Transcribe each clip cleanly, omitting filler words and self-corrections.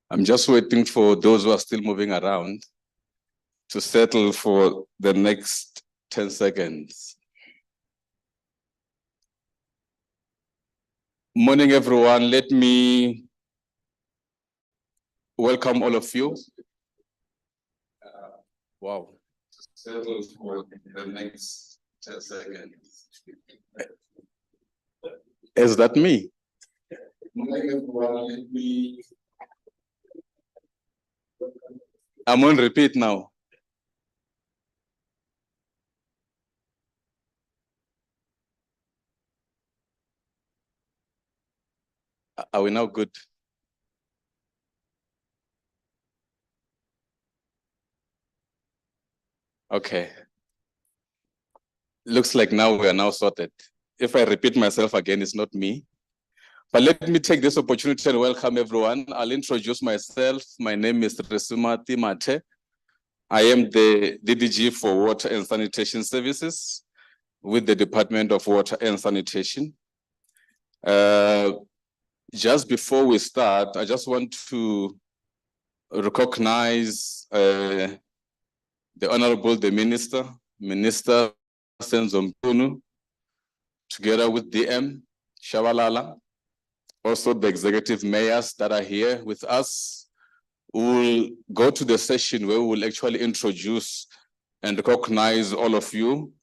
I'm just waiting for those who are still moving around to settle for the next 10 seconds. Morning, everyone. Let me welcome all of you. Wow. Settle for the next 10 seconds. Is that me? Morning, everyone. Let me... I'm on repeat now. Are we now good? Okay. Looks like now we are now sorted. If I repeat myself again, it's not me. But let me take this opportunity and welcome everyone. I'll introduce myself. My name is Resumati Mate. I am the DDG for Water and Sanitation Services with the Department of Water and Sanitation. Just before we start, I just want to recognize the Honorable Minister Senzo, together with DM Shabalala, also the executive mayors that are here with us. We will go to the session where we will actually introduce and recognize all of you.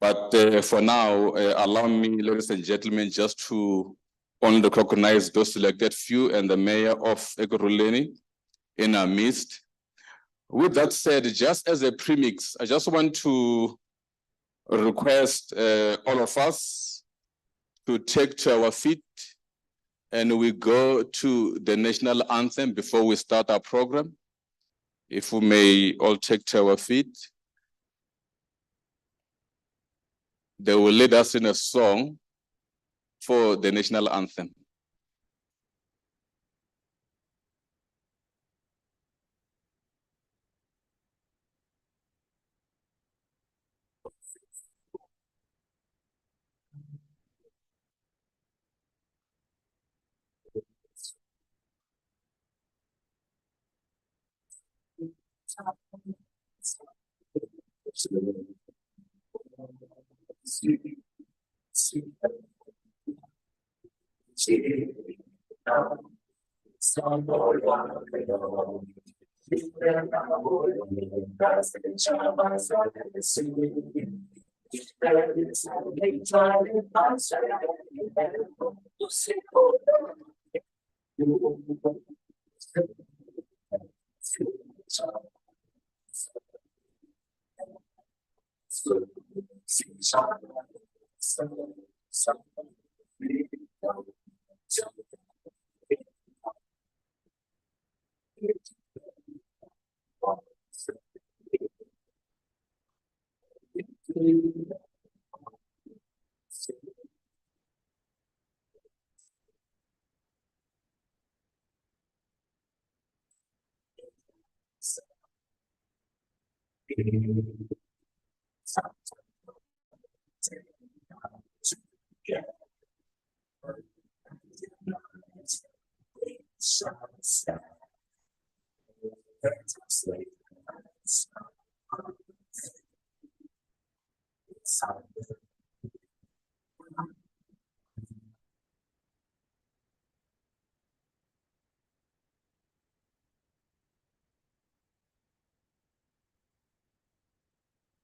But for now, allow me, ladies and gentlemen, just to only recognize those selected few and the mayor of Ekurhuleni in our midst. With that said, just as a premix, I just want to request all of us to take to our feet and we go to the national anthem before we start our program. If we may all take to our feet. They will lead us in a song for the national anthem.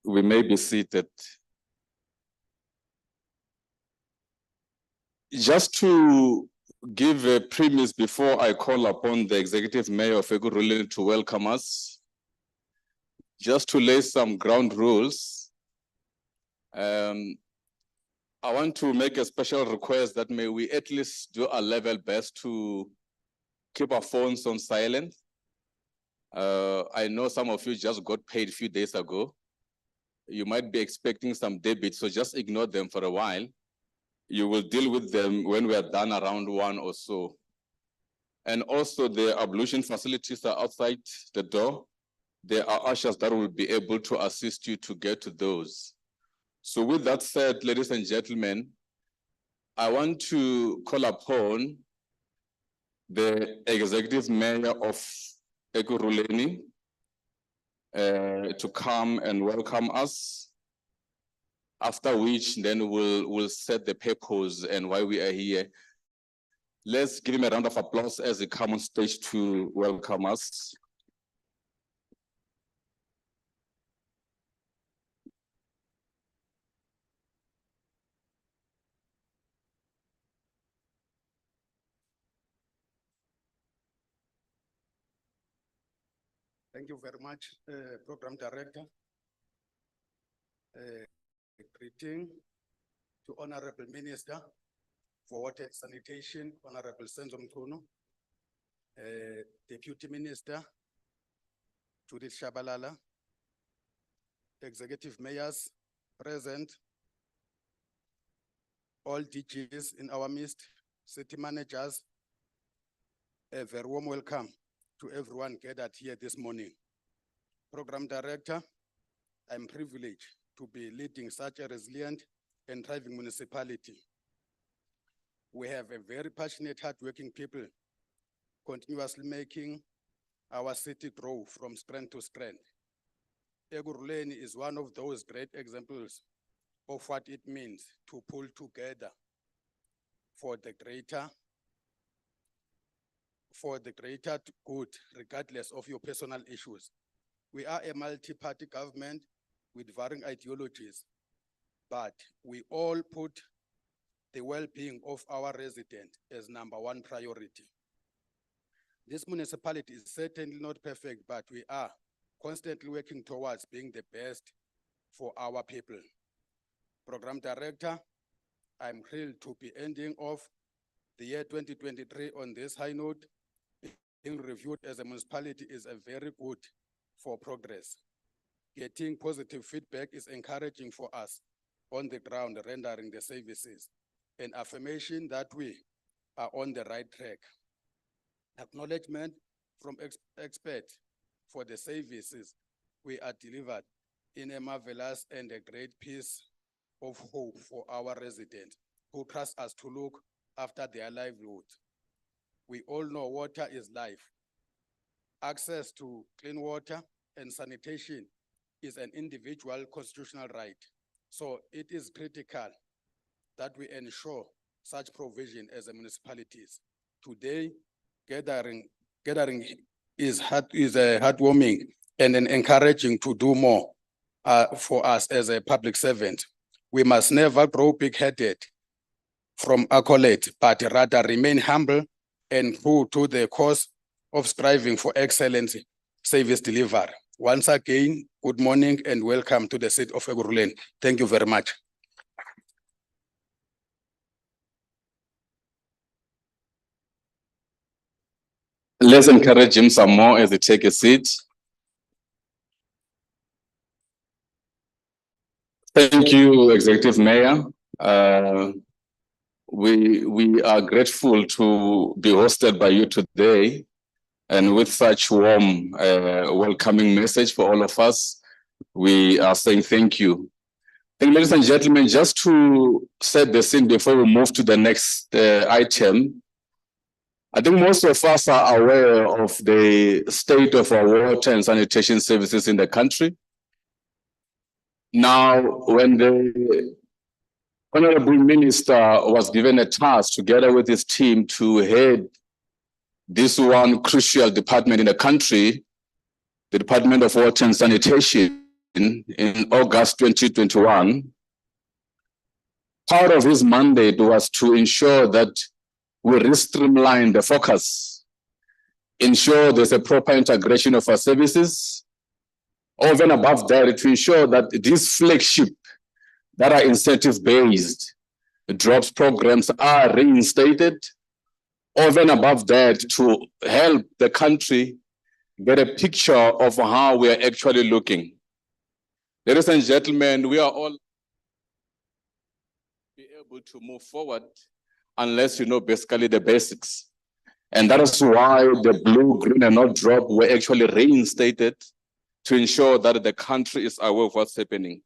We may be seated. Just to give a premise before I call upon the executive mayor of Ekurhuleni to welcome us, just to lay some ground rules, I want to make a special request that may we at least do our level best to keep our phones on silent. I know some of you just got paid a few days ago. You might be expecting some debit, so just ignore them for a while. You will deal with them when we are done around 1 or so. And also the ablution facilities are outside the door. There are ushers that will be able to assist you to get to those. So with that said, ladies and gentlemen, I want to call upon the executive mayor of Ekurhuleni to come and welcome us. After which, then we'll set the purpose and why we are here. Let's give him a round of applause as he comes on stage to welcome us. Thank you very much, Program Director. Greeting to Honorable Minister for Water and Sanitation, Honorable Senzo Mkhono, Deputy Minister, Judith Shabalala, Executive Mayors present, all DGs in our midst, city managers, a very warm welcome to everyone gathered here this morning. Program Director, I'm privileged to be leading such a resilient and thriving municipality. We have a very passionate, hardworking people, continuously making our city grow from strength to strength. Ekurhuleni is one of those great examples of what it means to pull together for the greater good, regardless of your personal issues. We are a multi-party government with varying ideologies, but we all put the well-being of our residents as #1 priority. This municipality is certainly not perfect, but we are constantly working towards being the best for our people. Program Director, I'm thrilled to be ending off the year 2023 on this high note. Being reviewed as a municipality is a very good for progress. Getting positive feedback is encouraging for us on the ground, rendering the services, an affirmation that we are on the right track. Acknowledgement from experts for the services we are delivered in a marvelous and a great piece of hope for our residents who trust us to look after their livelihood. We all know water is life. Access to clean water and sanitation is an individual constitutional right. So it is critical that we ensure such provision as a municipalities. Today, gathering is heartwarming and encouraging to do more for us as a public servant. We must never grow big-headed from accolade, but rather remain humble and true to the cause of striving for excellence service delivery. Once again, good morning and welcome to the city of Ekurhuleni. Thank you very much. Let's encourage him some more as he take a seat. Thank you, Executive Mayor. We are grateful to be hosted by you today and with such warm welcoming message for all of us. We are saying thank you. And ladies and gentlemen, just to set the scene before we move to the next item, I think most of us are aware of the state of our water and sanitation services in the country. Now, when the Honorable Minister was given a task together with his team to head this one crucial department in the country, the Department of Water and Sanitation, in August 2021, part of his mandate was to ensure that we streamline the focus, ensure there's a proper integration of our services, over and above that, to ensure that these flagship that are incentive-based drops programs are reinstated, over and above that, to help the country get a picture of how we are actually looking. Ladies and gentlemen, we are all be able to move forward unless you know basically the basics. And that is why the blue, green, and not drop were actually reinstated to ensure that the country is aware of what's happening.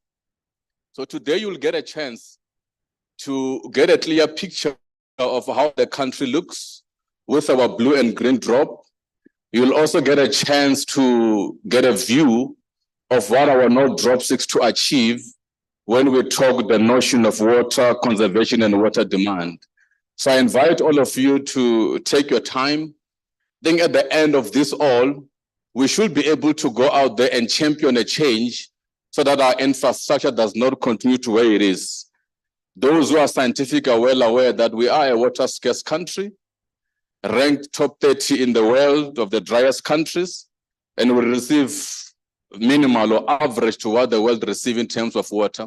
So today you'll get a chance to get a clear picture of how the country looks, with our blue and green drop. You'll also get a chance to get a view of what our Node drop seeks to achieve when we talk the notion of water conservation and water demand. So I invite all of you to take your time. I think at the end of this all, we should be able to go out there and champion a change so that our infrastructure does not continue to where it is. Those who are scientific are well aware that we are a water scarce country, ranked top 30 in the world of the driest countries, and we receive minimal or average to what the world receives in terms of water.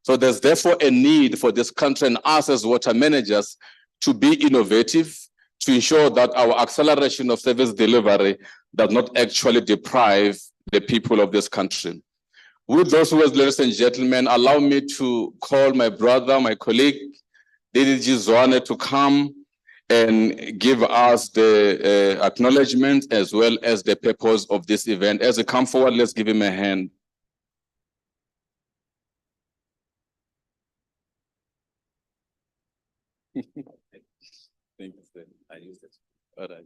So there's therefore a need for this country and us as water managers to be innovative, to ensure that our acceleration of service delivery does not actually deprive the people of this country. With those words, ladies and gentlemen, allow me to call my brother, my colleague, DDG Zwane, to come and give us the acknowledgement as well as the purpose of this event. As we come forward, let's give him a hand. Thank you, sir. I use it. All right.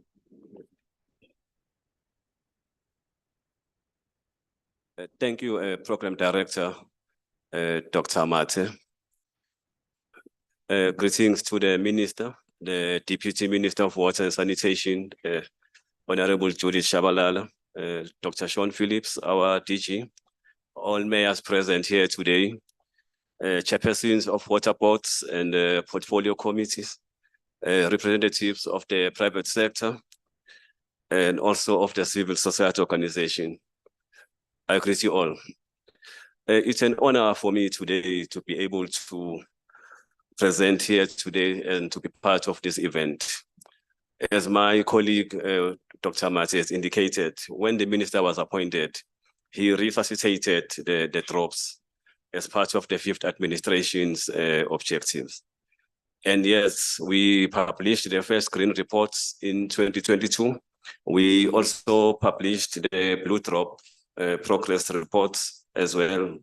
Thank you, Program Director, Dr. Mate. Greetings to the Minister, the Deputy Minister of Water and Sanitation, Honorable Judith Shabalala, Dr. Sean Phillips, our DG, all mayors present here today, chairpersons of water boards and portfolio committees, representatives of the private sector, and also of the civil society organization. I greet you all. It's an honor for me today to be able to present here today and to be part of this event. As my colleague, Dr. Mate has indicated, when the minister was appointed, he resuscitated the drops as part of the 5th administration's objectives. And yes, we published the first green reports in 2022. We also published the blue drop progress reports as well.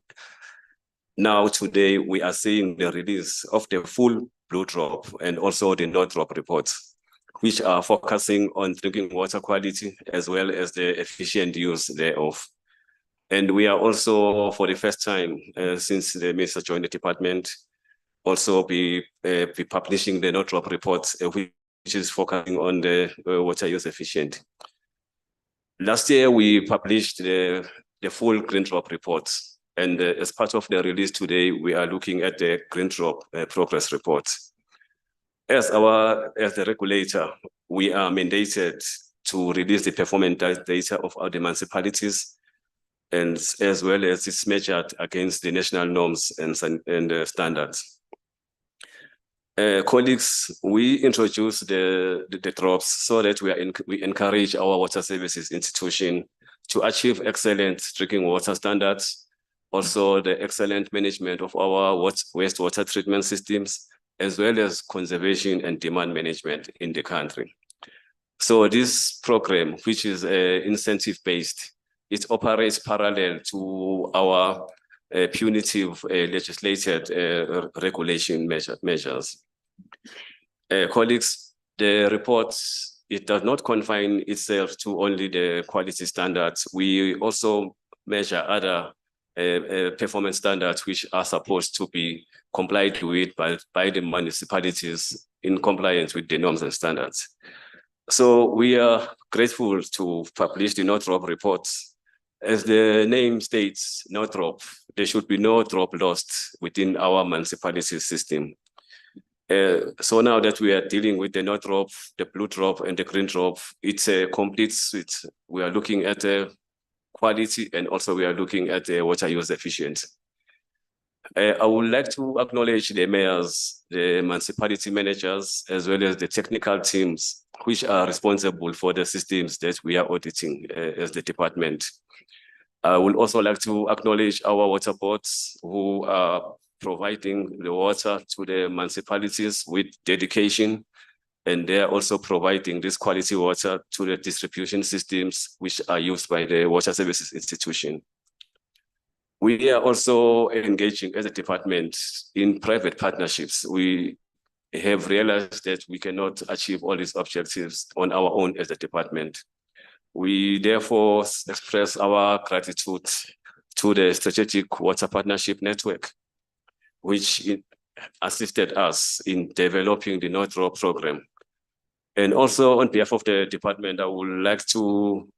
Now today we are seeing the release of the full blue drop and also the no drop reports, which are focusing on drinking water quality as well as the efficient use thereof. And we are also, for the first time since the minister joined the department, also be publishing the no drop reports, which is focusing on the water use efficient. Last year, we published the full green drop reports. And as part of the release today, we are looking at the green drop progress reports. As the regulator, we are mandated to release the performance data of our municipalities, and as well as it's measured against the national norms and standards. Colleagues, we introduce the drops so that we encourage our water services institution to achieve excellent drinking water standards, also the excellent management of our wastewater treatment systems, as well as conservation and demand management in the country. So this program, which is incentive-based, it operates parallel to our punitive legislated regulation measures. Colleagues, the report, it does not confine itself to only the quality standards. We also measure other performance standards which are supposed to be complied with by the municipalities in compliance with the norms and standards. So we are grateful to publish the no drop reports. As the name states, no drop, there should be no drop lost within our municipality system. So now that we are dealing with the no drop, the blue drop, and the green drop, it's a complete suite. We are looking at the quality, and also we are looking at the water use efficiency. I would like to acknowledge the mayors, the municipality managers, as well as the technical teams, which are responsible for the systems that we are auditing as the department. I would also like to acknowledge our water boards who are providing the water to the municipalities with dedication, and they are also providing this quality water to the distribution systems which are used by the water services institution. We are also engaging as a department in private partnerships. We have realized that we cannot achieve all these objectives on our own as a department. We therefore express our gratitude to the Strategic Water Partnership Network, which assisted us in developing the Northrop program. And also on behalf of the department, I would like to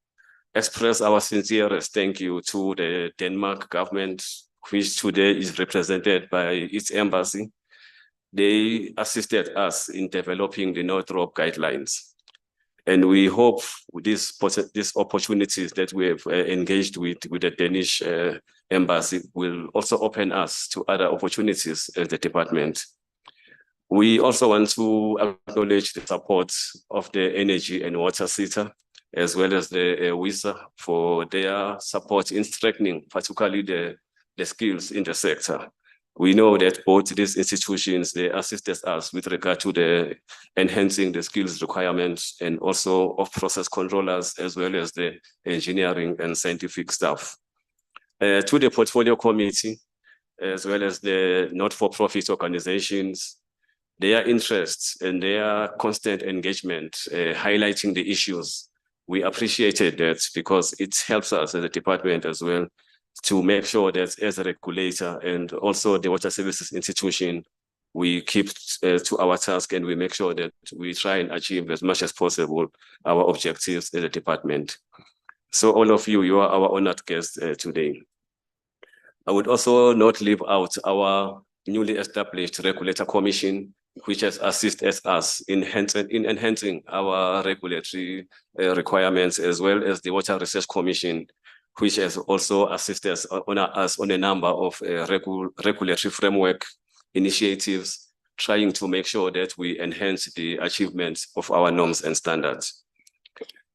express our sincerest thank you to the Denmark government, which today is represented by its embassy. They assisted us in developing the Northrop guidelines. And we hope these opportunities that we have engaged with the Danish embassy will also open us to other opportunities as the department. We also want to acknowledge the support of the Energy and Water Sector, as well as the WISA for their support in strengthening particularly the skills in the sector. We know that both these institutions, they assisted us with regard to the enhancing the skills requirements and also of process controllers, as well as the engineering and scientific staff. To the portfolio committee, as well as the not-for-profit organizations, their interests and their constant engagement, highlighting the issues. We appreciated that because it helps us as a department as well to make sure that as a regulator and also the water services institution, we keep to our task and we make sure that we try and achieve as much as possible our objectives as a department. So all of you, you are our honored guests today. I would also not leave out our newly established regulator commission, which has assisted us in enhancing our regulatory requirements, as well as the Water Research Commission, which has also assisted us on a number of regulatory framework initiatives, trying to make sure that we enhance the achievement of our norms and standards.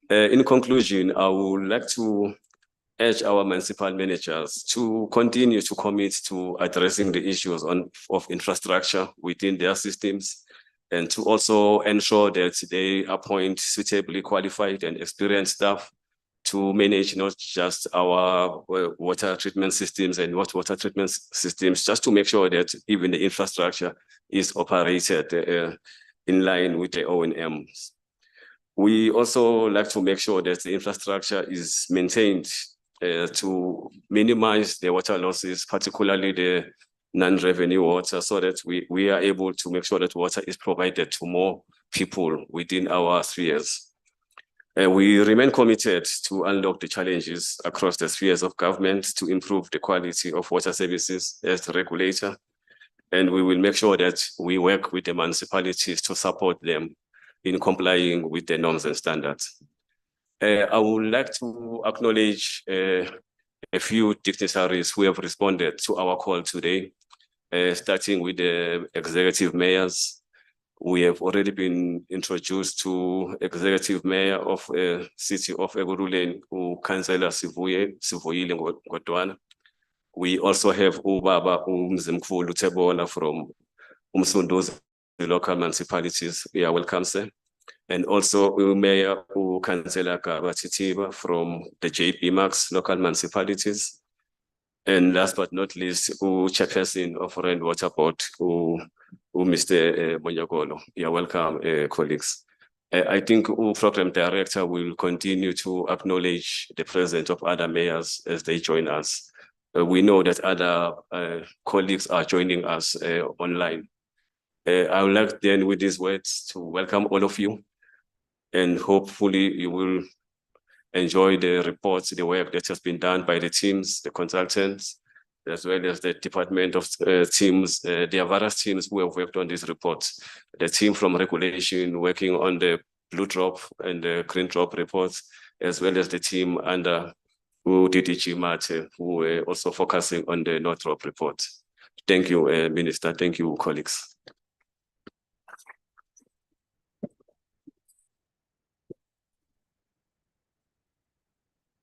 In conclusion, I would like to urge our municipal managers to continue to commit to addressing the issues of infrastructure within their systems, and to also ensure that they appoint suitably qualified and experienced staff to manage not just our water treatment systems and water treatment systems, just to make sure that even the infrastructure is operated in line with the O&Ms. We also like to make sure that the infrastructure is maintained to minimize the water losses, particularly the non-revenue water, so that we are able to make sure that water is provided to more people within our spheres. We remain committed to unlock the challenges across the spheres of government to improve the quality of water services as the regulator. And we will make sure that we work with the municipalities to support them in complying with the norms and standards. I would like to acknowledge a few dignitaries who have responded to our call today, starting with the executive mayors. We have already been introduced to Executive Mayor of City of Ekurhuleni, Councillor Sivuyile Ngotwana. We also have Ubaba Mzimkhulu Tebola from Umsunduzi, the local municipalities. We are welcome, sir. And also Mayor Councillor Kabatitiba from the JP Max local municipalities. And last but not least, Chairperson of Rainwater Board, Mr. Monyakolo. You're welcome, colleagues. I think Program Director will continue to acknowledge the presence of other mayors as they join us. We know that other colleagues are joining us online. I would like then with these words to welcome all of you, and hopefully you will enjoy the reports, the work that has been done by the teams, the consultants, as well as the department of teams. There are various teams who have worked on these reports. The team from regulation working on the blue drop and the green drop reports, as well as the team under DDG Mate, who were also focusing on the North Drop report. Thank you, Minister. Thank you, colleagues.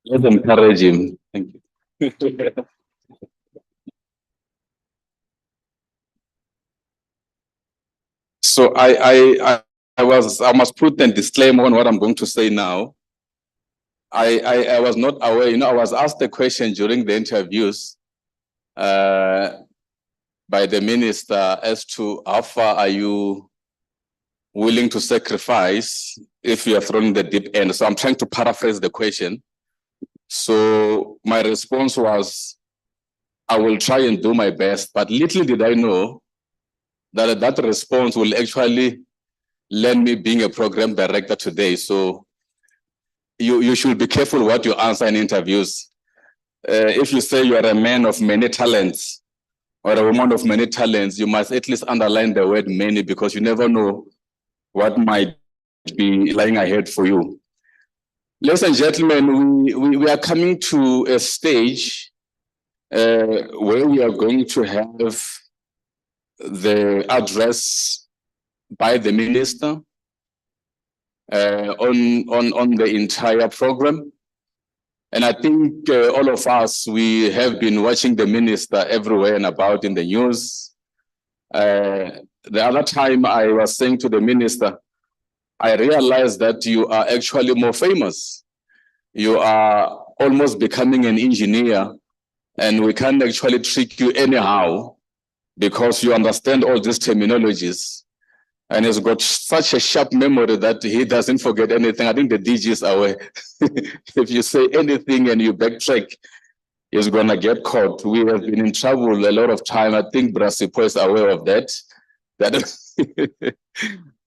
Let them encourage him. Thank you. So I must put a disclaimer on what I'm going to say now. I was not aware, I was asked a question during the interviews by the minister as to how far are you willing to sacrifice if you are thrown in the deep end? So I'm trying to paraphrase the question. So my response was, I will try and do my best, but little did I know that that response will actually land me being a program director today. So you should be careful what you answer in interviews. If you say you are a man of many talents or a woman of many talents, you must at least underline the word many, because you never know what might be lying ahead for you. Ladies and gentlemen, we are coming to a stage where we are going to have the address by the minister on the entire program. And I think all of us, we have been watching the minister everywhere and about in the news. The other time I was saying to the minister, I realized that you are actually more famous. You are almost becoming an engineer, and we can't actually trick you anyhow because you understand all these terminologies. And he's got such a sharp memory that he doesn't forget anything. I think the DG is aware. If you say anything and you backtrack, he's going to get caught. We have been in trouble a lot of time. I think Brasipo is aware of that.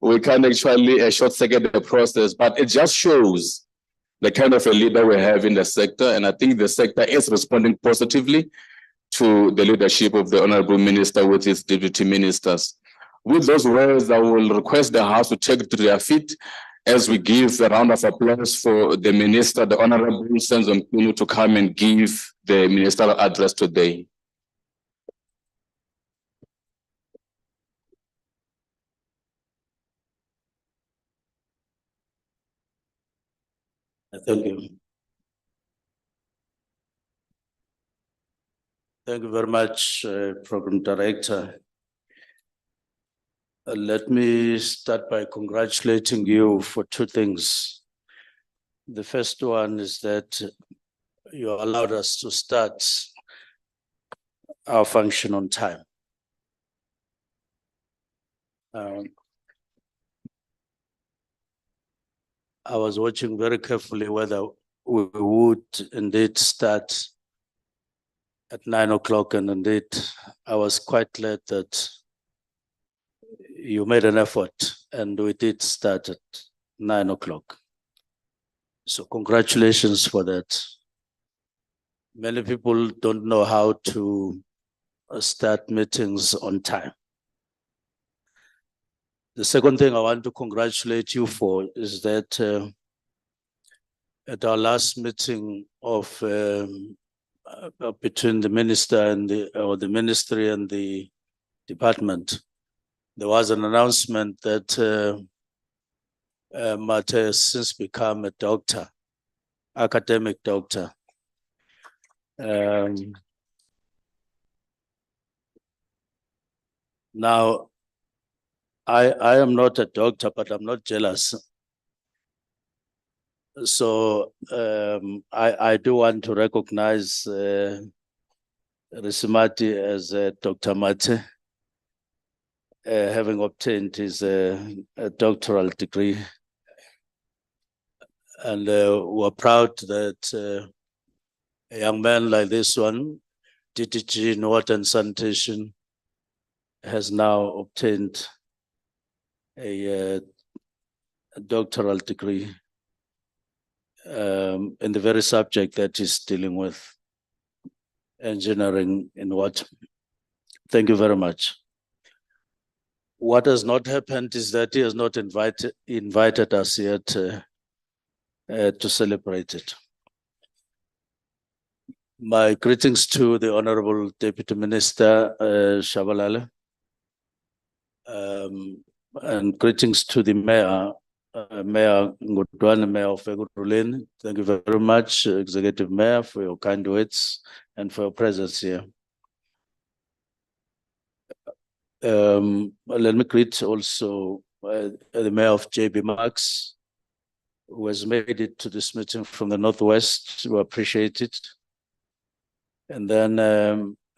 We can't actually short-circuit the process, but it just shows the kind of a leader we have in the sector. And I think the sector is responding positively to the leadership of the Honorable Minister with his deputy ministers. With those words, I will request the House to take to their feet as we give a round of applause for the Minister, the Honorable Senzo Mkunu, to come and give the ministerial address today. Thank you. Thank you very much, Program Director. Let me start by congratulating you for two things. The first one is that you allowed us to start our function on time. I was watching very carefully whether we would indeed start at 9 o'clock, and indeed I was quite glad that you made an effort and we did start at 9 o'clock. So congratulations for that. Many people don't know how to start meetings on time. The second thing I want to congratulate you for is that at our last meeting of between the minister and the ministry and the department, there was an announcement that Mate has since become a doctor, academic doctor. Now, I am not a doctor, but I'm not jealous. So I do want to recognize Risimati as Dr. Mate, having obtained his a doctoral degree. And we're proud that a young man like this one, DTG in Water and Sanitation, has now obtained a doctoral degree in the very subject that he's dealing with, engineering in water. Thank you very much. What has not happened is that he has not invited us yet to celebrate it. My greetings to the Honorable Deputy Minister Shabalala, and greetings to the Mayor, Mayor Ngudwana, Mayor of Ekurhuleni. Thank you very much, Executive Mayor, for your kind words and for your presence here. Let me greet also the Mayor of JB Max, who has made it to this meeting from the Northwest. We appreciate it. And then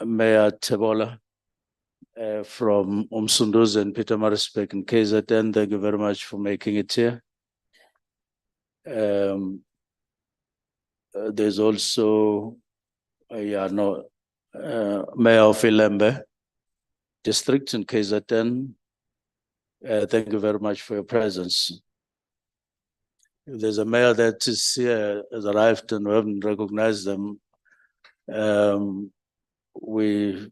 Mayor Tebola, from Umsunduz and Peter Marisbeck in KZN. Thank you very much for making it here. There's also, Mayor of Ilembe district in KZN. Thank you very much for your presence. If there's a mayor that is here, has arrived and we haven't recognized them, we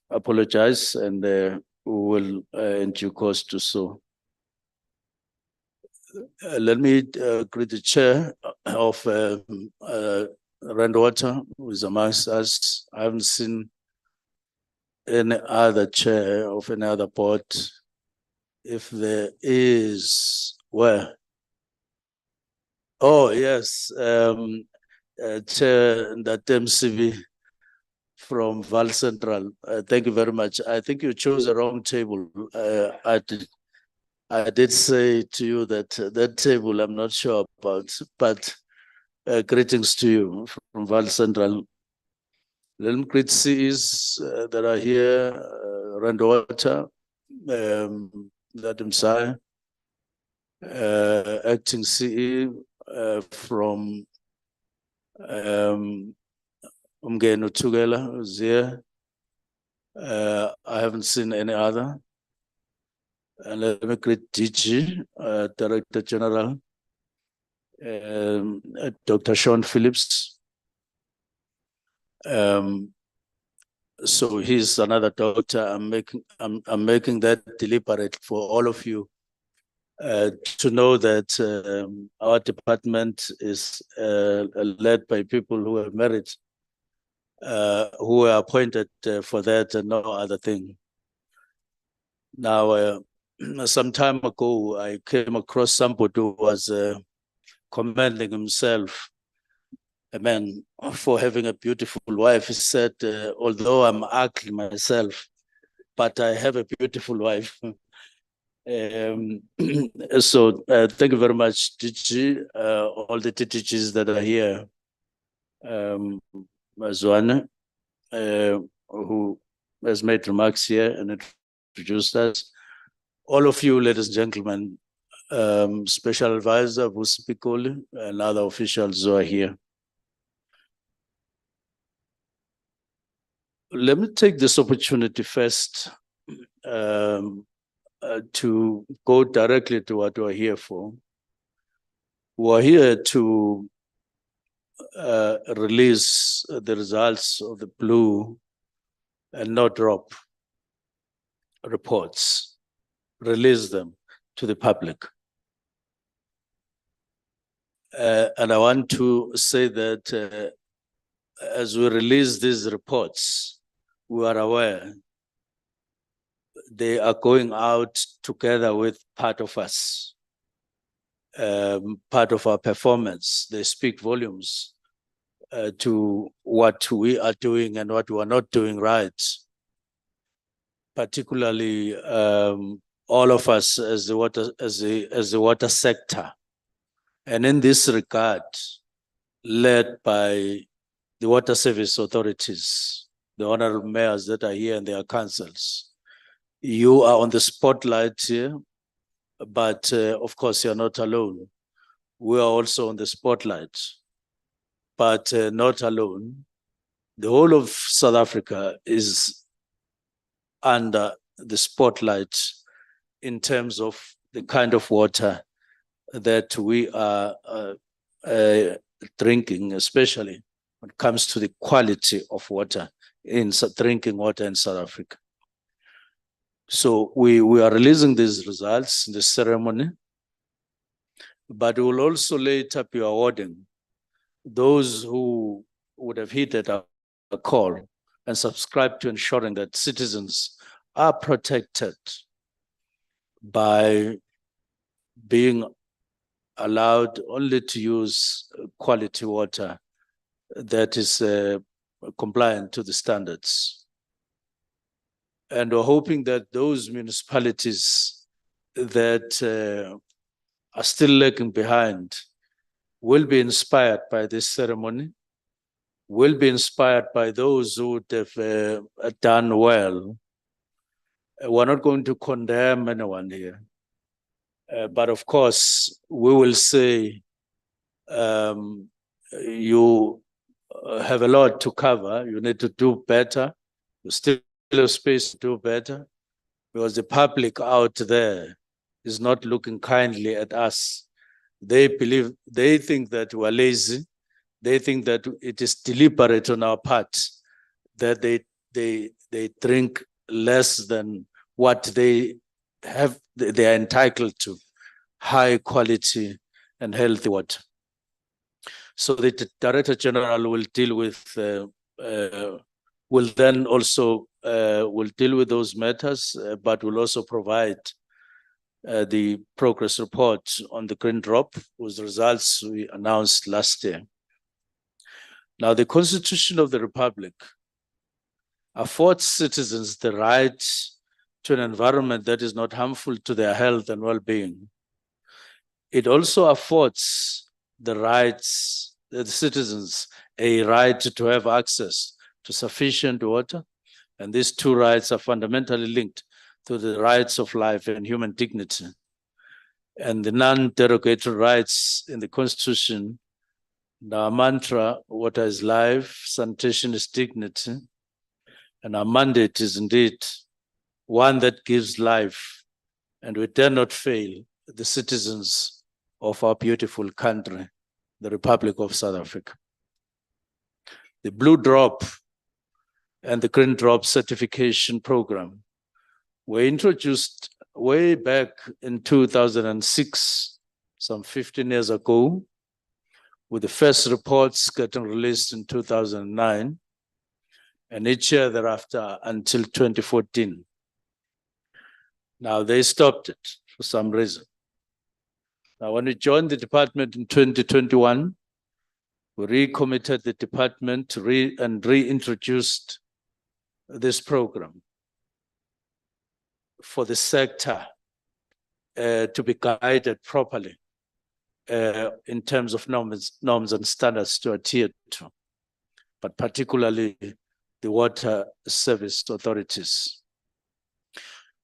apologize and we will in due course do so. Let me greet the chair of Randwater, who is amongst us. I haven't seen any other chair of any other board. If there is, where? Oh, yes, Chair Dept MCV from Val Central. Thank you very much. I think you chose the wrong table. I did say to you that that table I'm not sure about, but greetings to you from Val Central. Let me greet CEs that are here, Randwater, Datum Sai, acting CE from Umgeno Tugela, who's here. I haven't seen any other. And let me greet DG, Director General, Dr. Sean Phillips. So he's another doctor. I'm making that deliberate for all of you to know that our department is led by people who have merit, who are appointed for that and no other thing. Now, some time ago, I came across somebody who was commending himself, a man, for having a beautiful wife. He said, although I'm ugly myself, but I have a beautiful wife. So thank you very much, DG, all the DGs that are here. Mazwane, who has made remarks here and introduced us. All of you, ladies and gentlemen, Special Advisor Vusi Pikoli and other officials who are here. Let me take this opportunity first to go directly to what we're here for. We're here to release the results of the blue and no drop reports, release them to the public. And I want to say that as we release these reports, we are aware they are going out together with part of us, part of our performance. They speak volumes to what we are doing and what we are not doing right. Particularly all of us as the water sector. And in this regard, led by the water service authorities, the honorable mayors that are here and their councils. You are on the spotlight here, but of course you're not alone. We are also on the spotlight, but not alone. The whole of South Africa is under the spotlight in terms of the kind of water that we are drinking, especially when it comes to the quality of water in drinking water in South Africa. So we are releasing these results in the ceremony, but we will also later be awarding those who would have heeded a call and subscribed to ensuring that citizens are protected by being allowed only to use quality water that is compliant to the standards. And we're hoping that those municipalities that are still lagging behind will be inspired by this ceremony, will be inspired by those who would have done well We're not going to condemn anyone here. But of course, we will say you have a lot to cover. You need to do better. You still have space to do better, because the public out there is not looking kindly at us. They think that we're lazy. They think that it is deliberate on our part that they drink less than what they are entitled to, high quality and healthy water. So the Director General will deal with, will then also will deal with those matters, but will also provide the progress report on the green drop, whose results we announced last year. Now, the Constitution of the Republic affords citizens the right to an environment that is not harmful to their health and well-being. It also affords the citizens a right to have access to sufficient water, and these two rights are fundamentally linked to the rights of life and human dignity. And the non-derogatory rights in the Constitution, our mantra, water is life, sanitation is dignity, and our mandate is indeed one that gives life, and we dare not fail the citizens of our beautiful country, the Republic of South Africa. The Blue Drop and the Green Drop certification program were introduced way back in 2006, some 15 years ago, with the first reports getting released in 2009, and each year thereafter until 2014. Now they stopped it for some reason. Now, when we joined the department in 2021, we recommitted the department and reintroduced this program for the sector to be guided properly in terms of norms and standards to adhere to, but particularly the water service authorities.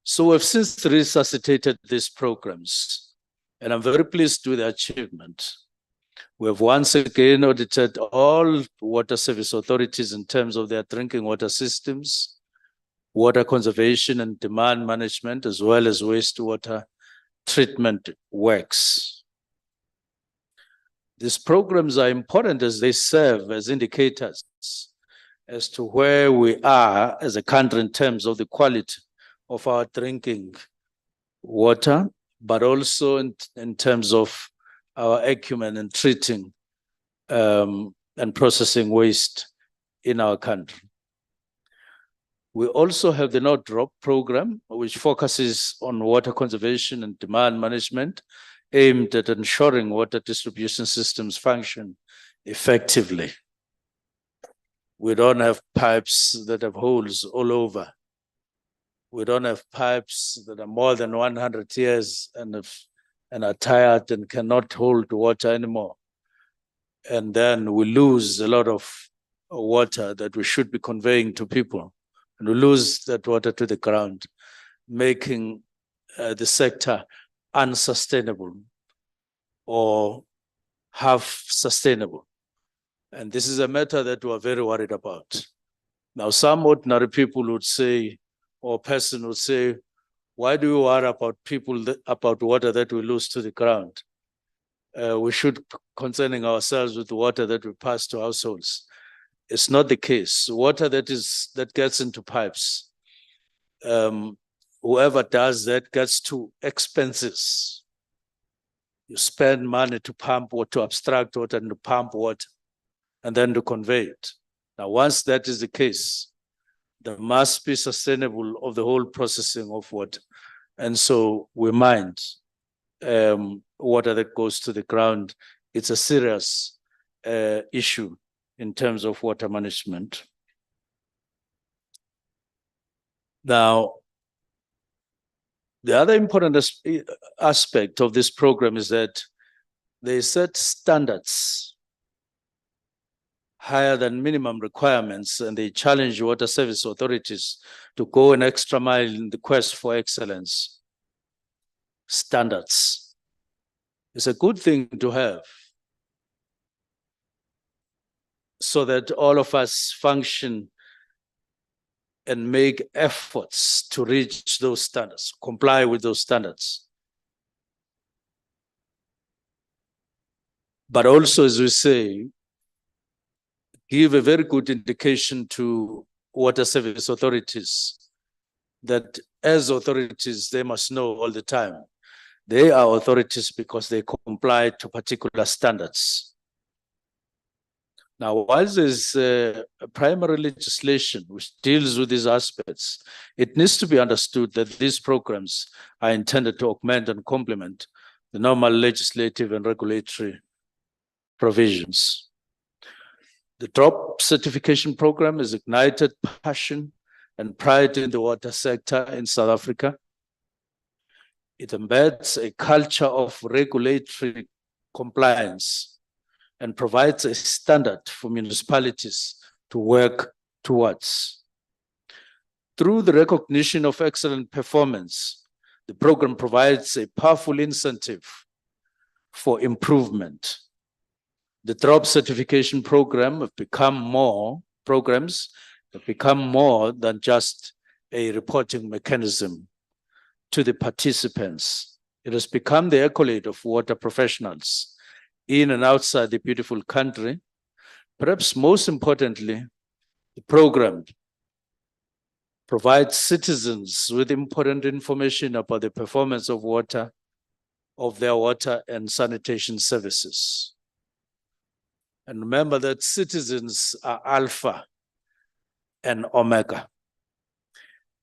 So we've since resuscitated these programs, and I'm very pleased with the achievement. We have once again audited all water service authorities in terms of their drinking water systems, water conservation and demand management, as well as wastewater treatment works. These programs are important as they serve as indicators as to where we are as a country in terms of the quality of our drinking water, but also in terms of our acumen in treating and processing waste in our country. We also have the No Drop program, which focuses on water conservation and demand management, aimed at ensuring water distribution systems function effectively. We don't have pipes that have holes all over. We don't have pipes that are more than 100 years and are tired and cannot hold water anymore. And then we lose a lot of water that we should be conveying to people. And we lose that water to the ground, making the sector unsustainable or half sustainable. And this is a matter that we're very worried about. Now, some ordinary people would say, or a person would say, why do we worry about about water that we lose to the ground? We should be concerning ourselves with the water that we pass to households. It's not the case. Water that gets into pipes, whoever does that gets to expenses. You spend money to pump or to abstract water and to pump water and then to convey it. Now, once that is the case, there must be sustainable of the whole processing of water. And so we mind water that goes to the ground. It's a serious issue in terms of water management. Now, the other important aspect of this program is that they set standards, higher than minimum requirements, and they challenge water service authorities to go an extra mile in the quest for excellence. Standards. It's a good thing to have, so that all of us function and make efforts to reach those standards, comply with those standards. But also, as we say, give a very good indication to water service authorities that as authorities, they must know all the time, they are authorities because they comply to particular standards. Now, whilst there's primary legislation which deals with these aspects, it needs to be understood that these programs are intended to augment and complement the normal legislative and regulatory provisions. The Dept certification program has ignited passion and pride in the water sector in South Africa. It embeds a culture of regulatory compliance and provides a standard for municipalities to work towards. Through the recognition of excellent performance, the program provides a powerful incentive for improvement. The Dept certification program have become more than just a reporting mechanism to the participants. It has become the accolade of water professionals in and outside the beautiful country. Perhaps most importantly, the program provides citizens with important information about the performance of their water and sanitation services. And remember that citizens are alpha and omega.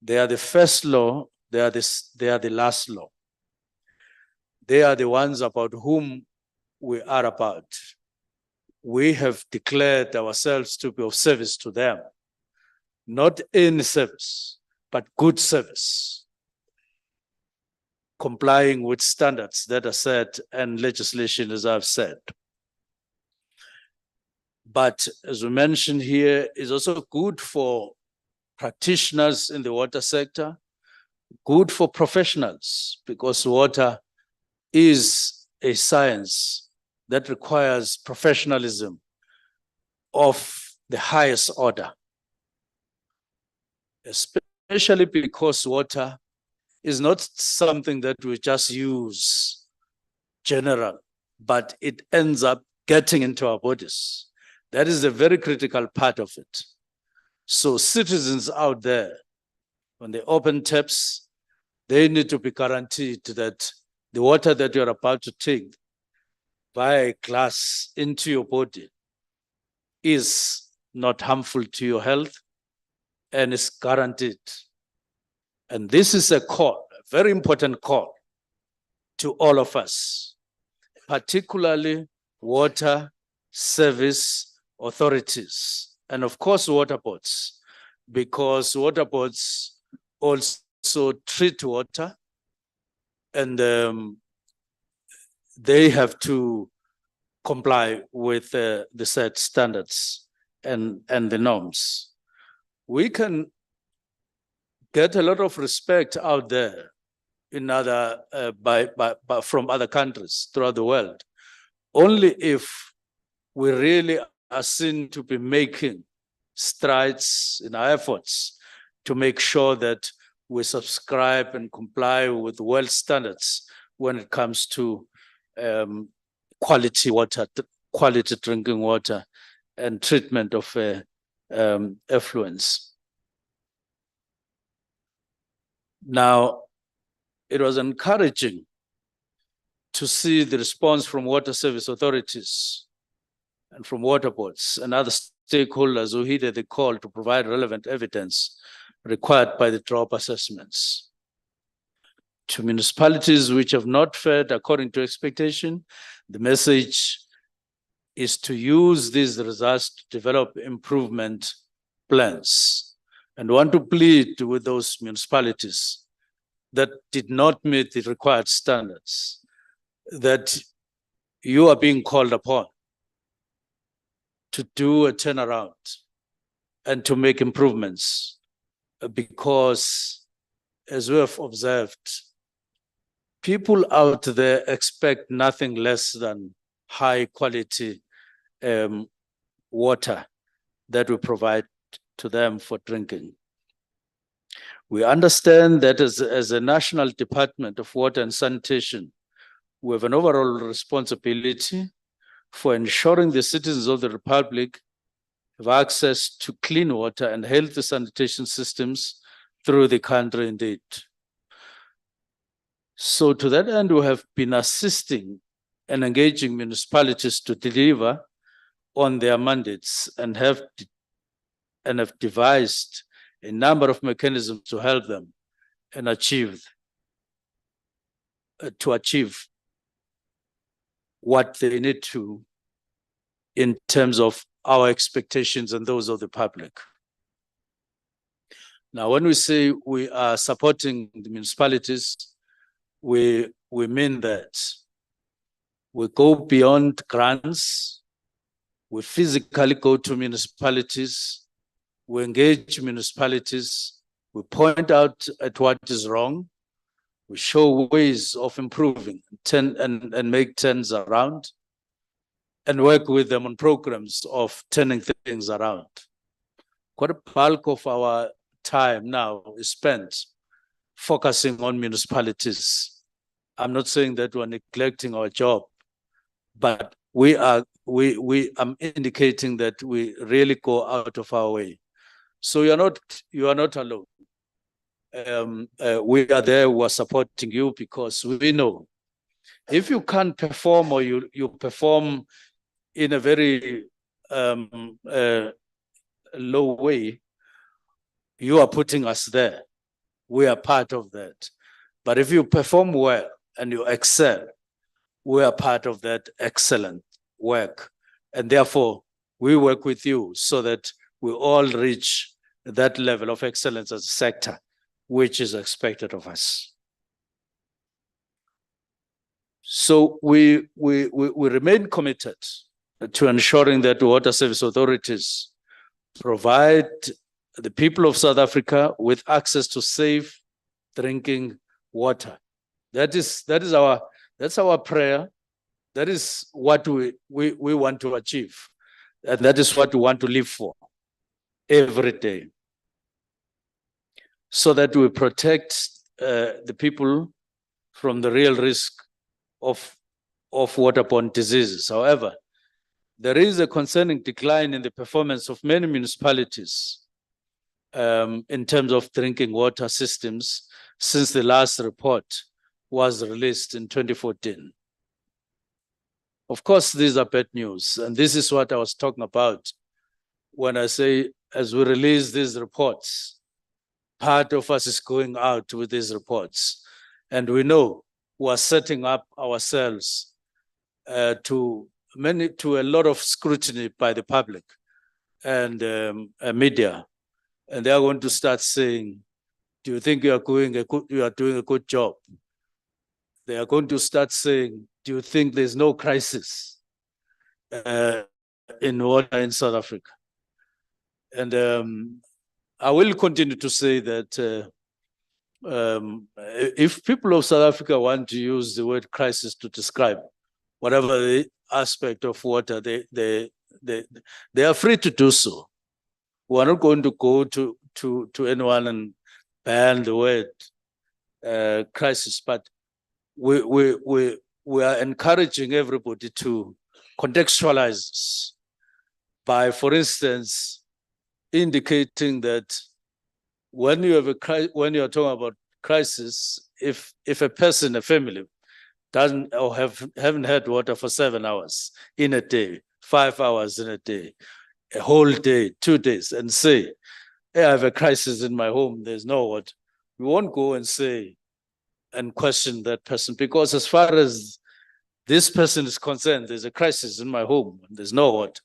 They are the first law, they are the last law. They are the ones about whom we are about. We have declared ourselves to be of service to them. Not any service, but good service. Complying with standards that are set and legislation, as I've said. But as we mentioned here, is also good for practitioners in the water sector, good for professionals, because water is a science that requires professionalism of the highest order, especially because water is not something that we just use general, but it ends up getting into our bodies. That is a very critical part of it. So citizens out there, when they open taps, they need to be guaranteed that the water that you're about to take via a glass into your body is not harmful to your health and is guaranteed. And this is a call, a very important call to all of us, particularly water service authorities, and of course water boards, because water boards also treat water, and they have to comply with the set standards and the norms. We can get a lot of respect out there in other from other countries throughout the world, only if we really are seen to be making strides in our efforts to make sure that we subscribe and comply with world standards when it comes to quality water, quality drinking water, and treatment of effluents. Now, it was encouraging to see the response from water service authorities and from water boards and other stakeholders who heeded the call to provide relevant evidence required by the Dept assessments. To municipalities which have not fared according to expectation, the message is to use these results to develop improvement plans, and want to plead with those municipalities that did not meet the required standards, that you are being called upon to do a turnaround and to make improvements, because as we have observed, people out there expect nothing less than high quality water that we provide to them for drinking. We understand that as a National Department of Water and Sanitation, we have an overall responsibility for ensuring the citizens of the Republic have access to clean water and healthy sanitation systems through the country indeed. So to that end, we have been assisting and engaging municipalities to deliver on their mandates and have devised a number of mechanisms to help them and achieve what they need to in terms of our expectations and those of the public. Now, when we say we are supporting the municipalities, we mean that we go beyond grants, we physically go to municipalities, we engage municipalities, we point out at what is wrong, we show ways of improving and make turns around, and work with them on programs of turning things around. Quite a bulk of our time now is spent focusing on municipalities. I'm not saying that we're neglecting our job, but I'm indicating that we really go out of our way. So you are not alone. We are there, we are supporting you, because we know if you can't perform, or you perform in a very low way, you are putting us there. We are part of that. But if you perform well and you excel, we are part of that excellent work. And therefore, we work with you so that we all reach that level of excellence as a sector, which is expected of us. So we remain committed to ensuring that water service authorities provide the people of South Africa with access to safe drinking water. That's our prayer. That is what we want to achieve. And that is what we want to live for every day, so that we protect the people from the real risk of waterborne diseases. However, there is a concerning decline in the performance of many municipalities in terms of drinking water systems since the last report was released in 2014. Of course, these are bad news, and this is what I was talking about when I say, as we release these reports, part of us is going out with these reports, and we know we are setting up ourselves to a lot of scrutiny by the public and media, and they are going to start saying, "Do you think you are doing a good job?" They are going to start saying, "Do you think there's no crisis in water in South Africa?" And I will continue to say that if people of South Africa want to use the word crisis to describe whatever the aspect of water, they are free to do so. We are not going to go to anyone and ban the word crisis, but we are encouraging everybody to contextualize this by, for instance, indicating that when you are talking about crisis, if a person, a family, doesn't or haven't had water for 7 hours in a day, 5 hours in a day, a whole day, 2 days, and say, "Hey, I have a crisis in my home, there's no water," we won't go and say and question that person, because as far as this person is concerned, there's a crisis in my home and there's no water.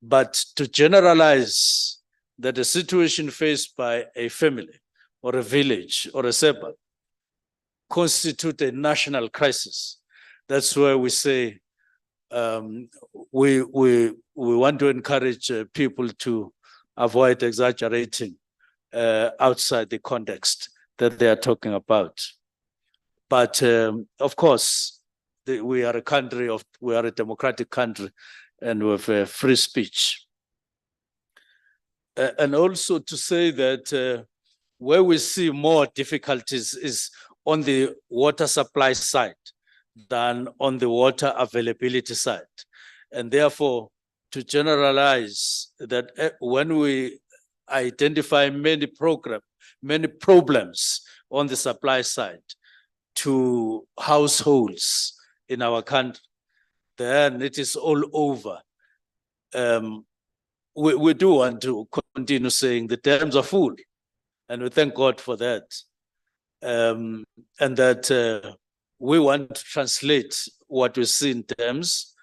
But to generalize that a situation faced by a family or a village or a suburb constitute a national crisis, that's where we say we want to encourage people to avoid exaggerating outside the context that they are talking about. But of course, we are a democratic country, and with free speech. And also to say that where we see more difficulties is on the water supply side than on the water availability side. And therefore, to generalize that when we identify many problems on the supply side to households in our country, then it is all over. We do want to continue saying the dams are full, and we thank God for that. And that we want to translate what we see in dams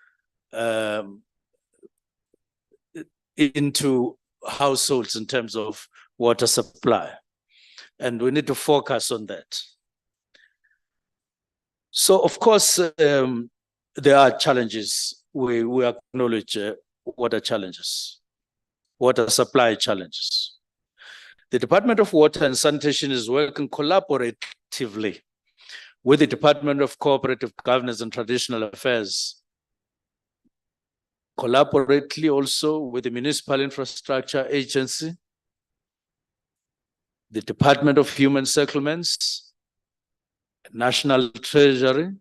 into households in terms of water supply. And we need to focus on that. So, of course, there are challenges. We acknowledge water challenges, water supply challenges. The Department of Water and Sanitation is working collaboratively with the Department of Cooperative Governance and Traditional Affairs, collaboratively also with the Municipal Infrastructure Agency, the Department of Human Settlements, National Treasury,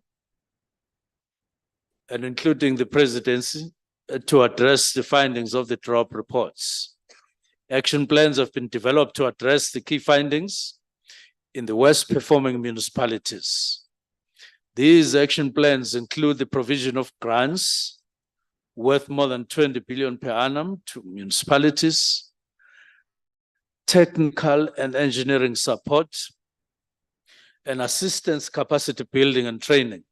and including the Presidency to address the findings of the DROP reports. Action plans have been developed to address the key findings in the worst performing municipalities. These action plans include the provision of grants worth more than 20 billion per annum to municipalities, technical and engineering support, and assistance capacity building and training,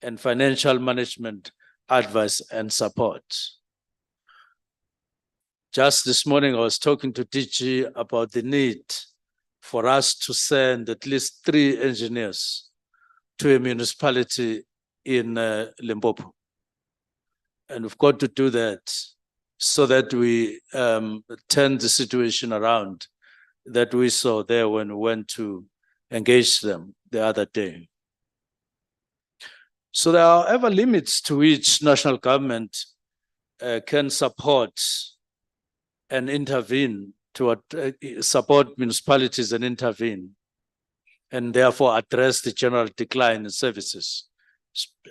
and financial management advice and support. Just this morning, I was talking to DG about the need for us to send at least 3 engineers to a municipality in Limpopo. And we've got to do that so that we turn the situation around that we saw there when we went to engage them the other day. So there are ever limits to which national government can support and intervene to support municipalities and intervene, and therefore address the general decline in services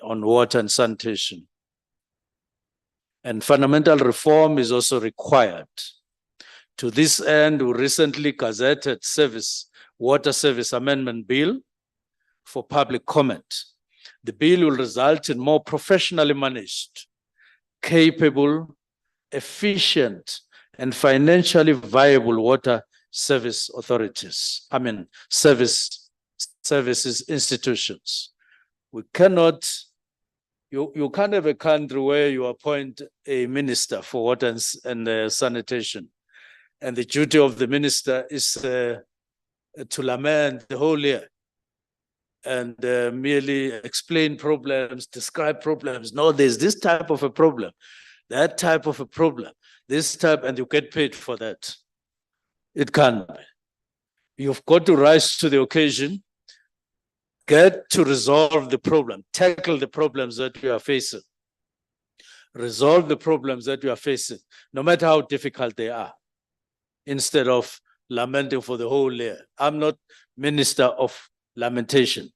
on water and sanitation. And fundamental reform is also required. To this end, we recently gazetted Water Service Amendment Bill for public comment. The bill will result in more professionally managed, capable, efficient, and financially viable water service authorities. Services institutions. We cannot, you can't have a country where you appoint a minister for water and sanitation, and the duty of the minister is to lament the whole year and merely explain problems, describe problems. No, there's this type of a problem, that type of a problem, this type, and you get paid for that. It can't be. You've got to rise to the occasion, get to resolve the problem, tackle the problems that you are facing, resolve the problems that you are facing, no matter how difficult they are, instead of lamenting for the whole year. I'm not minister of lamentation.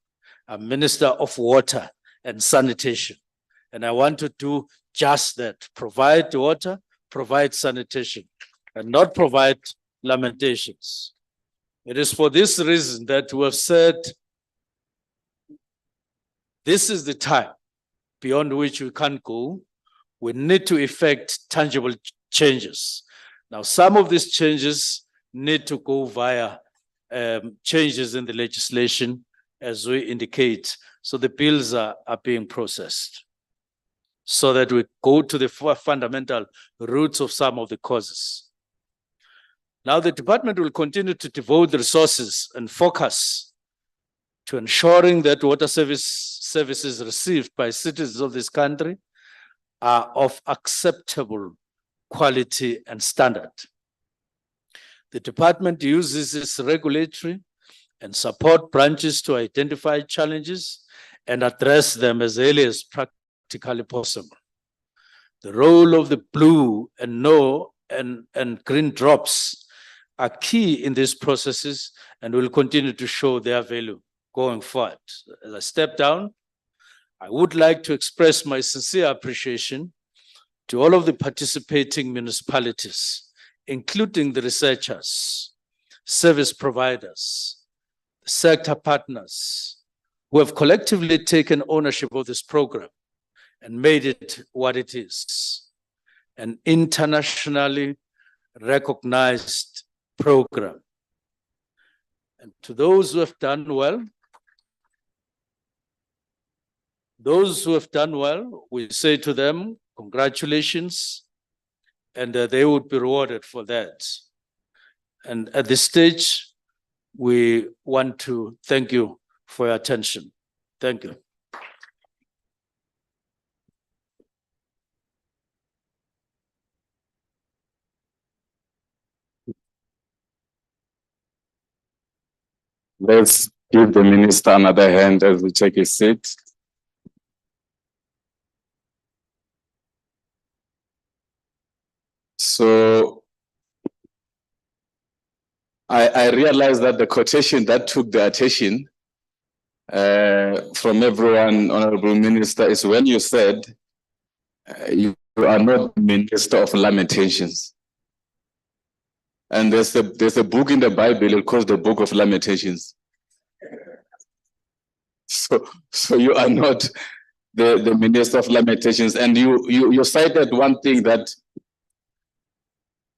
I'm minister of water and sanitation. And I want to do just that, provide water, provide sanitation, and not provide lamentations. It is for this reason that we have said this is the time beyond which we can't go. We need to effect tangible changes. Now, some of these changes need to go via changes in the legislation, as we indicate. So the bills are being processed so that we go to the fundamental roots of some of the causes. Now, the department will continue to devote resources and focus to ensuring that water services received by citizens of this country are of acceptable quality and standard. The department uses its regulatory and support branches to identify challenges and address them as early as practically possible. The role of the blue and green drops are key in these processes and will continue to show their value going forward. As I step down, I would like to express my sincere appreciation to all of the participating municipalities, including the researchers, service providers, sector partners, who have collectively taken ownership of this program and made it what it is, an internationally recognized program. And to those who have done well, we say to them, congratulations, and they would be rewarded for that. And at this stage, we want to thank you for your attention. Thank you. Let's give the minister another hand as we take his seat. So I realized that the quotation that took the attention from everyone, Honorable Minister, is when you said you are not Minister of Lamentations. And there's a book in the Bible, it's called the Book of Lamentations. So you are not the Minister of Lamentations. And you cited one thing, that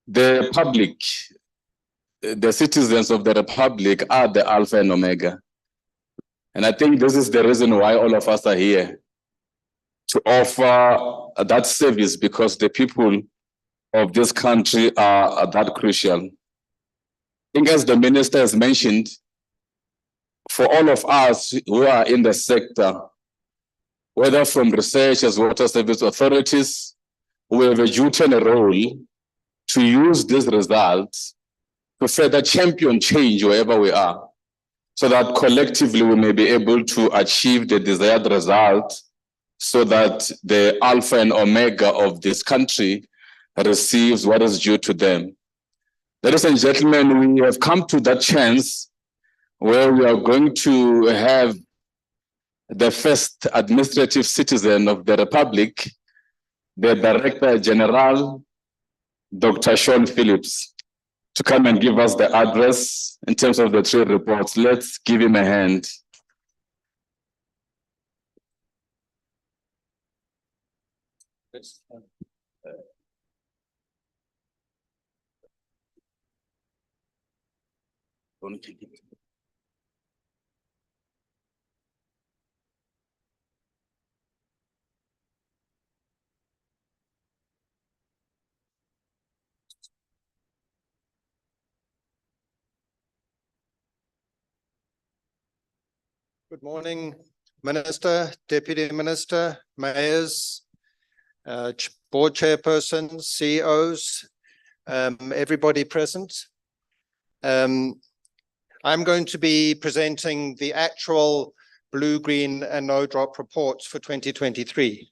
the public, the citizens of the Republic are the Alpha and Omega. And I think this is the reason why all of us are here, to offer that service, because the people of this country are that crucial. I think, as the minister has mentioned, for all of us who are in the sector, whether from researchers, water service authorities, we have a duty and a role to use these results to further champion change wherever we are, so that collectively we may be able to achieve the desired result, so that the Alpha and Omega of this country receives what is due to them. Ladies and gentlemen, we have come to that chance where we are going to have the first administrative citizen of the Republic, the Director General, Dr. Sean Phillips, to come and give us the address in terms of the 3 reports. Let's give him a hand. Good morning, Minister, Deputy Minister, Mayors, Board Chairpersons, CEOs, everybody present. I'm going to be presenting the actual blue, green and no drop reports for 2023.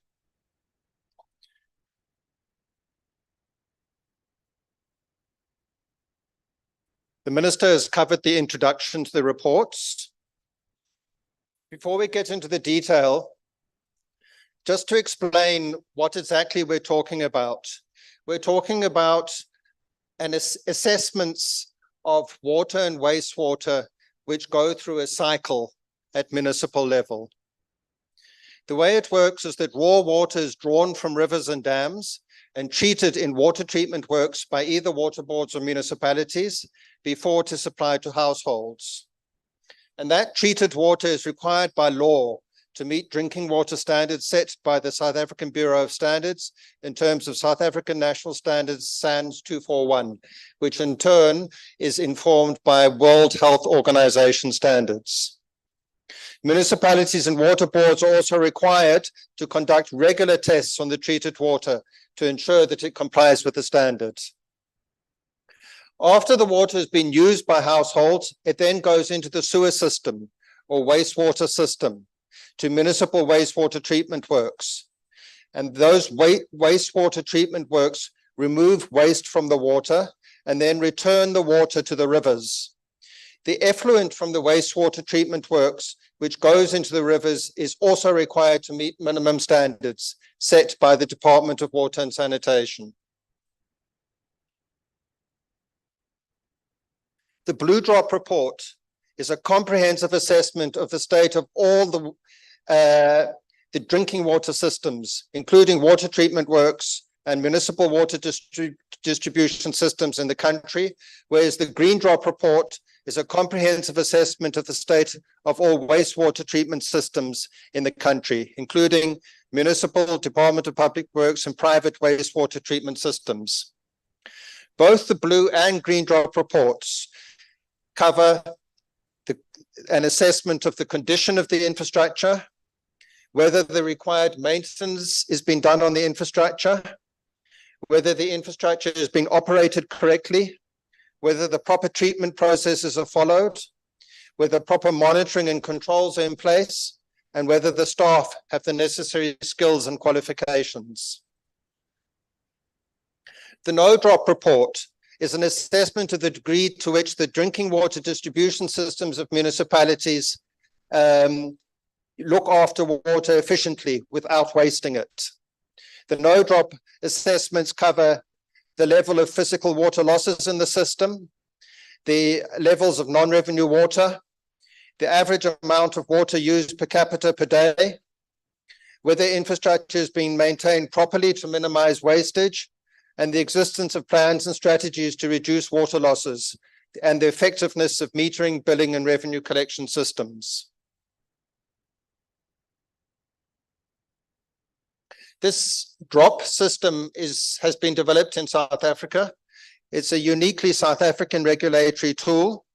The Minister has covered the introduction to the reports. Before we get into the detail, just to explain what exactly we're talking about. We're talking about assessments of water and wastewater which go through a cycle at municipal level. The way it works is that raw water is drawn from rivers and dams and treated in water treatment works by either water boards or municipalities before it is supplied to households. And that treated water is required by law to meet drinking water standards set by the South African Bureau of Standards in terms of South African National Standards SANS 241, which in turn is informed by World Health Organization standards. Municipalities and water boards are also required to conduct regular tests on the treated water to ensure that it complies with the standards. After the water has been used by households, it then goes into the sewer system or wastewater system to municipal wastewater treatment works. And those wastewater treatment works remove waste from the water and then return the water to the rivers. The effluent from the wastewater treatment works, which goes into the rivers, is also required to meet minimum standards set by the Department of Water and Sanitation. The Blue Drop Report is a comprehensive assessment of the state of all the drinking water systems, including water treatment works and municipal water distribution systems in the country, whereas the Green Drop Report is a comprehensive assessment of the state of all wastewater treatment systems in the country, including municipal, Department of Public Works, and private wastewater treatment systems. Both the Blue and Green Drop reports cover an assessment of the condition of the infrastructure, whether the required maintenance is being done on the infrastructure, whether the infrastructure is being operated correctly, whether the proper treatment processes are followed, whether proper monitoring and controls are in place, and whether the staff have the necessary skills and qualifications. The No Drop Report is an assessment of the degree to which the drinking water distribution systems of municipalities look after water efficiently without wasting it. The No Drop assessments cover the level of physical water losses in the system, the levels of non-revenue water, the average amount of water used per capita per day, whether infrastructure is being maintained properly to minimize wastage, and the existence of plans and strategies to reduce water losses, and the effectiveness of metering, billing, and revenue collection systems. This drop system has been developed in South Africa. It's a uniquely South African regulatory tool,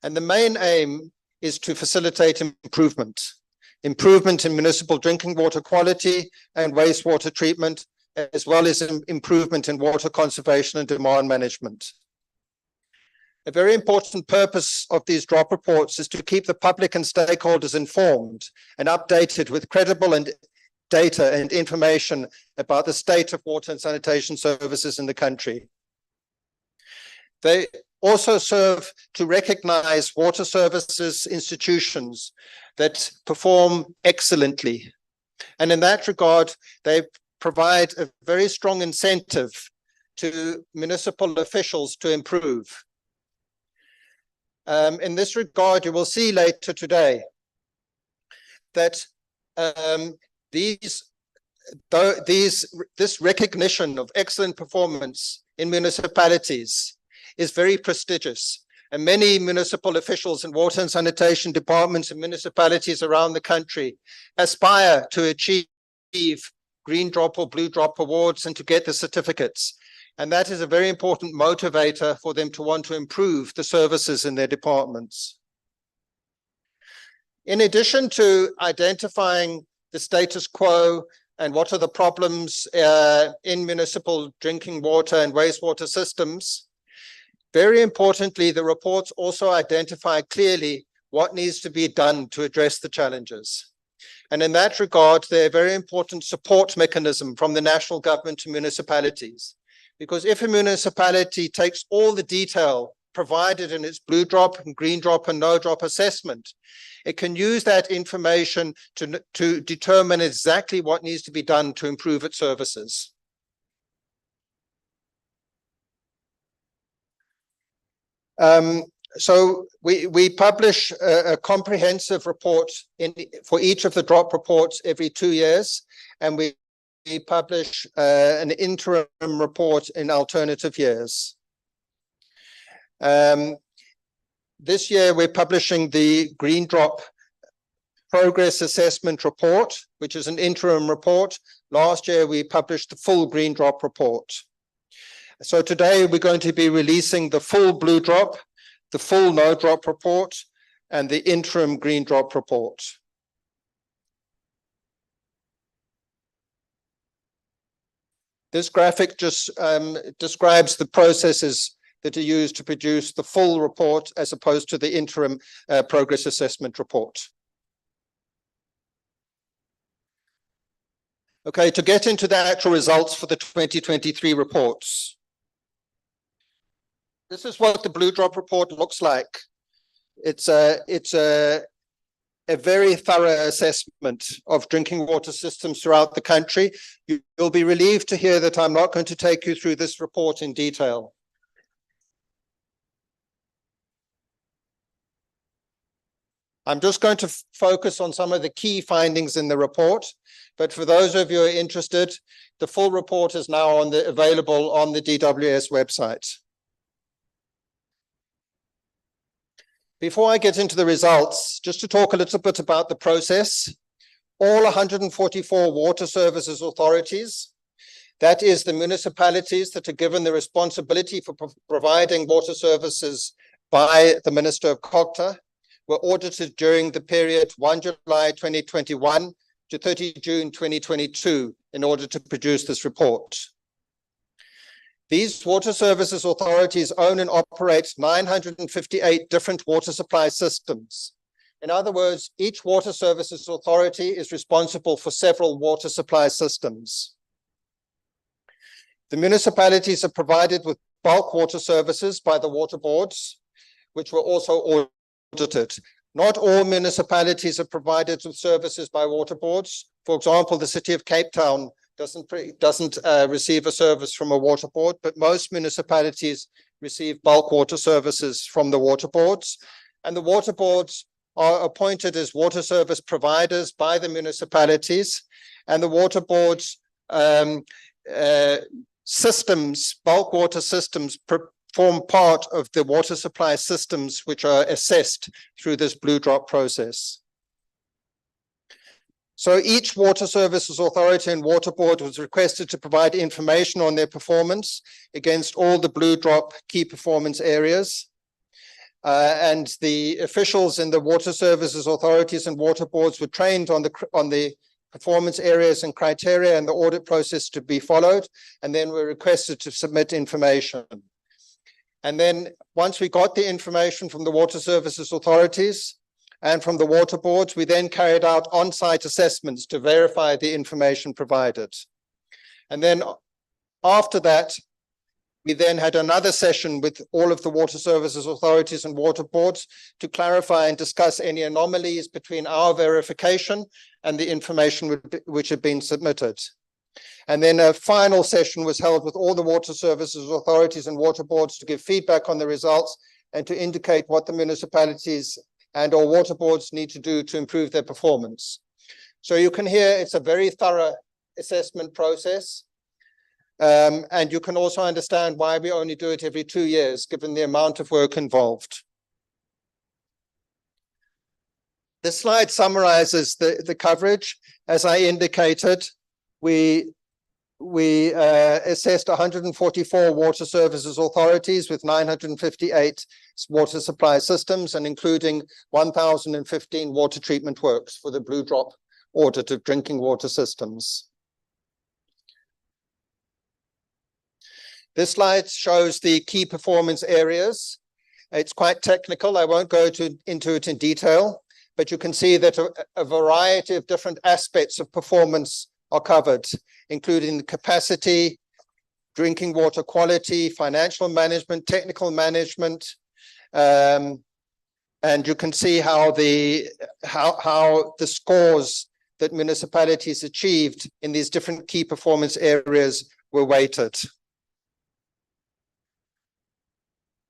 and the main aim is to facilitate improvement in municipal drinking water quality and wastewater treatment, as well as improvement in water conservation and demand management. A very important purpose of these drop reports is to keep the public and stakeholders informed and updated with credible and data and information about the state of water and sanitation services in the country. They also serve to recognize water services institutions that perform excellently. And in that regard, they provide a very strong incentive to municipal officials to improve. In this regard, you will see later today that this recognition of excellent performance in municipalities is very prestigious, and many municipal officials and water and sanitation departments and municipalities around the country aspire to achieve Green Drop or Blue Drop awards and to get the certificates. And that is a very important motivator for them to want to improve the services in their departments. In addition to identifying the status quo and what are the problems in municipal drinking water and wastewater systems, very importantly, the reports also identify clearly what needs to be done to address the challenges. And in that regard, they're a very important support mechanism from the national government to municipalities. Because if a municipality takes all the detail provided in its Blue Drop and Green Drop and No Drop assessment, it can use that information to determine exactly what needs to be done to improve its services. So we publish a comprehensive report for each of the drop reports every 2 years, and we publish an interim report in alternative years. This year, we're publishing the Green Drop Progress Assessment Report, which is an interim report. Last year, we published the full Green Drop report. So today, we're going to be releasing the full Blue Drop, the full No Drop report, and the interim green drop report. This graphic just describes the processes that are used to produce the full report as opposed to the interim progress assessment report. Okay, to get into the actual results for the 2023 reports. This is what the blue drop report looks like. It's a very thorough assessment of drinking water systems throughout the country. You'll be relieved to hear that I'm not going to take you through this report in detail. I'm just going to focus on some of the key findings in the report, but for those of you who are interested, the full report is now available on the DWS website. Before I get into the results, just to talk a little bit about the process, all 144 water services authorities, that is the municipalities that are given the responsibility for providing water services by the Minister of COGTA, were audited during the period 1 July 2021 to 30 June 2022 in order to produce this report. These water services authorities own and operate 958 different water supply systems. In other words, each water services authority is responsible for several water supply systems. The municipalities are provided with bulk water services by the water boards, which were also audited. Not all municipalities are provided with services by water boards. For example, the city of Cape Town doesn't receive a service from a water board, but most municipalities receive bulk water services from the water boards. And the water boards are appointed as water service providers by the municipalities, and the water boards systems, bulk water systems, form part of the water supply systems which are assessed through this blue drop process. So each water services authority and water board was requested to provide information on their performance against all the blue drop key performance areas. And the officials in the water services authorities and water boards were trained on the performance areas and criteria and the audit process to be followed, and then were requested to submit information. And then once we got the information from the water services authorities and from the water boards, we then carried out on-site assessments to verify the information provided. And then after that, we then had another session with all of the water services authorities and water boards to clarify and discuss any anomalies between our verification and the information which had been submitted. And then a final session was held with all the water services authorities and water boards to give feedback on the results and to indicate what the municipalities and or water boards need to do to improve their performance. So you can hear it's a very thorough assessment process. And you can also understand why we only do it every 2 years, given the amount of work involved. This slide summarizes the coverage. As I indicated, we assessed 144 water services authorities with 958 water supply systems, and including 1,015 water treatment works for the blue drop audit of drinking water systems. This slide shows the key performance areas. It's quite technical. I won't go into it in detail, but you can see that a variety of different aspects of performance are covered, including the capacity, drinking water quality, financial management, technical management, and you can see how the scores that municipalities achieved in these different key performance areas were weighted.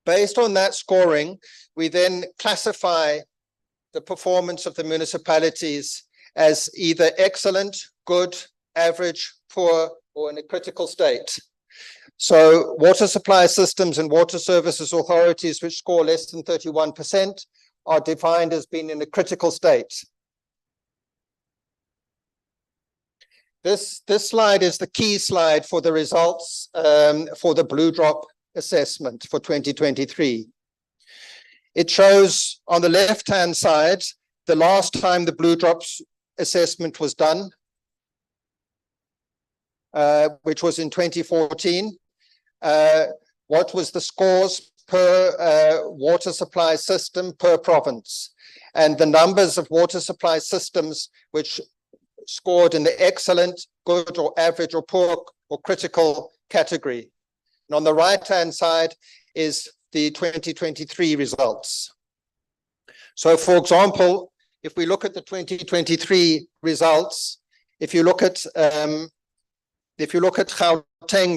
Based on that scoring, we then classify the performance of the municipalities as either excellent, good, average, poor, or in a critical state. So water supply systems and water services authorities which score less than 31% are defined as being in a critical state. This slide is the key slide for the results for the blue drop assessment for 2023. It shows on the left-hand side, the last time the blue drops assessment was done, which was in 2014. What was the scores per water supply system per province? And the numbers of water supply systems which scored in the excellent, good or average or poor or critical category. And on the right-hand side is the 2023 results. So for example, if we look at the 2023 results, if you look at Gauteng,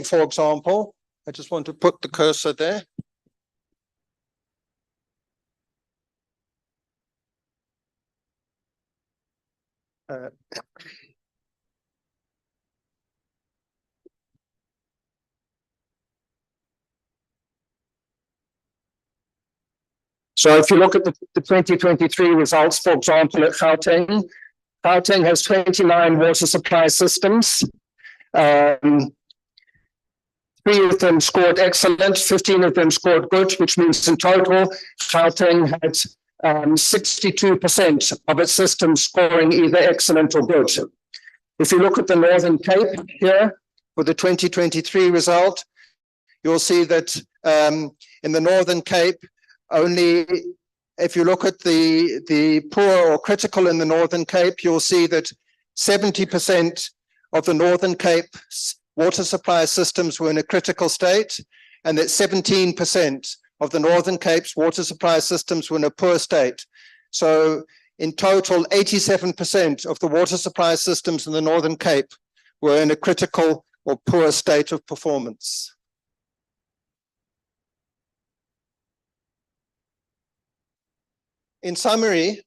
for example, I just want to put the cursor there. So if you look at the 2023 results, for example, at Gauteng, Gauteng has 29 water supply systems. 3 of them scored excellent, 15 of them scored good, which means in total, Gauteng had 62% of its systems scoring either excellent or good. If you look at the Northern Cape here, for the 2023 result, you'll see that in the Northern Cape, only if you look at the poor or critical in the Northern Cape, you'll see that 70% of the Northern Cape water supply systems were in a critical state, and that 17% of the Northern Cape's water supply systems were in a poor state. So in total, 87% of the water supply systems in the Northern Cape were in a critical or poor state of performance. In summary,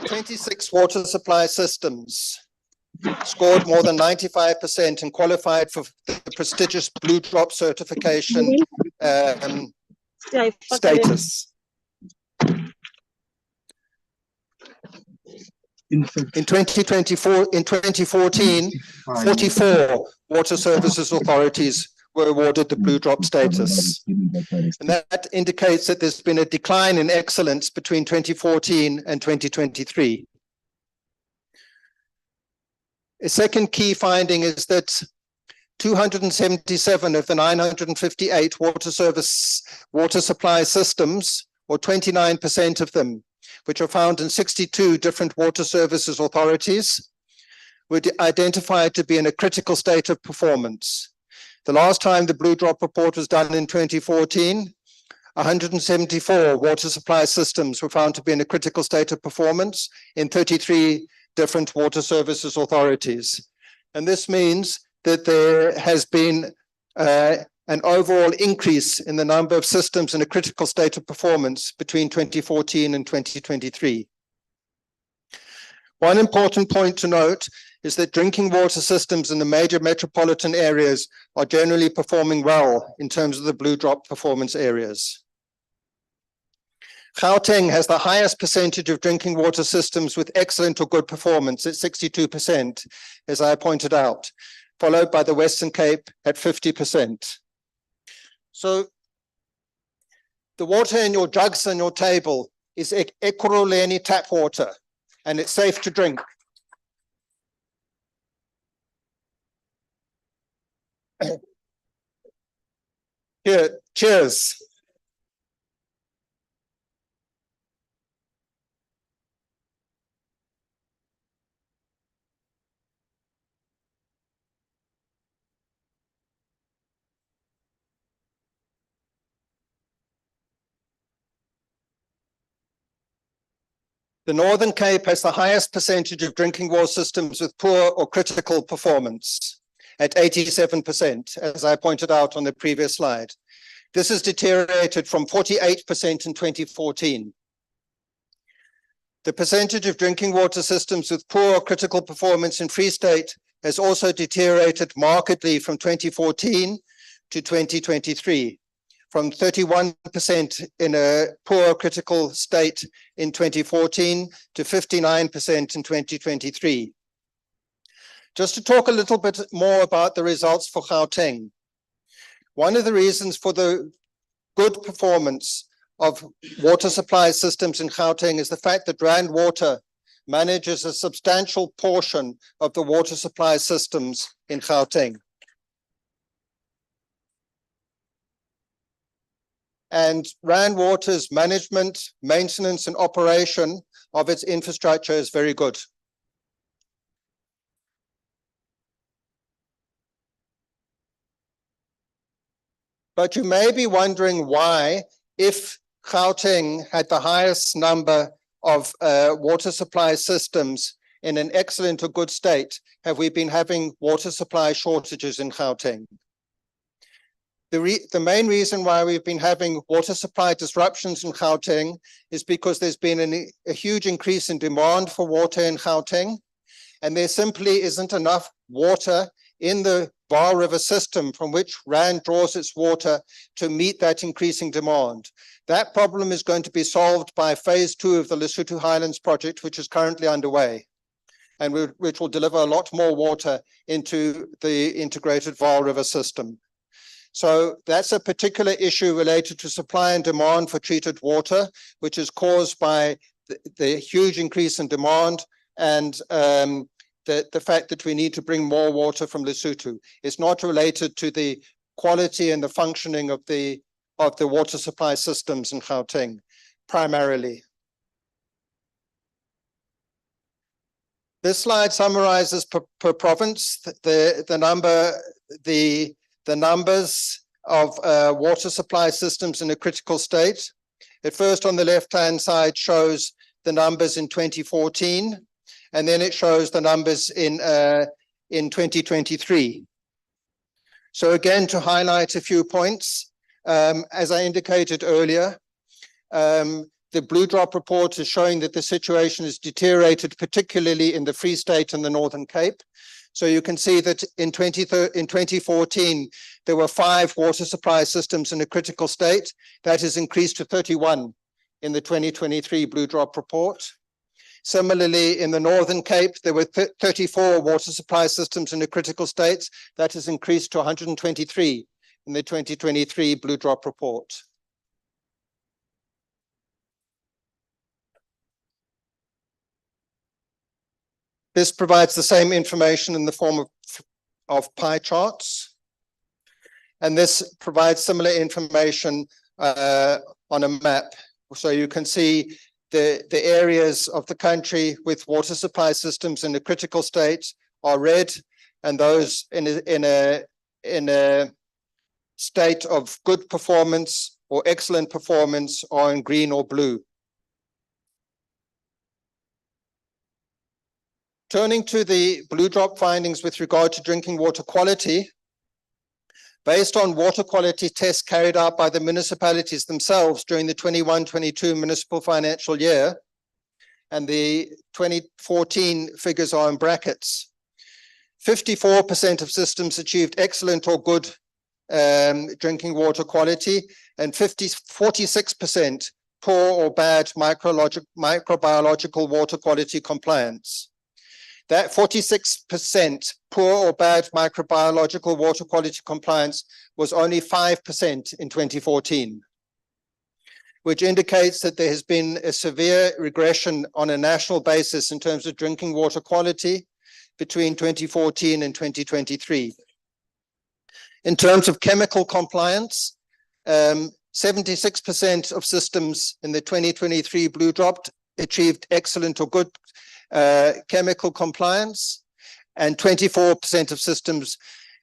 26 water supply systems scored more than 95% and qualified for the prestigious Blue Drop certification status. In 2014, 44 water services authorities were awarded the Blue Drop status. And that indicates that there's been a decline in excellence between 2014 and 2023. A second key finding is that 277 of the 958 water supply systems, or 29% of them, which are found in 62 different water services authorities, were identified to be in a critical state of performance. The last time the Blue Drop report was done in 2014, 174 water supply systems were found to be in a critical state of performance in 33 different water services authorities. And this means that there has been an overall increase in the number of systems in a critical state of performance between 2014 and 2023. One important point to note is that drinking water systems in the major metropolitan areas are generally performing well in terms of the Blue Drop performance areas. Gauteng has the highest percentage of drinking water systems with excellent or good performance at 62%, as I pointed out, followed by the Western Cape at 50%. So the water in your jugs and your table is Ekurhuleni tap water, and it's safe to drink. Here, cheers. The Northern Cape has the highest percentage of drinking water systems with poor or critical performance at 87%, as I pointed out on the previous slide. This has deteriorated from 48% in 2014. The percentage of drinking water systems with poor or critical performance in Free State has also deteriorated markedly from 2014 to 2023. From 31% in a poor critical state in 2014 to 59% in 2023. Just to talk a little bit more about the results for Gauteng. One of the reasons for the good performance of water supply systems in Gauteng is the fact that Rand Water manages a substantial portion of the water supply systems in Gauteng. And Rand Water's management, maintenance, and operation of its infrastructure is very good. But you may be wondering why, if Gauteng had the highest number of water supply systems in an excellent or good state, have we been having water supply shortages in Gauteng? The main reason why we've been having water supply disruptions in Gauteng is because there's been a huge increase in demand for water in Gauteng, and there simply isn't enough water in the Vaal River system from which Rand draws its water to meet that increasing demand. That problem is going to be solved by phase 2 of the Lesotho Highlands project, which is currently underway, and which will deliver a lot more water into the integrated Vaal River system. So that's a particular issue related to supply and demand for treated water, which is caused by the huge increase in demand and the fact that we need to bring more water from Lesotho. It's not related to the quality and the functioning of the water supply systems in Gauteng, primarily. This slide summarizes per province the numbers of water supply systems in a critical state. At first, on the left-hand side, shows the numbers in 2014, and then it shows the numbers in 2023. So again, to highlight a few points, as I indicated earlier, the Blue Drop report is showing that the situation has deteriorated, particularly in the Free State and the Northern Cape. So you can see that in 2014, there were 5 water supply systems in a critical state. That has increased to 31 in the 2023 Blue Drop report. Similarly, in the Northern Cape, there were 34 water supply systems in a critical state. That has increased to 123 in the 2023 Blue Drop report. This provides the same information in the form of pie charts. And this provides similar information on a map. So you can see the areas of the country with water supply systems in a critical state are red, and those in a state of good performance or excellent performance are in green or blue. Turning to the Blue Drop findings with regard to drinking water quality, based on water quality tests carried out by the municipalities themselves during the 21-22 municipal financial year, and the 2014 figures are in brackets, 54% of systems achieved excellent or good drinking water quality, and 46% poor or bad microbiological water quality compliance. That 46% poor or bad microbiological water quality compliance was only 5% in 2014, which indicates that there has been a severe regression on a national basis in terms of drinking water quality between 2014 and 2023. In terms of chemical compliance, 76% of systems in the 2023 Blue Drop achieved excellent or good chemical compliance, and 24% of systems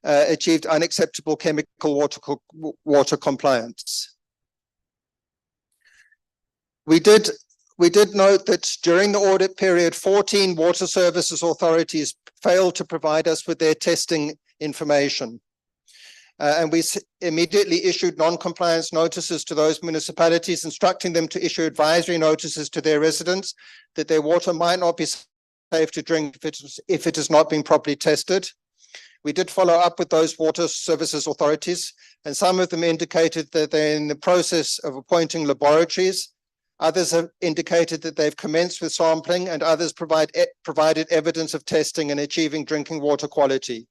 achieved unacceptable chemical water compliance. We did note that during the audit period, 14 water services authorities failed to provide us with their testing information. And we immediately issued non-compliance notices to those municipalities, instructing them to issue advisory notices to their residents that their water might not be safe to drink if it has not been properly tested. We did follow up with those water services authorities, and some of them indicated that they're in the process of appointing laboratories. Others have indicated that they've commenced with sampling, and others provided evidence of testing and achieving drinking water quality.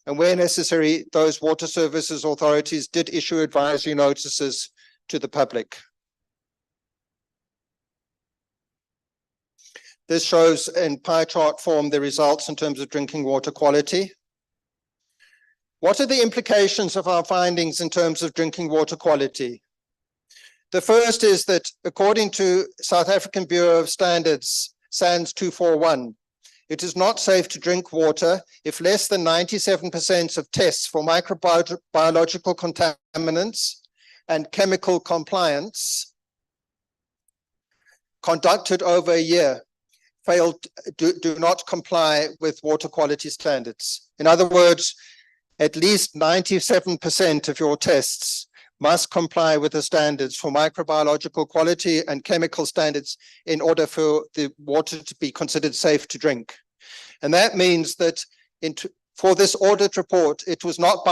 And where necessary, those water services authorities did issue advisory notices to the public. This shows in pie chart form the results in terms of drinking water quality. What are the implications of our findings in terms of drinking water quality? The first is that according to South African Bureau of Standards, SANS 241, it is not safe to drink water if less than 97% of tests for microbiological contaminants and chemical compliance conducted over a year do not comply with water quality standards. In other words, at least 97% of your tests must comply with the standards for microbiological quality and chemical standards in order for the water to be considered safe to drink. And that means that for this audit report, it was not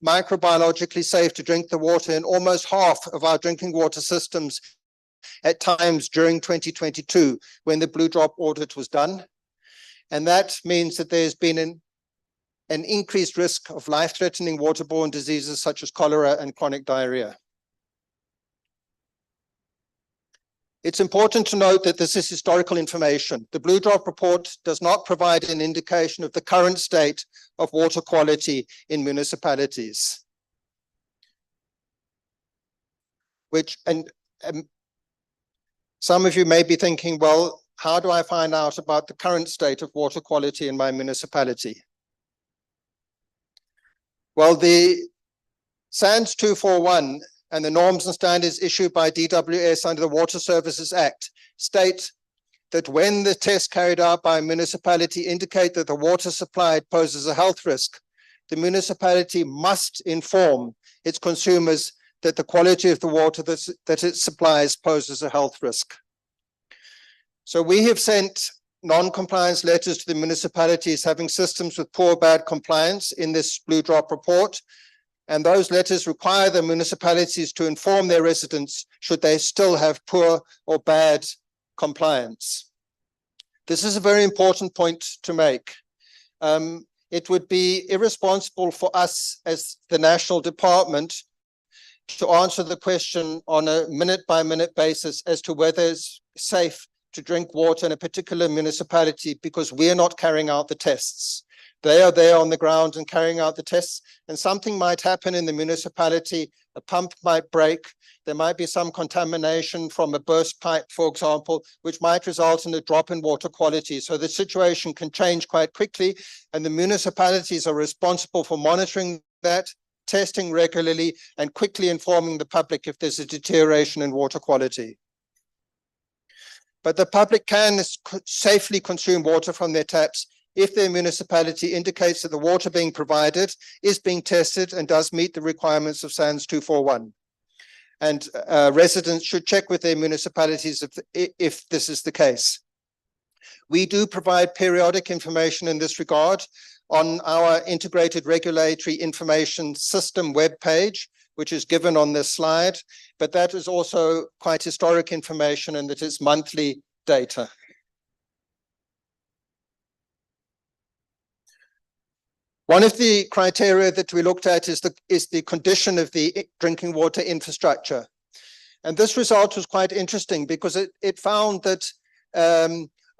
microbiologically safe to drink the water in almost half of our drinking water systems at times during 2022 when the Blue Drop audit was done. And that means that there's been an increased risk of life-threatening waterborne diseases such as cholera and chronic diarrhea. It's important to note that this is historical information. The Blue Drop report does not provide an indication of the current state of water quality in municipalities. Some of you may be thinking, well, how do I find out about the current state of water quality in my municipality? Well, the SANS 241 and the norms and standards issued by DWS under the Water Services Act state that when the tests carried out by a municipality indicate that the water supplied poses a health risk, the municipality must inform its consumers that the quality of the water that it supplies poses a health risk. So we have sent non-compliance letters to the municipalities having systems with poor or bad compliance in this Blue Drop report. And those letters require the municipalities to inform their residents should they still have poor or bad compliance. This is a very important point to make. It would be irresponsible for us as the national department to answer the question on a minute-by-minute basis as to whether it's safe to drink water in a particular municipality because we are not carrying out the tests. They are there on the ground and carrying out the tests, and something might happen in the municipality. A pump might break. There might be some contamination from a burst pipe, for example, which might result in a drop in water quality. So the situation can change quite quickly, and the municipalities are responsible for monitoring that, testing regularly, and quickly informing the public if there's a deterioration in water quality. But the public can safely consume water from their taps if their municipality indicates that the water being provided is being tested and does meet the requirements of SANS 241. And residents should check with their municipalities if this is the case. We do provide periodic information in this regard on our Integrated Regulatory Information System webpage, which is given on this slide, but that is also quite historic information and that is monthly data. One of the criteria that we looked at is the condition of the drinking water infrastructure. And this result was quite interesting because it found that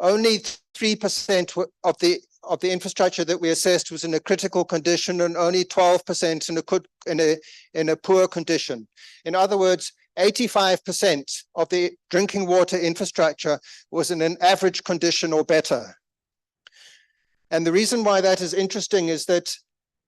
only 3% of the infrastructure that we assessed was in a critical condition and only 12% in a poor condition. In other words, 85% of the drinking water infrastructure was in an average condition or better. And the reason why that is interesting is that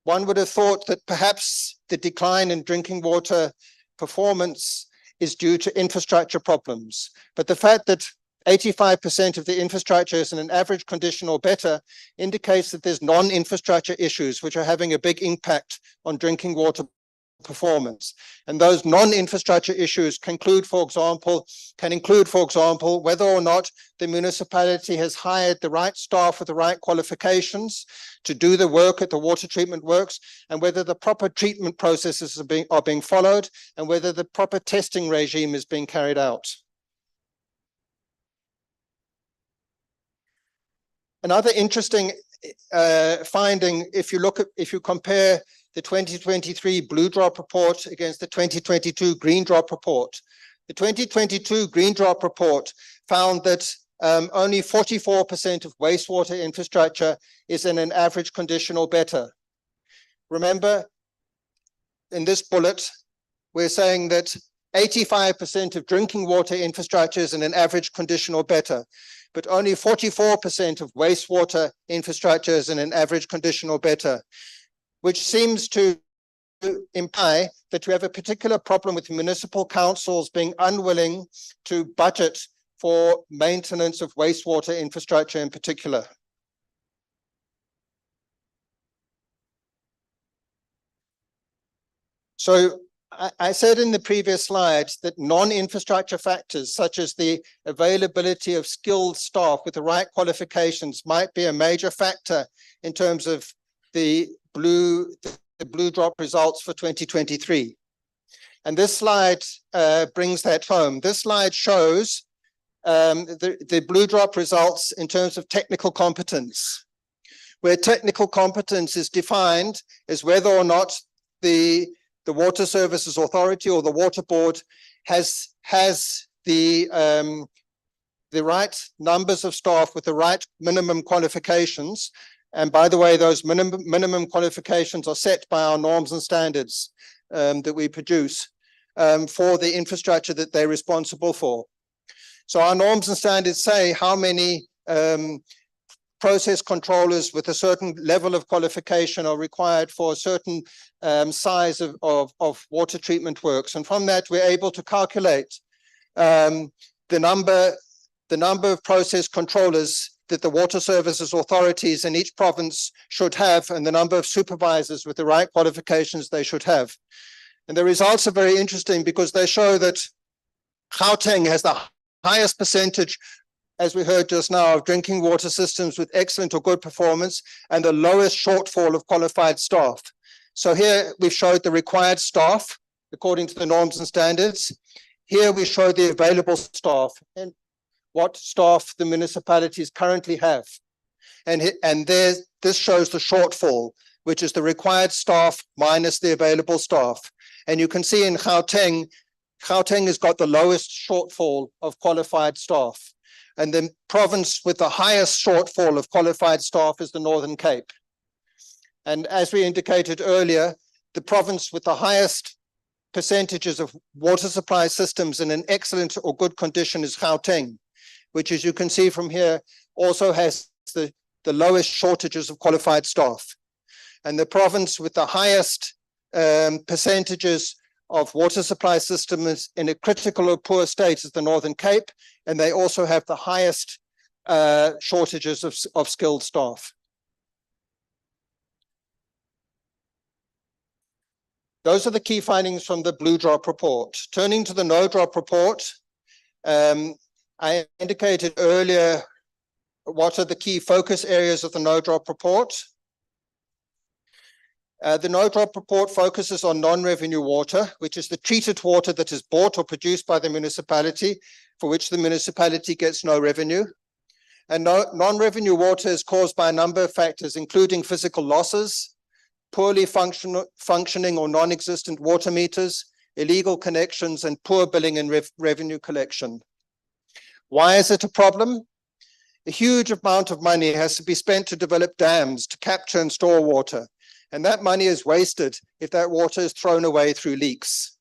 one would have thought that perhaps the decline in drinking water performance is due to infrastructure problems. But the fact that 85% of the infrastructure is in an average condition or better indicates that there's non-infrastructure issues which are having a big impact on drinking water performance. And those non-infrastructure issues can include, for example, whether or not the municipality has hired the right staff with the right qualifications to do the work at the water treatment works, and whether the proper treatment processes are being followed, and whether the proper testing regime is being carried out. Another interesting finding, if you compare the 2023 Blue Drop report against the 2022 Green Drop report. The 2022 Green Drop report found that only 44% of wastewater infrastructure is in an average condition or better. Remember, in this bullet, we're saying that 85% of drinking water infrastructure is in an average condition or better, but only 44% of wastewater infrastructure is in an average condition or better, which seems to imply that we have a particular problem with municipal councils being unwilling to budget for maintenance of wastewater infrastructure in particular. So I said in the previous slide that non-infrastructure factors such as the availability of skilled staff with the right qualifications might be a major factor in terms of the blue drop results for 2023. And this slide brings that home. This slide shows the blue drop results in terms of technical competence, where technical competence is defined as whether or not the Water Services Authority or the Water Board has the right numbers of staff with the right minimum qualifications. And by the way, those minimum qualifications are set by our norms and standards that we produce for the infrastructure that they're responsible for. So our norms and standards say how many process controllers with a certain level of qualification are required for a certain size of water treatment works. And from that, we're able to calculate the number of process controllers that the water services authorities in each province should have, and the number of supervisors with the right qualifications they should have. And the results are very interesting because they show that Gauteng has the highest percentage, as we heard just now, of drinking water systems with excellent or good performance and the lowest shortfall of qualified staff. So here we've showed the required staff according to the norms and standards. Here we show the available staff and what staff the municipalities currently have. And this shows the shortfall, which is the required staff minus the available staff. And you can see in Gauteng has got the lowest shortfall of qualified staff. And the province with the highest shortfall of qualified staff is the Northern Cape. And as we indicated earlier, the province with the highest percentages of water supply systems in an excellent or good condition is Gauteng, which, as you can see from here, also has the lowest shortages of qualified staff. And the province with the highest percentages of water supply systems in a critical or poor state is the Northern Cape, and they also have the highest shortages of skilled staff. Those are the key findings from the Blue Drop report. Turning to the No Drop report, I indicated earlier what are the key focus areas of the No Drop report. The No Drop report focuses on non-revenue water, which is the treated water that is bought or produced by the municipality, for which the municipality gets no revenue. And non-revenue water is caused by a number of factors, including physical losses, poorly functioning or non-existent water meters, illegal connections, and poor billing and revenue collection. Why is it a problem? A huge amount of money has to be spent to develop dams to capture and store water. And that money is wasted if that water is thrown away through leaks.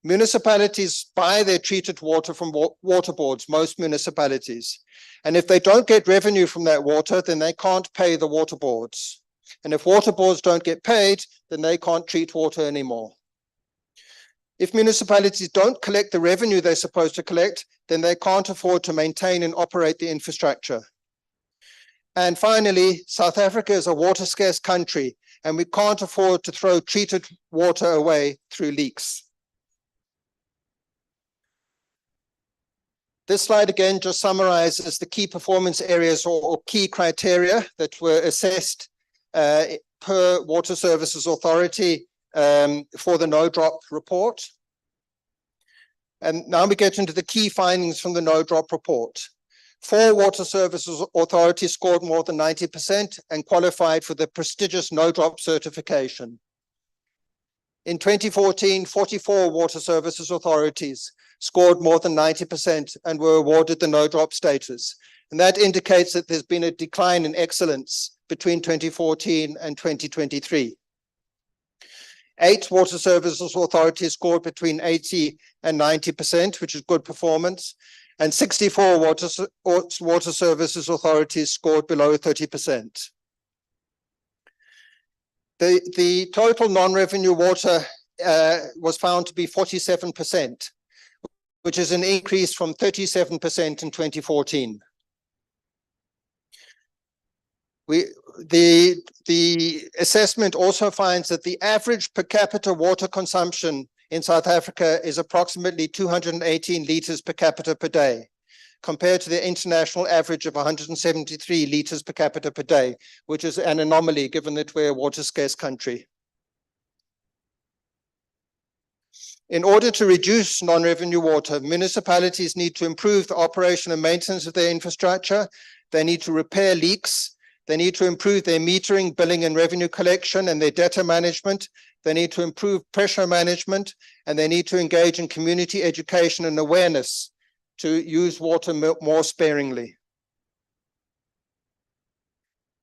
Municipalities buy their treated water from water boards, most municipalities. And if they don't get revenue from that water, then they can't pay the water boards. And if water boards don't get paid, then they can't treat water anymore. If municipalities don't collect the revenue they're supposed to collect, then they can't afford to maintain and operate the infrastructure. And finally, South Africa is a water-scarce country, and we can't afford to throw treated water away through leaks. This slide again just summarizes the key performance areas or key criteria that were assessed per Water Services Authority for the No Drop report. And now we get into the key findings from the No Drop report. 4 Water Services Authorities scored more than 90% and qualified for the prestigious No Drop certification. In 2014, 44 Water Services Authorities scored more than 90% and were awarded the no drop status. And that indicates that there's been a decline in excellence between 2014 and 2023. 8 water services authorities scored between 80 and 90%, which is good performance. And 64 water services authorities scored below 30%. The total non-revenue water was found to be 47%, which is an increase from 37% in 2014. The assessment also finds that the average per capita water consumption in South Africa is approximately 218 liters per capita per day, compared to the international average of 173 liters per capita per day, which is an anomaly given that we're a water scarce country. In order to reduce non-revenue water, municipalities need to improve the operation and maintenance of their infrastructure. They need to repair leaks. They need to improve their metering, billing, and revenue collection and their data management. They need to improve pressure management, and they need to engage in community education and awareness to use water more sparingly.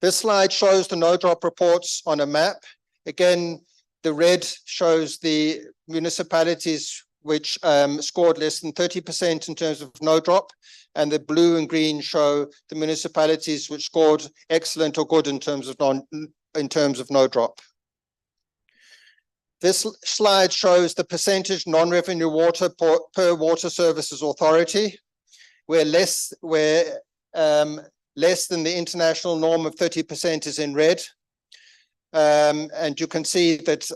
This slide shows the no-drop reports on a map. Again, the red shows the municipalities which scored less than 30% in terms of no-drop, and the blue and green show the municipalities which scored excellent or good in terms of no-drop. This slide shows the percentage non-revenue water per water services authority, where less than the international norm of 30% is in red. And you can see that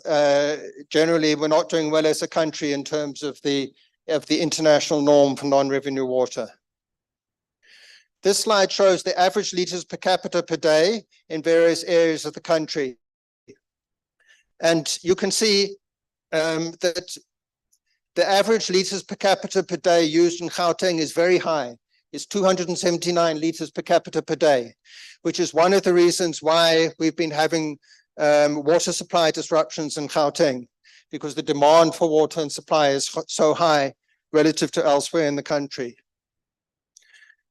generally we're not doing well as a country in terms of the international norm for non-revenue water. This slide shows the average liters per capita per day in various areas of the country. And you can see that the average liters per capita per day used in Gauteng is very high. It's 279 liters per capita per day, which is one of the reasons why we've been having water supply disruptions in Gauteng, because the demand for water and supply is so high relative to elsewhere in the country.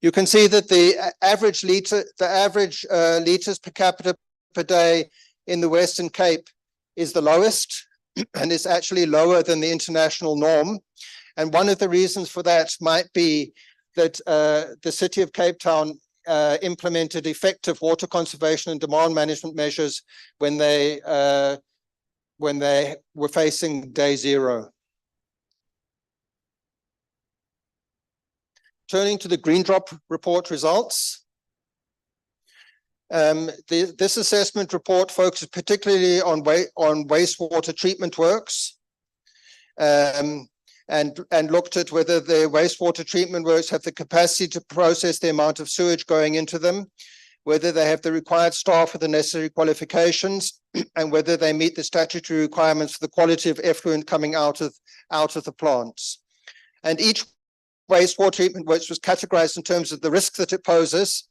You can see that the average liters per capita per day in the Western Cape is the lowest, and it's actually lower than the international norm. And one of the reasons for that might be that the city of Cape Town implemented effective water conservation and demand management measures when they were facing day zero. Turning to the Green Drop report results. This assessment report focuses particularly on wastewater treatment works and looked at whether the wastewater treatment works have the capacity to process the amount of sewage going into them, whether they have the required staff with the necessary qualifications, and whether they meet the statutory requirements for the quality of effluent coming out of the plants. And each wastewater treatment works was categorized in terms of the risk that it poses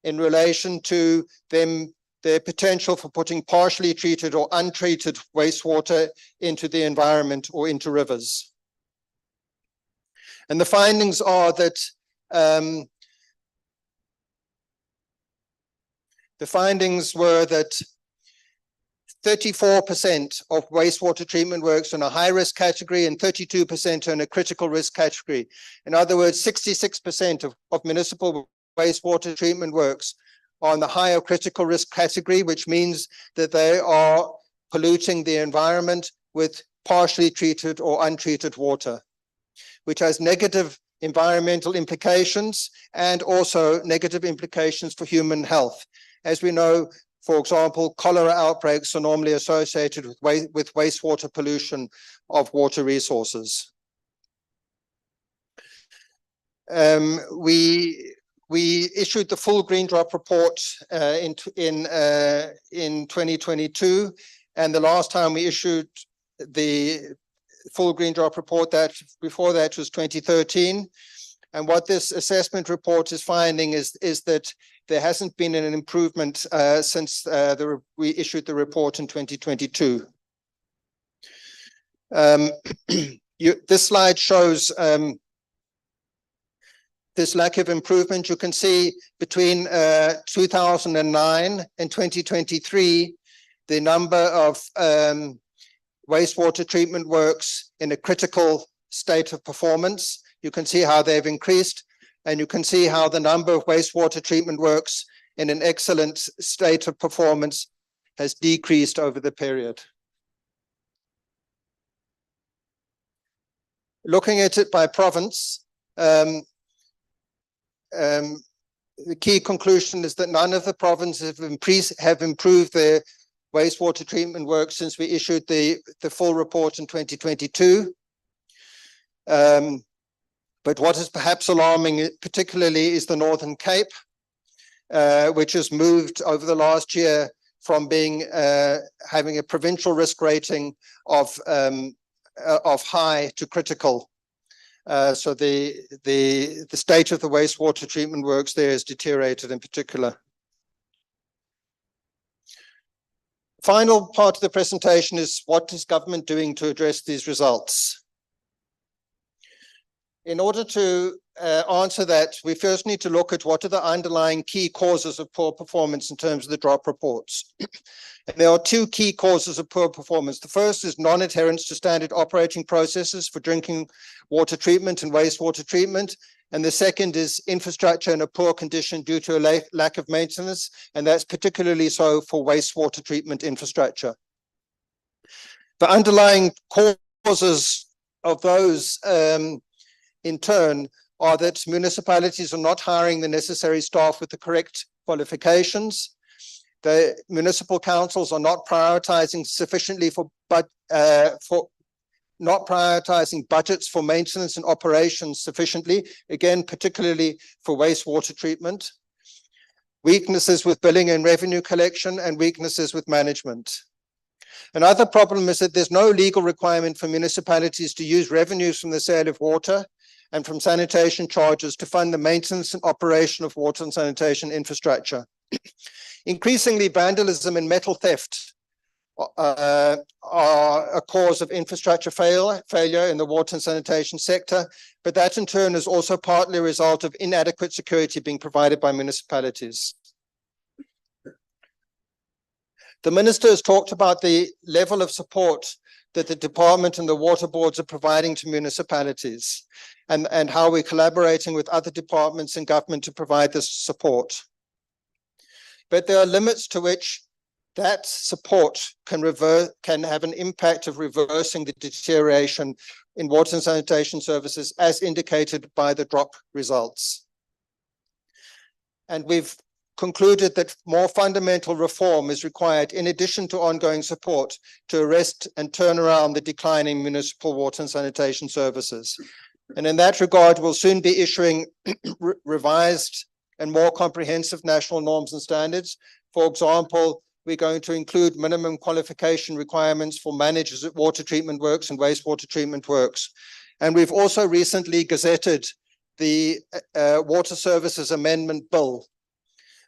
in relation to their potential for putting partially treated or untreated wastewater into the environment or into rivers. And the findings are that the findings were that 34% of wastewater treatment works in a high risk category and 32% in a critical risk category. In other words, 66% of municipal wastewater treatment works are in the higher critical risk category, which means that they are polluting the environment with partially treated or untreated water, which has negative environmental implications and also negative implications for human health. As we know, for example, cholera outbreaks are normally associated with wastewater pollution of water resources. We issued the full Green Drop report in 2022, and the last time we issued the full Green Drop report before that was 2013. And what this assessment report is finding is that there hasn't been an improvement since we issued the report in 2022. This slide shows this lack of improvement. You can see between 2009 and 2023, the number of wastewater treatment works in a critical state of performance. You can see how they've increased, and you can see how the number of wastewater treatment works in an excellent state of performance has decreased over the period. Looking at it by province, the key conclusion is that none of the provinces have improved their wastewater treatment work since we issued the full report in 2022. But what is perhaps alarming particularly is the Northern Cape, which has moved over the last year from being having a provincial risk rating of high to critical. So the state of the wastewater treatment works there has deteriorated in particular. Final part of the presentation is what is government doing to address these results? In order to answer that, we first need to look at what are the underlying key causes of poor performance in terms of the drop reports. And there are two key causes of poor performance. The first is non-adherence to standard operating processes for drinking water treatment and wastewater treatment. And the second is infrastructure in a poor condition due to a lack of maintenance, and that's particularly so for wastewater treatment infrastructure. The underlying causes of those in turn are that municipalities are not hiring the necessary staff with the correct qualifications. The municipal councils are not prioritizing sufficiently not prioritizing budgets for maintenance and operations sufficiently, again, particularly for wastewater treatment. Weaknesses with billing and revenue collection, and weaknesses with management. Another problem is that there's no legal requirement for municipalities to use revenues from the sale of water and from sanitation charges to fund the maintenance and operation of water and sanitation infrastructure. Increasingly, vandalism and metal theft are a cause of infrastructure failure in the water and sanitation sector, but that in turn is also partly a result of inadequate security being provided by municipalities. The Minister has talked about the level of support that the department and the water boards are providing to municipalities, and how we're collaborating with other departments in government to provide this support. But there are limits to which that support can have an impact of reversing the deterioration in water and sanitation services as indicated by the drop results. And we've concluded that more fundamental reform is required in addition to ongoing support to arrest and turn around the declining municipal water and sanitation services. And in that regard, we'll soon be issuing revised and more comprehensive national norms and standards. For example, we're going to include minimum qualification requirements for managers at water treatment works and wastewater treatment works. And we've also recently gazetted the Water Services Amendment Bill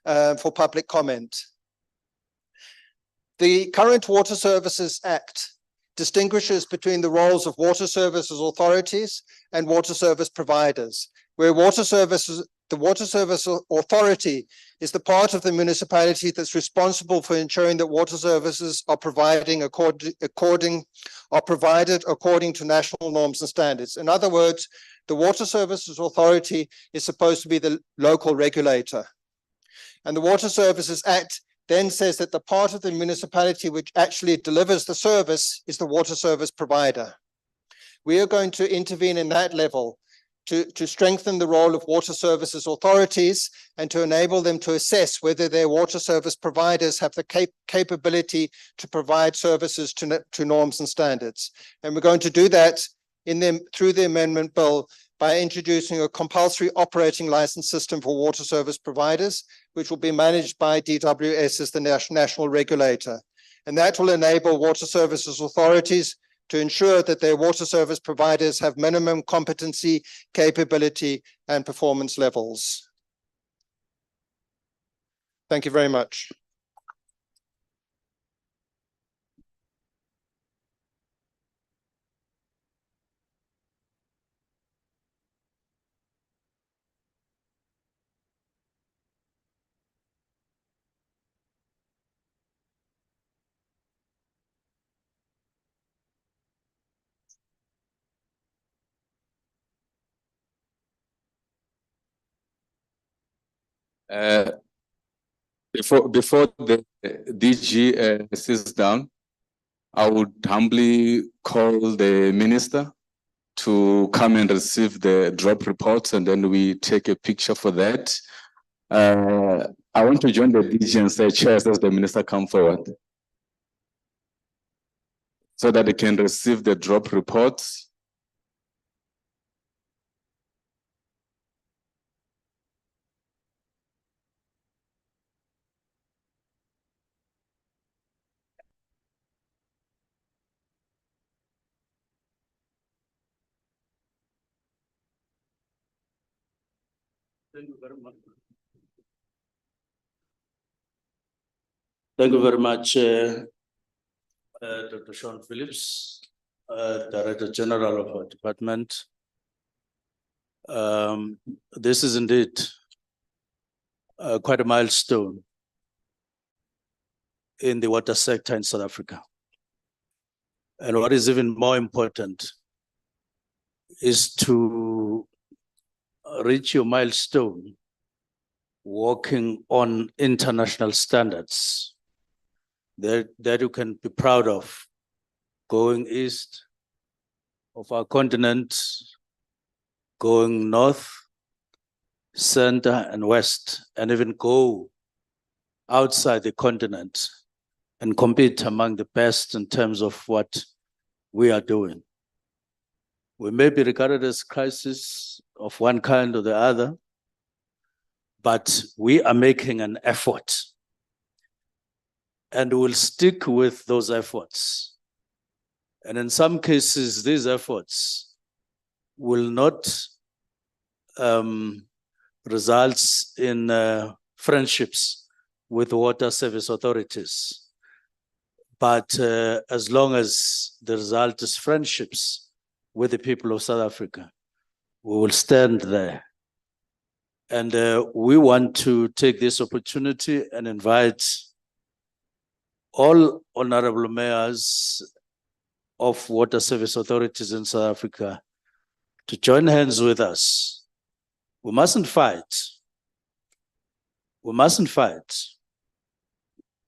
for public comment. The current Water Services Act distinguishes between the roles of water services authorities and water service providers, where the Water Service Authority is the part of the municipality that's responsible for ensuring that water services are provided according to national norms and standards. In other words, the Water Services Authority is supposed to be the local regulator. And the Water Services Act then says that the part of the municipality which actually delivers the service is the water service provider. We are going to intervene in that level to strengthen the role of water services authorities and to enable them to assess whether their water service providers have the capability to provide services to norms and standards. And we're going to do that through the amendment bill by introducing a compulsory operating license system for water service providers, which will be managed by DWS as the national regulator. And that will enable water services authorities to ensure that their water service providers have minimum competency, capability, and performance levels. Thank you very much. Uh, before the DG sits down, I would humbly call the minister to come and receive the drop reports, and then we take a picture for that. I want to join the DG and say, Chair, as the minister come forward, so that they can receive the drop reports. Thank you very much. Thank you very much, Dr. Sean Phillips, Director General of our department. This is indeed quite a milestone in the water sector in South Africa. And what is even more important is to reach your milestone working on international standards that you can be proud of, going east of our continent, going north, center, and west, and even go outside the continent and compete among the best in terms of what we are doing. We may be regarded as crisis of one kind or the other, but we are making an effort, and we'll stick with those efforts. And in some cases, these efforts will not result in friendships with water service authorities. But as long as the result is friendships with the people of South Africa, we will stand there. And we want to take this opportunity and invite all honorable mayors of water service authorities in South Africa to join hands with us. We mustn't fight. We mustn't fight.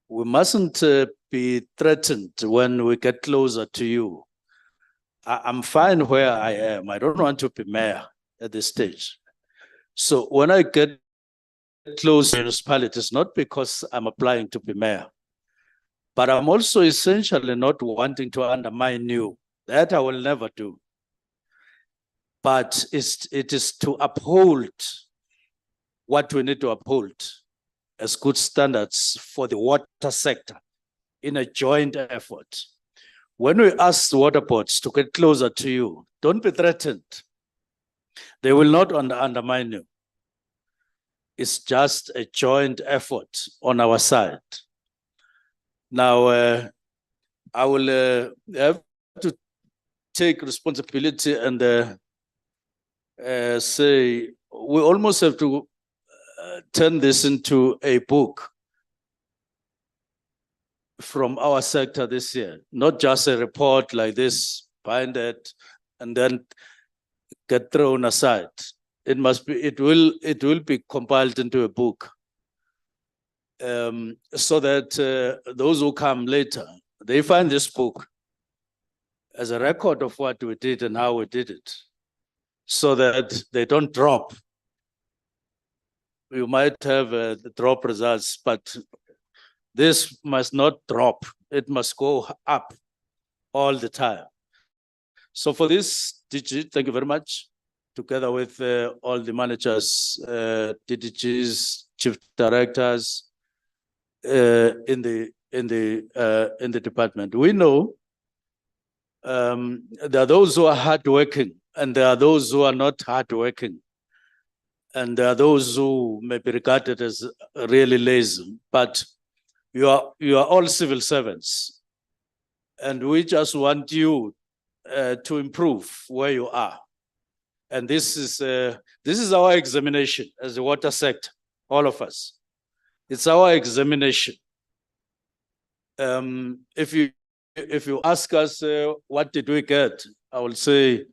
We mustn't be threatened when we get closer to you. I'm fine where I am. I don't want to be mayor at this stage. So when I get close to municipalities, not because I'm applying to be mayor, but I'm also essentially not wanting to undermine you. That I will never do. But it is to uphold what we need to uphold as good standards for the water sector in a joint effort. When we ask the water boards to get closer to you, don't be threatened. They will not undermine you. It's just a joint effort on our side. Now, I will have to take responsibility and say we almost have to turn this into a book from our sector this year, not just a report like this, bind it, and then get thrown aside. It must be, it will be compiled into a book, so that those who come later, they find this book as a record of what we did and how we did it, so that they don't drop. You might have the drop results, but this must not drop. It must go up all the time. So for this, DG, thank you very much. Together with all the managers, DDGs, chief directors in the department. We know there are those who are hardworking, and there are those who are not hardworking, and there are those who may be regarded as really lazy. But you are all civil servants, and we just want you to improve where you are. And this is our examination as a water sector, all of us. It's our examination. If you ask us what did we get, I will say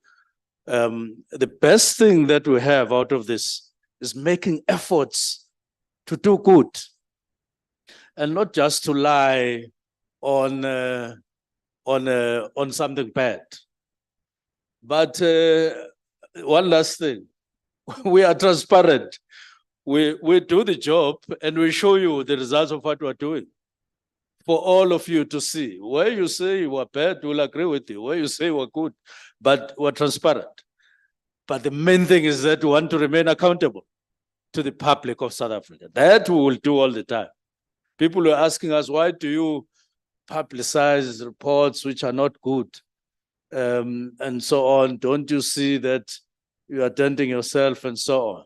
the best thing that we have out of this is making efforts to do good and not just to lie on something bad. But one last thing, we are transparent. We do the job and we show you the results of what we're doing for all of you to see. Where you say you were bad, we'll agree with you. Where you say we're good, but we're transparent. But the main thing is that we want to remain accountable to the public of South Africa. That we will do all the time. People are asking us, why do you publicize reports which are not good? And so on. Don't you see that you are denting yourself and so on?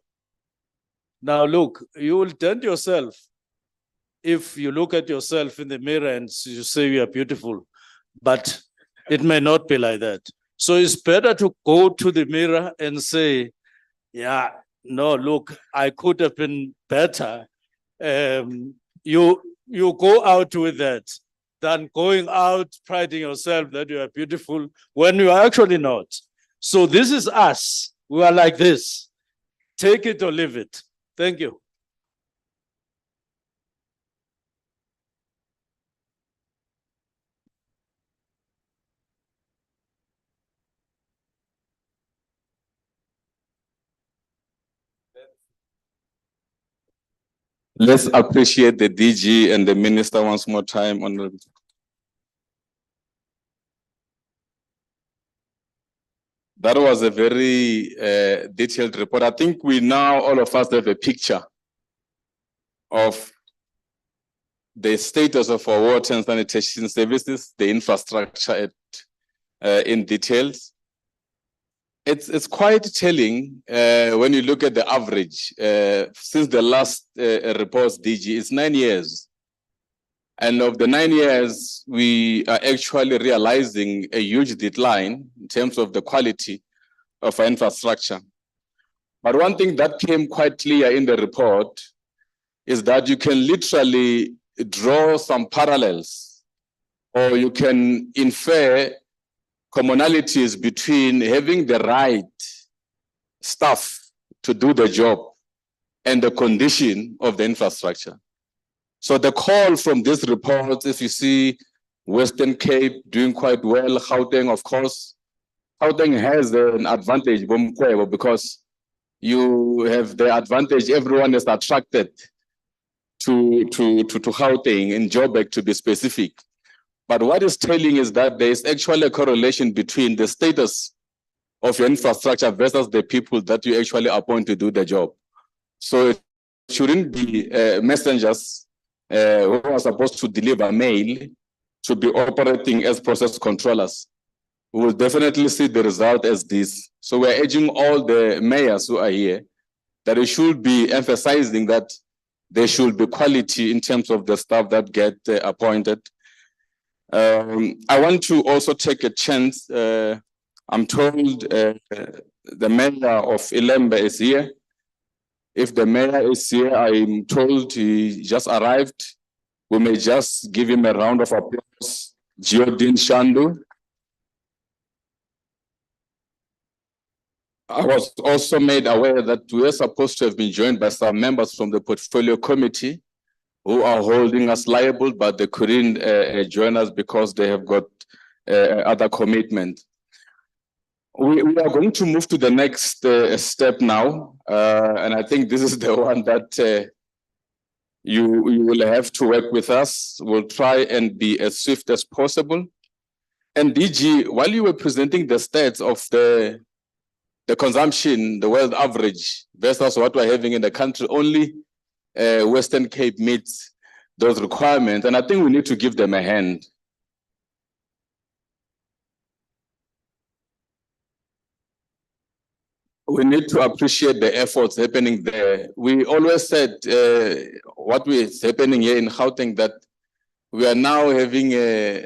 Now, look, you will dent yourself if you look at yourself in the mirror and you say you are beautiful, but it may not be like that. So it's better to go to the mirror and say, yeah, no, look, I could have been better. You go out with that than going out priding yourself that you are beautiful when you are actually not. So this is us. We are like this. Take it or leave it. Thank you. Let's appreciate the DG and the minister once more time. Honorable. That was a very detailed report. I think we now, all of us, have a picture of the status of our water and sanitation services, the infrastructure in details. It's quite telling when you look at the average. Since the last reports, DG, it's 9 years. And of the 9 years, we are actually realizing a huge decline in terms of the quality of our infrastructure. But one thing that came quite clear in the report is that you can literally draw some parallels, or you can infer commonalities between having the right staff to do the job and the condition of the infrastructure. So the call from this report, if you see Western Cape doing quite well, Gauteng, of course, Gauteng has an advantage because you have the advantage, everyone is attracted to Gauteng and Joburg, to be specific. But what is telling is that there is actually a correlation between the status of your infrastructure versus the people that you actually appoint to do the job. So it shouldn't be messengers who are supposed to deliver mail to be operating as process controllers. We will definitely see the result as this. So we're urging all the mayors who are here that they should be emphasizing that there should be quality in terms of the staff that get appointed. I want to also take a chance. I'm told the mayor of Ilembe is here. If the mayor is here, I'm told he just arrived. We may just give him a round of applause. Giordin Shandu. I was also made aware that we are supposed to have been joined by some members from the portfolio committee who are holding us liable, but they couldn't join us because they have got other commitment. We are going to move to the next step now, and I think this is the one that you will have to work with us. We'll try and be as swift as possible. And DG, while you were presenting the stats of the consumption, the world average versus what we're having in the country, only Western Cape meets those requirements, and I think we need to give them a hand. We need to appreciate the efforts happening there. We always said what is happening here in Gauteng, that we are now having a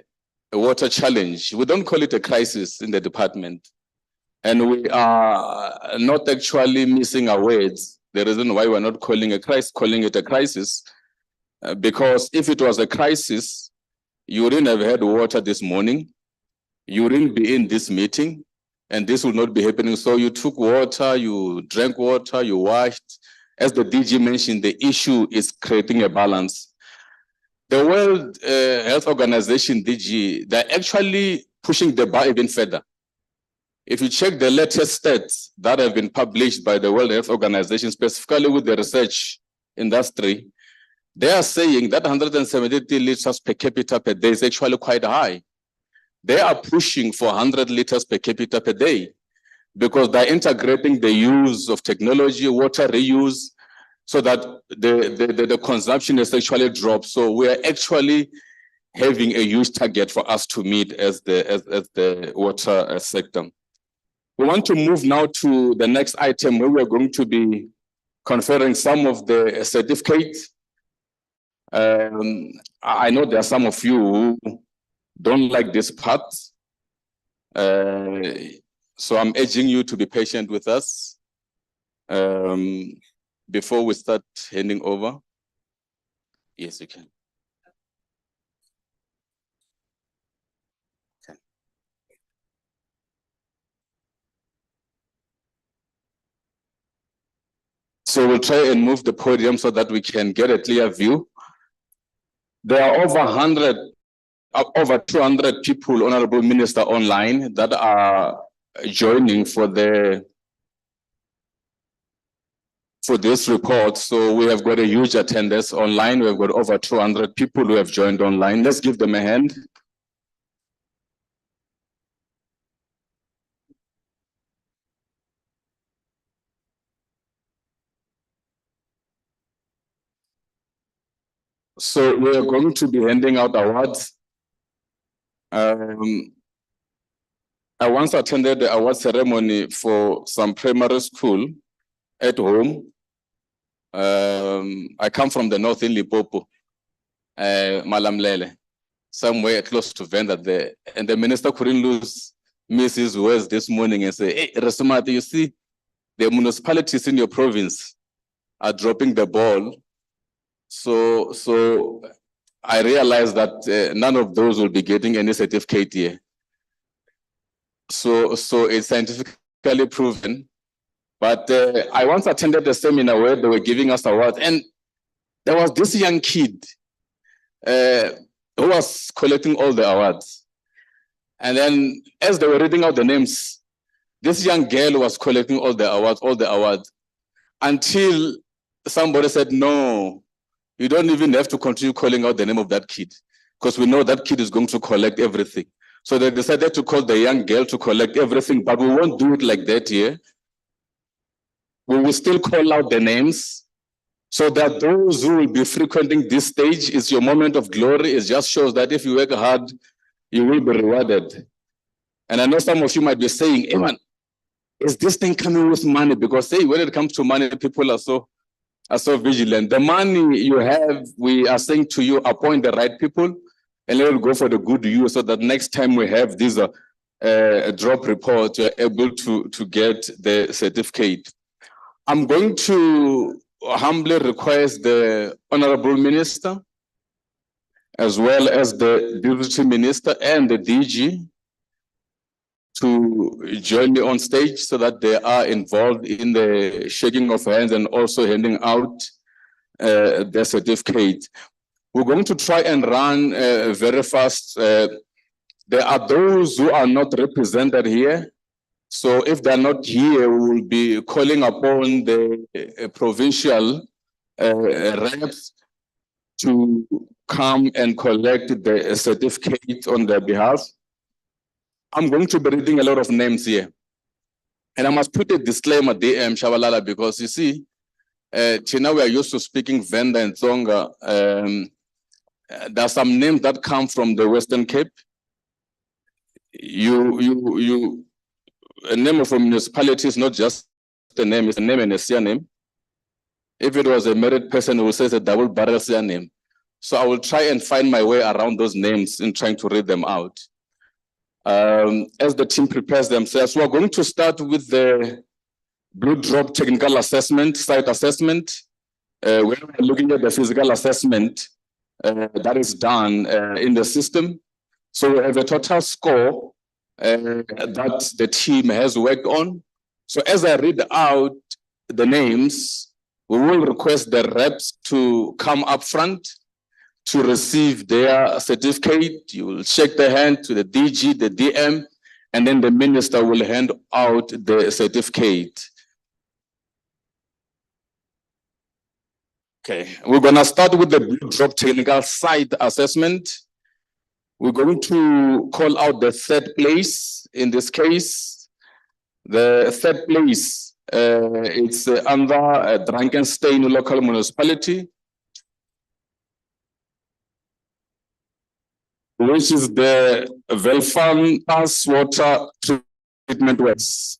water challenge. We don't call it a crisis in the department. And we are not actually missing our words. The reason why we're not calling it a crisis, because if it was a crisis, you wouldn't have had water this morning, you wouldn't be in this meeting, and this will not be happening. So you took water, you drank water, you washed, as the DG mentioned, the issue is creating a balance. The World Health Organization, DG, they're actually pushing the bar even further. If you check the latest stats that have been published by the World Health Organization, specifically with the research industry, they are saying that 173 liters per capita per day is actually quite high. They are pushing for 100 liters per capita per day because they're integrating the use of technology, water reuse, so that the consumption is actually dropped. So we are actually having a huge target for us to meet as the water sector. We want to move now to the next item where we're going to be conferring some of the certificates. I know there are some of you who don't like this part. So I'm urging you to be patient with us before we start handing over. Yes, you can. So we'll try and move the podium so that we can get a clear view. There are over 200 people, Honorable Minister, online that are joining for this report. So we have got a huge attendance online. We've got over 200 people who have joined online. Let's give them a hand. So we are going to be handing out awards. I once attended the award ceremony for some primary school at home. I come from the north in Limpopo, Malamlele, somewhere close to Venda there. And the minister couldn't lose his words this morning and say, hey, Resumati, you see, the municipalities in your province are dropping the ball. So I realized that none of those will be getting any certificate here. So it's scientifically proven. But I once attended a seminar where they were giving us awards, and there was this young kid who was collecting all the awards. And then as they were reading out the names, this young girl was collecting all the awards, until somebody said, no, you don't even have to continue calling out the name of that kid, because we know that kid is going to collect everything. So they decided to call the young girl to collect everything, but we won't do it like that here. We will still call out the names so that those who will be frequenting this stage, is your moment of glory. It just shows that if you work hard, you will be rewarded. And I know some of you might be saying, hey man, is this thing coming with money? Because hey, when it comes to money, people are so vigilant. The money you have, we are saying to you, appoint the right people and let it go for the good use, so that next time we have this drop report, you're able to get the certificate. I'm going to humbly request the Honorable Minister, as well as the Deputy Minister and the DG, to join me on stage so that they are involved in the shaking of hands and also handing out the certificate. We're going to try and run very fast. There are those who are not represented here. So if they're not here, we will be calling upon the provincial reps to come and collect the certificate on their behalf. I'm going to be reading a lot of names here. And I must put a disclaimer, DM Shabalala, because you see, Tina, we are used to speaking Venda and Tsonga. There are some names that come from the Western Cape. A name of a municipality is not just a name, it's a name and a surname. If it was a married person, who says a double barrel surname. So I will try and find my way around those names in trying to read them out. As the team prepares themselves, we're going to start with the Blue Drop technical assessment, site assessment. We're looking at the physical assessment that is done in the system. So we have a total score that the team has worked on. So as I read out the names, we will request the reps to come up front to receive their certificate. You will shake the hand to the DG, the DM, and then the minister will hand out the certificate. Okay, we're gonna start with the blue drop technical site assessment. We're going to call out the third place in this case. The third place, it's under Drakenstein local municipality, which is the Velfan water treatment works.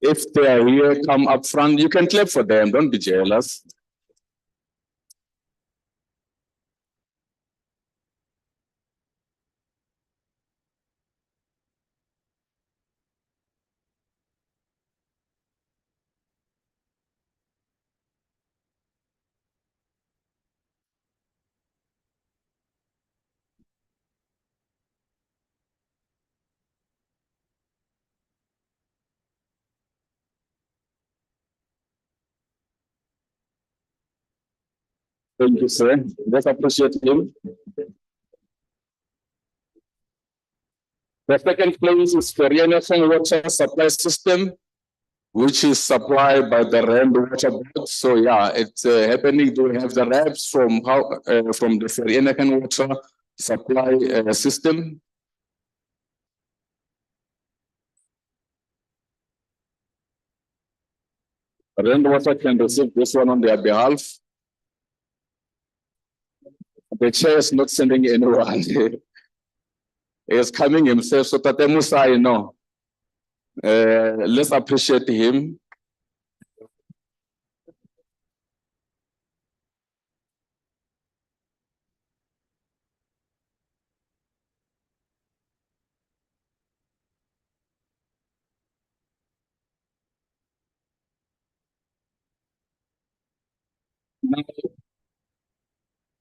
If they are here, come up front. You can clap for them, don't be jealous. Thank you, sir. Let's appreciate him. The second place is Ferienechen water supply system, which is supplied by the Rand Water Board. So yeah, it's happening. We have the reps from the Ferienechen water supply system. Rand Water can receive this one on their behalf. The chair is not sending anyone. He is coming himself. So Tate Musa, you know, let's appreciate him. Now,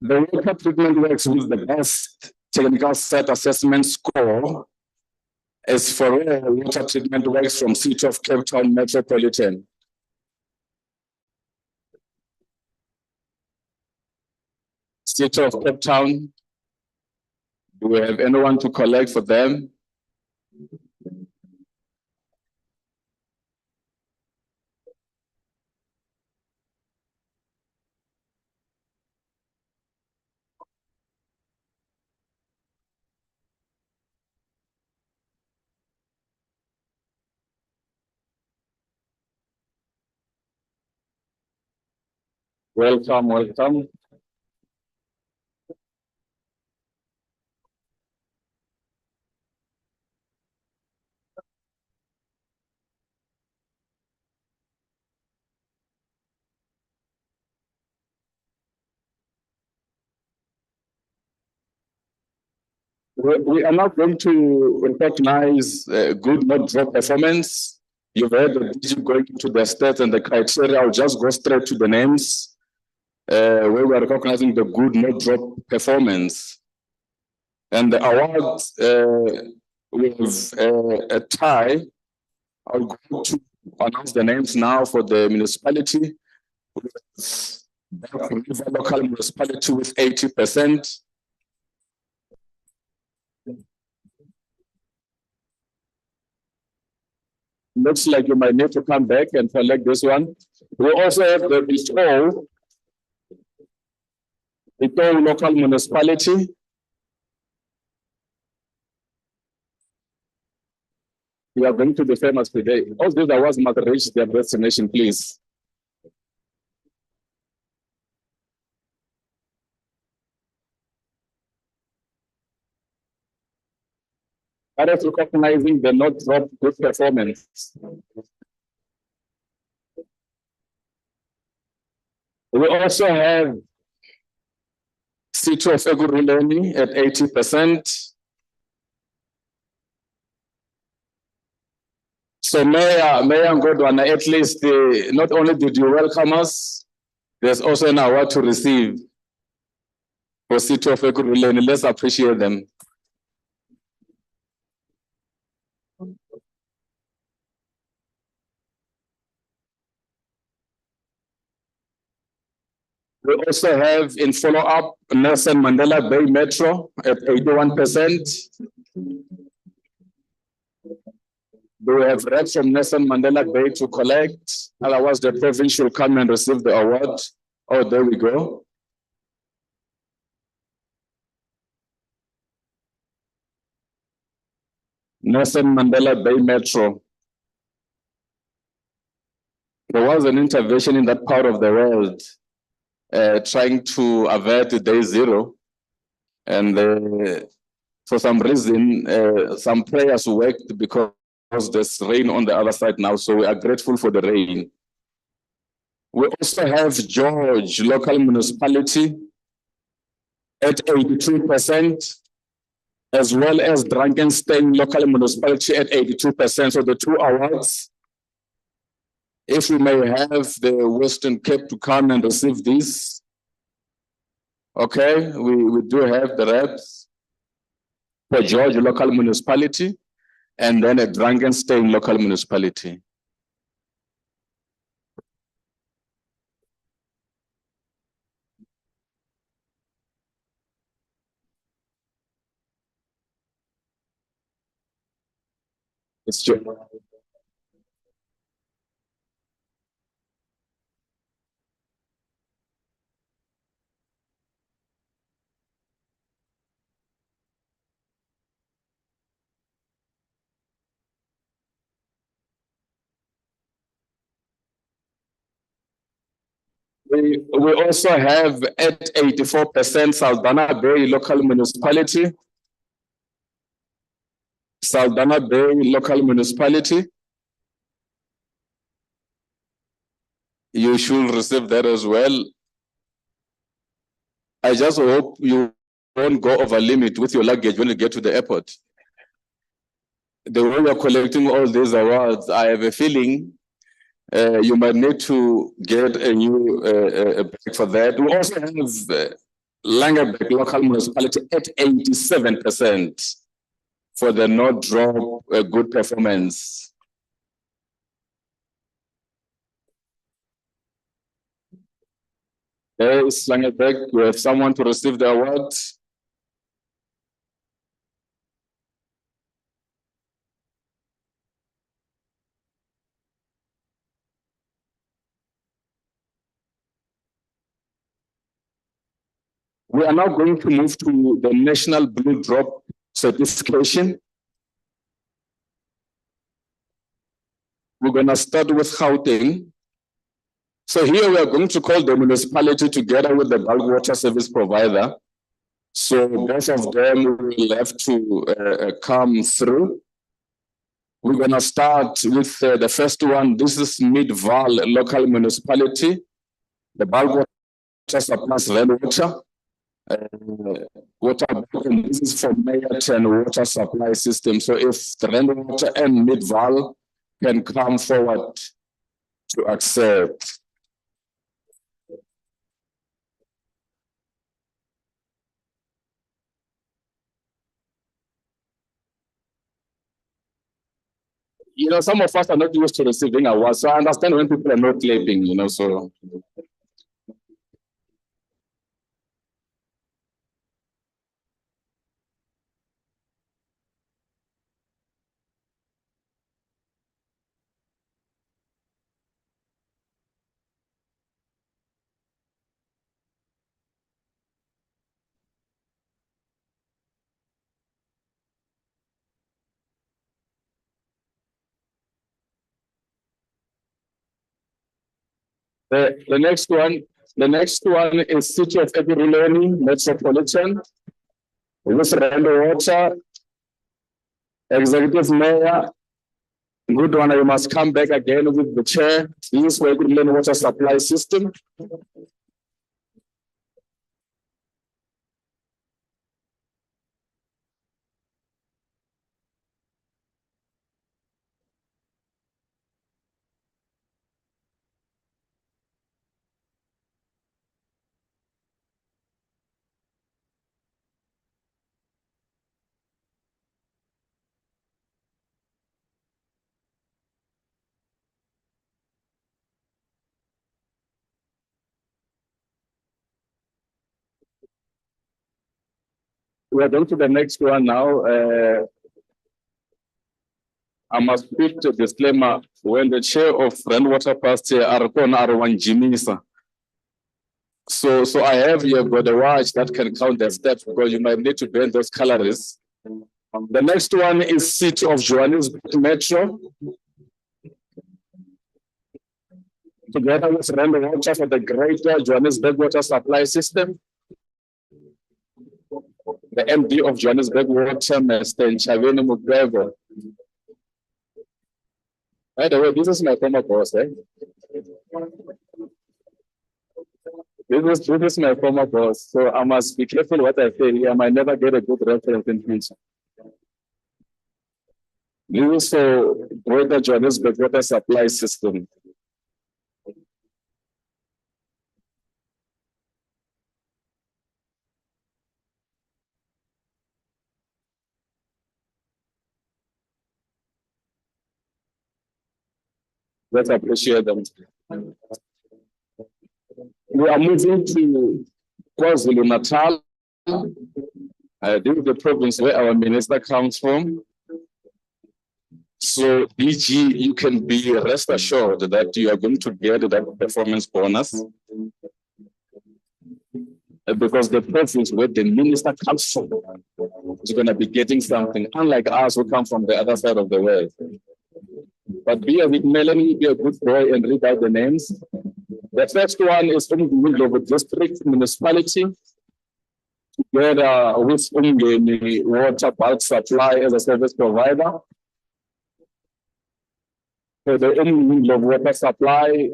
the water treatment works with the best technical site assessment score as for water treatment works from City of Cape Town Metropolitan. City of Cape Town, do we have anyone to collect for them? Welcome, welcome. We are not going to recognize good not drop performance. You've heard the DG going into the stats and the criteria. I'll just go straight to the names where we are recognizing the good not drop performance. And the awards with a tie. I'll go to announce the names now for the municipality. The local municipality with 80%. Looks like you might need to come back and select this one. We also have the Ito local municipality. We are going to be famous today. All these awards must reach their destination, please. That is recognizing the not drop good performance. We also have City of Eguruleni at 80%. So Mayor Ngodwana, at least not only did you welcome us, there's also an award to receive for City of Eguruleni. Let's appreciate them. We also have in follow-up Nelson Mandela Bay Metro at 81%. We have reps from Nelson Mandela Bay to collect. Otherwise, the province should come and receive the award. Oh, there we go. Nelson Mandela Bay Metro. There was an intervention in that part of the world trying to avert day zero. And for some reason, some prayers worked because there's rain on the other side now. So we are grateful for the rain. We also have George local municipality at 82%, as well as Drakenstein local municipality at 82%. So the two awards, if we may have the Western Cape to come and receive this. Okay, we do have the reps for George local municipality and then a Drakenstein local municipality. It's just, we also have at 84% Saldanha Bay local municipality. Saldanha Bay local municipality. You should receive that as well. I just hope you won't go over limit with your luggage when you get to the airport. The way we are collecting all these awards, I have a feeling you might need to get a new bag for that. We also have Langeberg local municipality at 87% for the no drop good performance. There is Langeberg. We have someone to receive the award. We are now going to move to the National Blue Drop certification. We're going to start with Gauteng. So here we are going to call the municipality together with the bulk water service provider. So both of them will have to come through. We're going to start with the first one. This is Midvaal local municipality. The bulk water supplies rainwater. Water, and this is for Mayerton water supply system. So if the rainwater and Midvaal can come forward to accept. You know, some of us are not used to receiving awards, so I understand when people are not clapping, you know, so. The next one is City of Ekurhuleni Metropolitan. With rainwater, Executive Mayor, good one, you must come back again with the chair. This is for Ekurhuleni water supply system. We are going to the next one now. I must put a disclaimer when the chair of Rainwater Past Arkon Arwan Jimisa. So I have here got a watch that can count the steps because you might need to bend those calories. The next one is City of Johannesburg Metro. Together with Rainwater for the Greater Johannesburg Water Supply System. The MD of Johannesburg Water, Mr. Chavini Mugwego. By the way, this is my former boss, eh? This is my former boss, so I must be careful what I say. I might never get a good reference in future. This is for Greater Johannesburg Water Supply System. Let's appreciate them. We are moving to KwaZulu-Natal. This is the province where our minister comes from. So, DG, you can be rest assured that you are going to get that performance bonus. Because the province where the minister comes from is going to be getting something, unlike us who come from the other side of the world. But be with Melanie, be a good boy and read out the names. The first one is from the middle of a district municipality, together with the water bulk supply as a service provider. So the middle of water supply,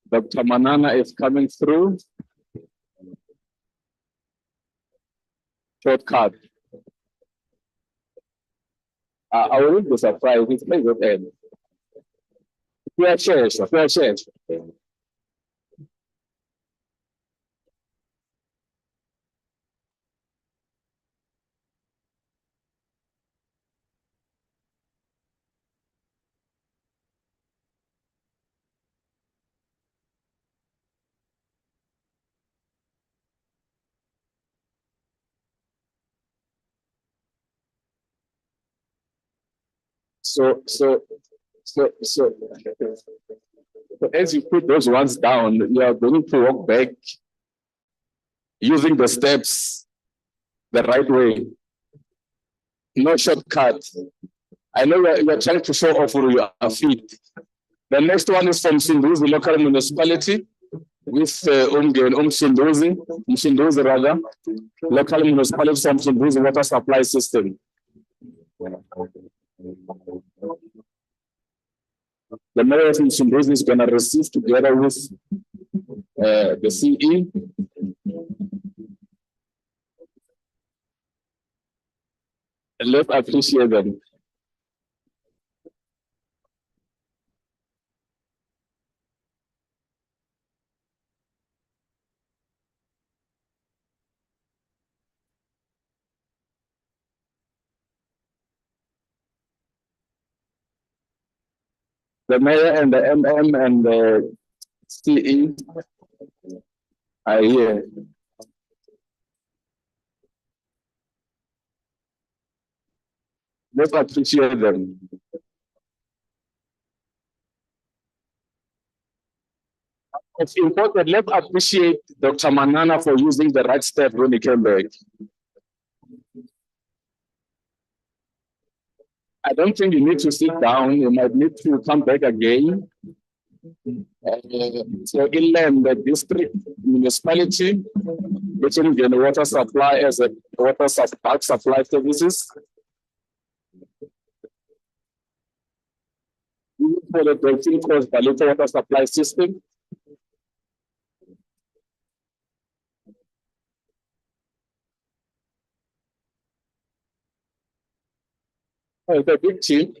Dr. Manana is coming through. Shortcut. I will be surprised with my good end. Fair share, fair share. So as you put those ones down, you are going to walk back using the steps the right way. No shortcut. I know you are trying to show off where you are fit. The next one is from Mshinduzi local municipality with Mshinduzi rather, local municipality from Mshinduzi water supply system. The mayor of Mshinduzi is going to receive together with the CE. And let's appreciate them. The mayor and the MM and the CE are here. Let's appreciate them. It's important. Let's appreciate Dr. Manana for using the right step when he came back. I don't think you need to sit down. You might need to come back again. So inland the district municipality, which will get water supply as a water supply services. For the Dolphin Coast Balita water supply system. Oh, the big team.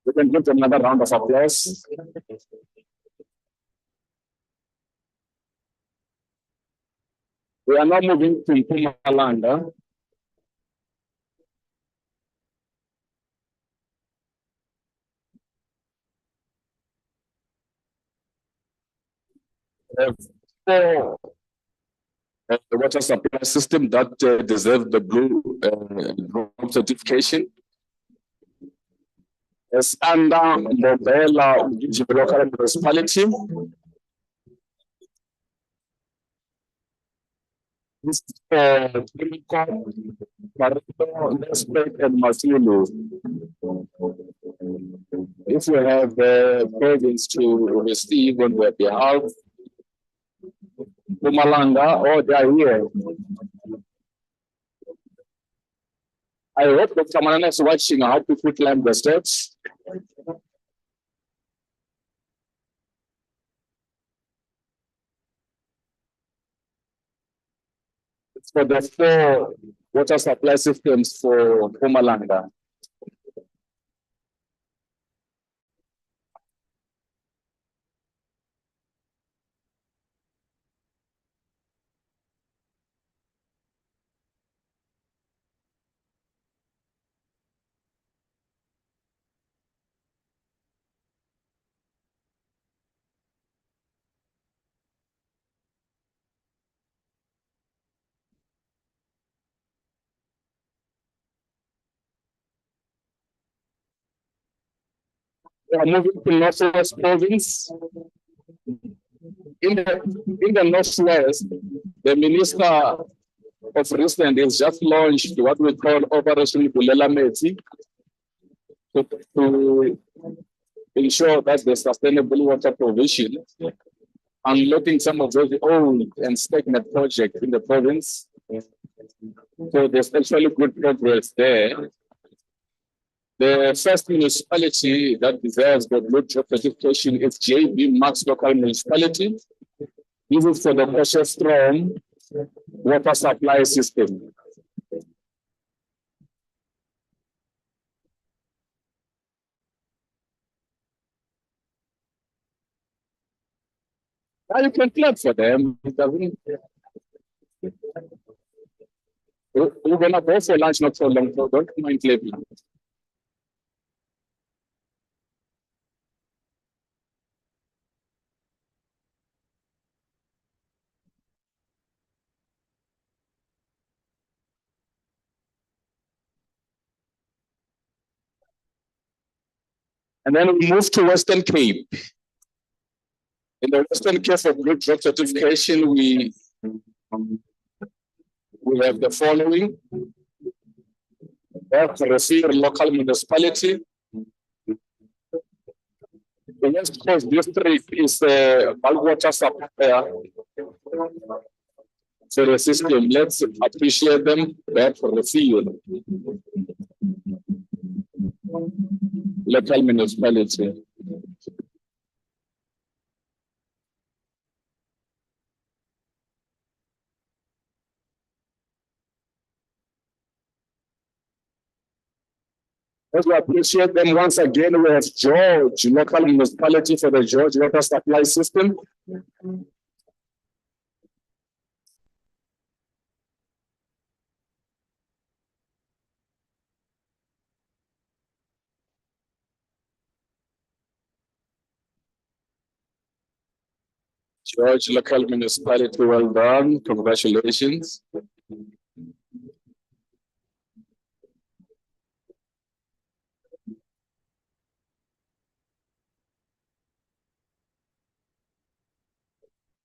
We can give them another round of applause. We are now moving to Mpumalanga. Four the water supply system that deserve the blue drop certification. It's under Mbobela local municipality. This is for and Masilu. If you have province to receive on their behalf, Pumalanga, or they are here. I hope that someone is watching how people climb the steps. It's for the 4 water supply systems for Pumalanga. We are moving to Northwest Province. In the Northwest, the Minister of Recent has just launched what we call Operation Bulela Meti to ensure that the sustainable water provision, unlocking some of those old and stagnant projects in the province. So there's actually good progress there. The first municipality that deserves the blue drop certification is JB Max Local Municipality. This is for the pressure strong water supply system. Now you can clap for them. We're gonna go for lunch not so long, so don't mind clapping. And then we move to Western Cape. In the Western Cape for blue drop certification, we have the following. Receive local municipality. The West Coast district is a bulk water supplier. So the system, let's appreciate them back for the field. Local municipality. Let's appreciate them once again. We have George, local municipality for the George water supply system. George, local municipality, well done. Congratulations.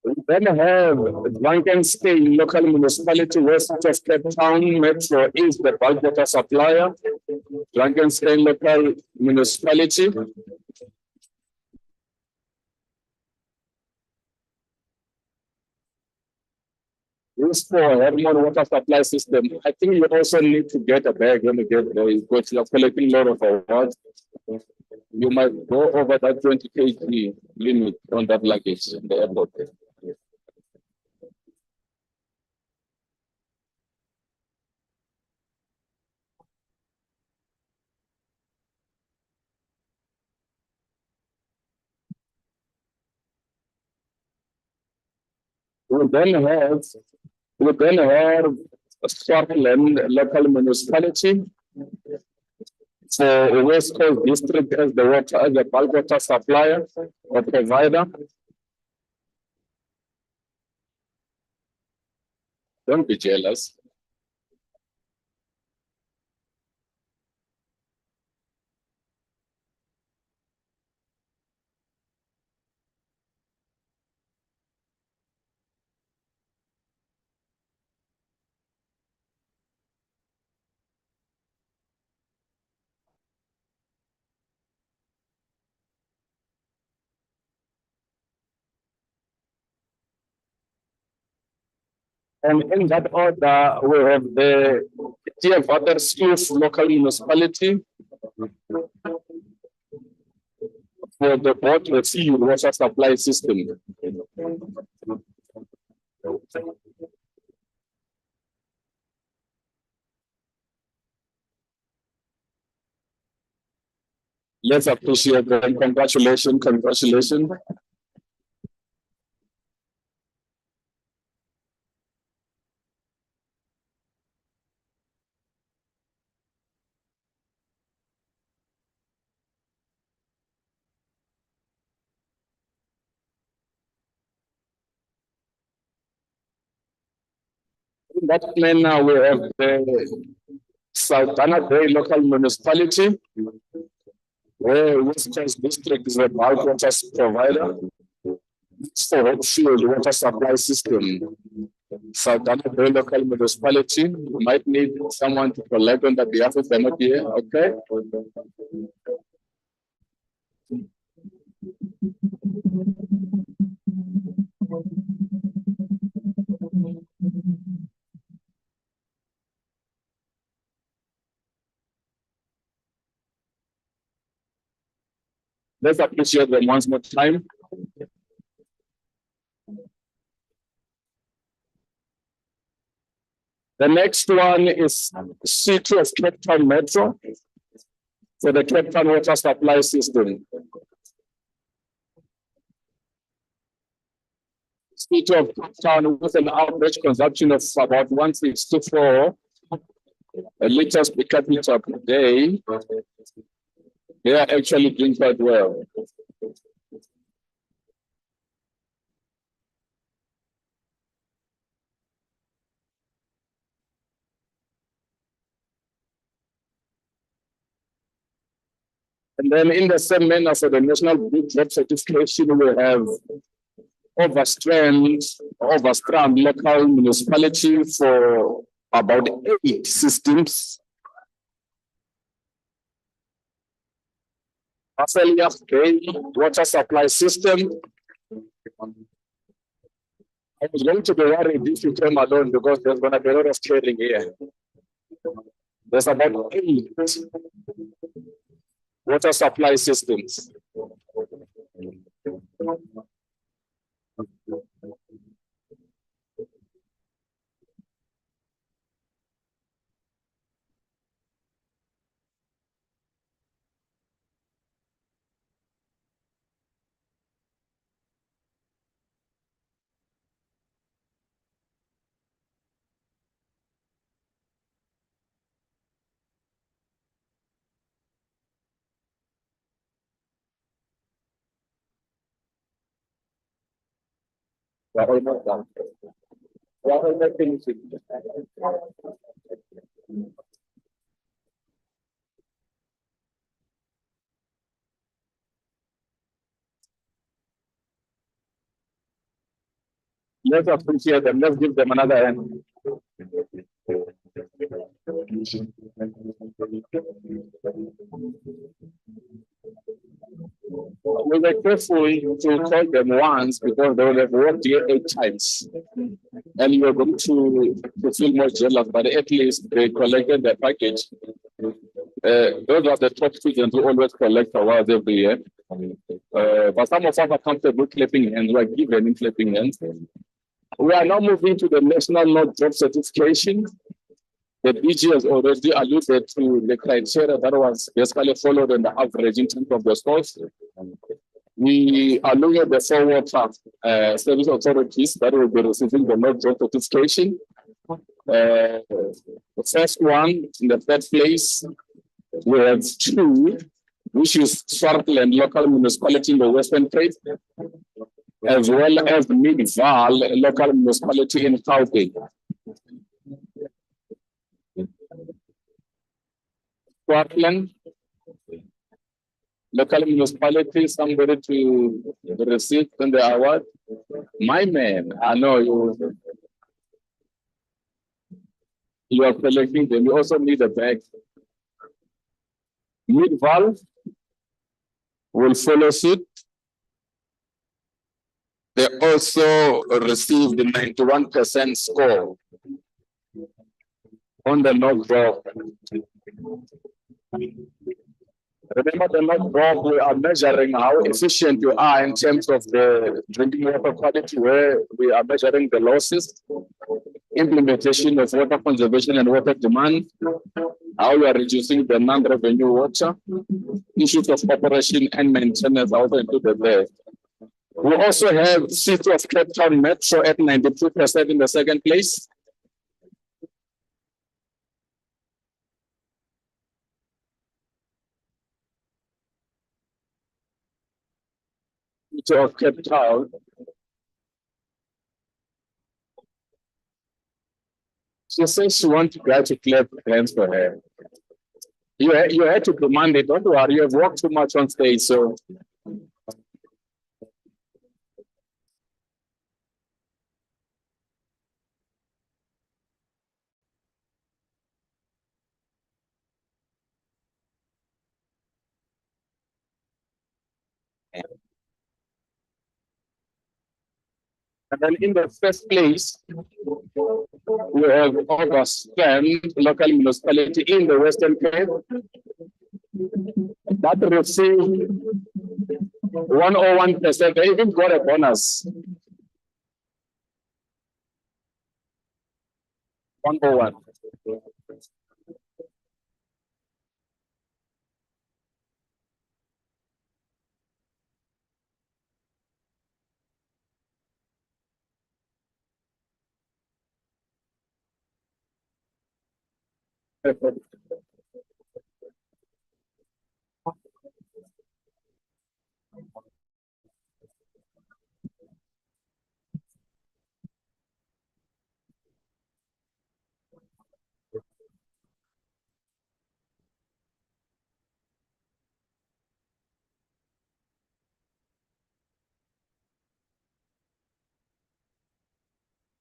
We then have Drakenstein, local municipality west of Cape Town. Metro is the bulk water supplier. Drakenstein, local municipality. This for Hermon water supply system. I think you also need to get a bag when you get there because you're collecting a lot of awards. You might go over that 20 kg limit on that luggage in the airport. We then have We then have Scotland local municipality for West Coast District as the water, as the bulk water supplier or provider. Don't be jealous. And in that order, we have the TF local municipality for the board received water supply system. Let's appreciate them. Congratulations, congratulations. In that plan now we have the Saldanha Bay local municipality, where West Coast District is a bulk water provider for Hopefield water supply system. Saldanha Bay local municipality, you might need someone to collect on the behalf of them here, okay? Let's appreciate them once more time. The next one is City of Cape Town Metro for the Cape Town water supply system. City of Cape Town with an average consumption of about 164 liters per capita per day. They are actually doing quite well. And then in the same manner for the national Dept certification, we have Overstrand local municipality for about 8 systems. Australia Bay water supply system. I was going to be worried if you came alone because there's going to be a lot of trading here. There's about 8 water supply systems. We're almost done. We're almost finishing. Let's appreciate them. Let's give them another hand. We were careful to call them once because they would have worked here 8 times. And you are going to feel more jealous, but at least they collected their package. Those are the top students who always collect awards every year. But some of us are comfortable clapping hands, we are given in clapping hands. We are now moving to the national Dept certification. The DG has already alluded to the criteria that was basically followed in the average in terms of the scores. We are looking at the 4 water service authorities that will be receiving the Dept certification. The first one, in the third place, we have two, which is Swartland local municipality in the Western Cape, as well as Midval local municipality in Gauteng. Swartland local municipality, somebody to receive in the award. My man, I know you are collecting them. You also need a bag. Midval will follow suit. They also received the 91% score on the North Block. Remember the North Block, we are measuring how efficient you are in terms of the drinking water quality, where we are measuring the losses, implementation of water conservation and water demand, how we are reducing the non-revenue water, issues of operation and maintenance also included there. We also have City of Cape Town Metro at 92% in the second place. City of Cape Town. She says she wants to try to clap hands for her. You had to demand it, don't worry, you have worked too much on stage, so. And then in the first place, we have August local municipality in the Western Cape that received 101%. They even got a bonus. 101.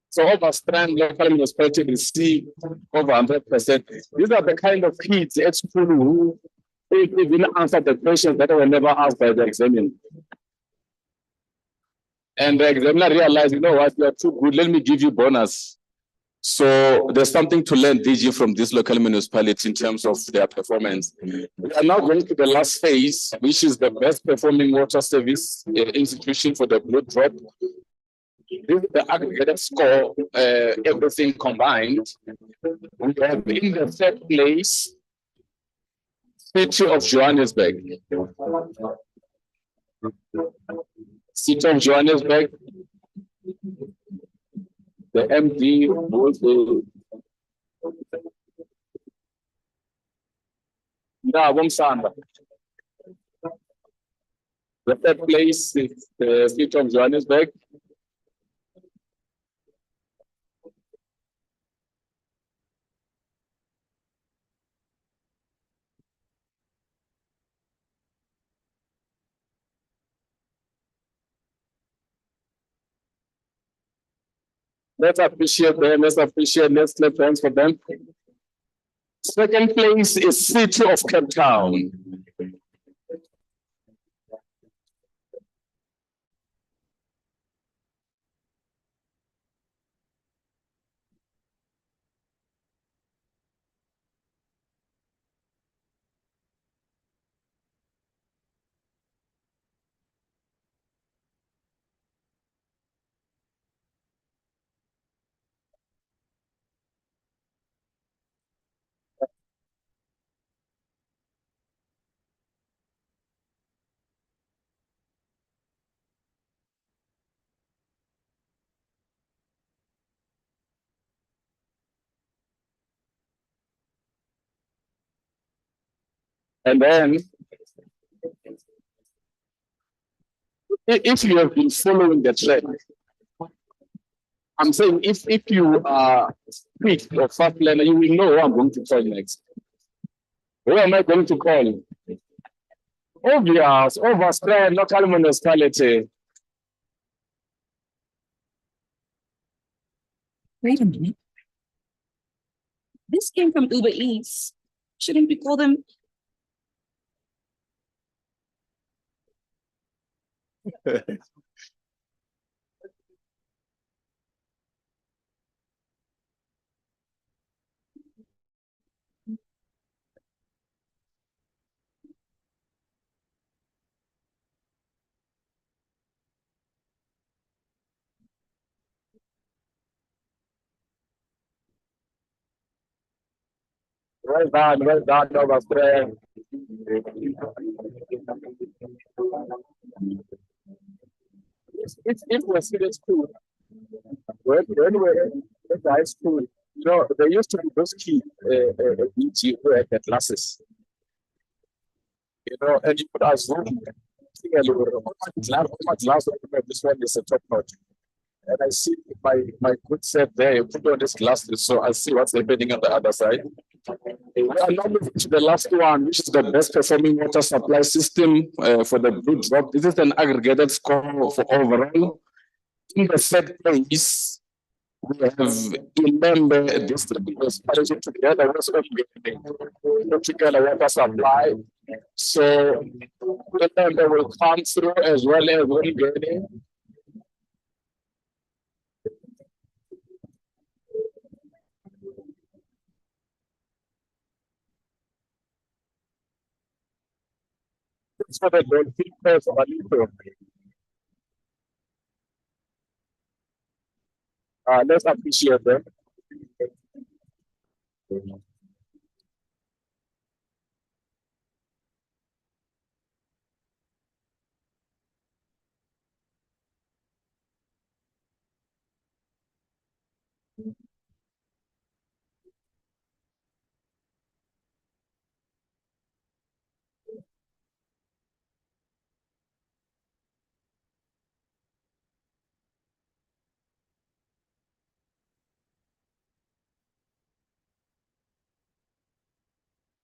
So Overstrand local municipality received over 100%. These are the kind of kids at school who even answer the questions that were never asked by the examiner. And the examiner realized, you know what, you are too good, let me give you bonus. So there's something to learn, DG, from this local municipality in terms of their performance. We are now going to the last phase, which is the best performing water service institution for the Blue Drop. This is the aggregated score, everything combined. We have in the third place, City of Johannesburg. City of Johannesburg. The MD was the third place is the City of Johannesburg. Let's appreciate them. Let's clap hands for them. Second place is City of Cape Town. And then, if you have been following the trend, I'm saying if you are quick or fast learner, you will know who I'm going to call next. Who am I going to call? Obvious, overspread, local municipality. Wait a minute. This came from Uber Eats. Shouldn't we call them? Well done, overspread. If we're serious too, when we're in high school, you know, there used to be those kids, who had the glasses, you know, and you could assume, this one is a top notch. And I see my good set there, you put on this glasses, so I see what's happening on the other side. We are now moving to the last one, which is the best performing water supply system for the blue drop. This is an aggregated score for overall. In the third place, we have Ilembe district municipality together with together water supply. So Ilembe will come through as well as Wingeni. For the goalkeepers of Alito. Let's appreciate them.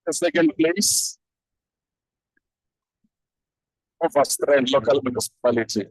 The second place of a strand local municipality.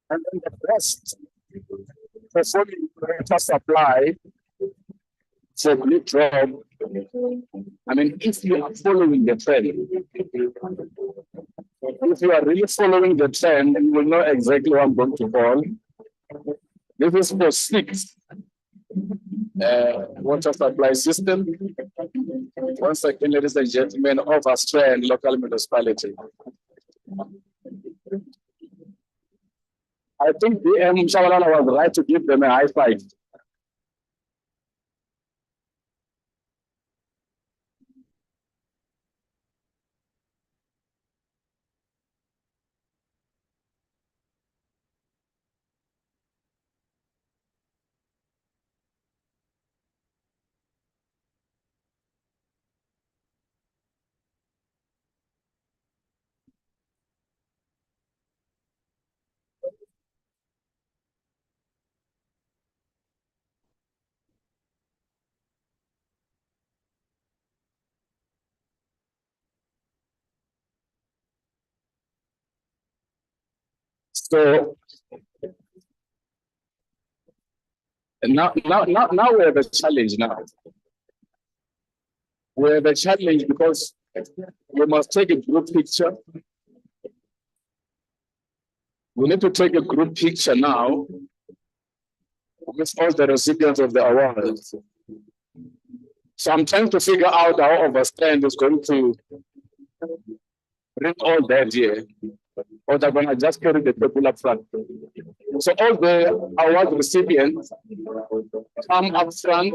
And then the best performing water supply for blue drop. I mean, if you are following the trend, if you are really following the trend, you will know exactly what I'm going to call. This is for 6 water supply system. Once again, ladies and gentlemen, of a strand local municipality. I think DM Shabalala was right to give them a high five. So now we have a challenge now. We have a challenge because we must take a group picture We need to take a group picture now with all the recipients of the awards. So I'm trying to figure out how Overstand is going to bring all that here, or they're going to just carry the table up front. So all the award recipients come up front.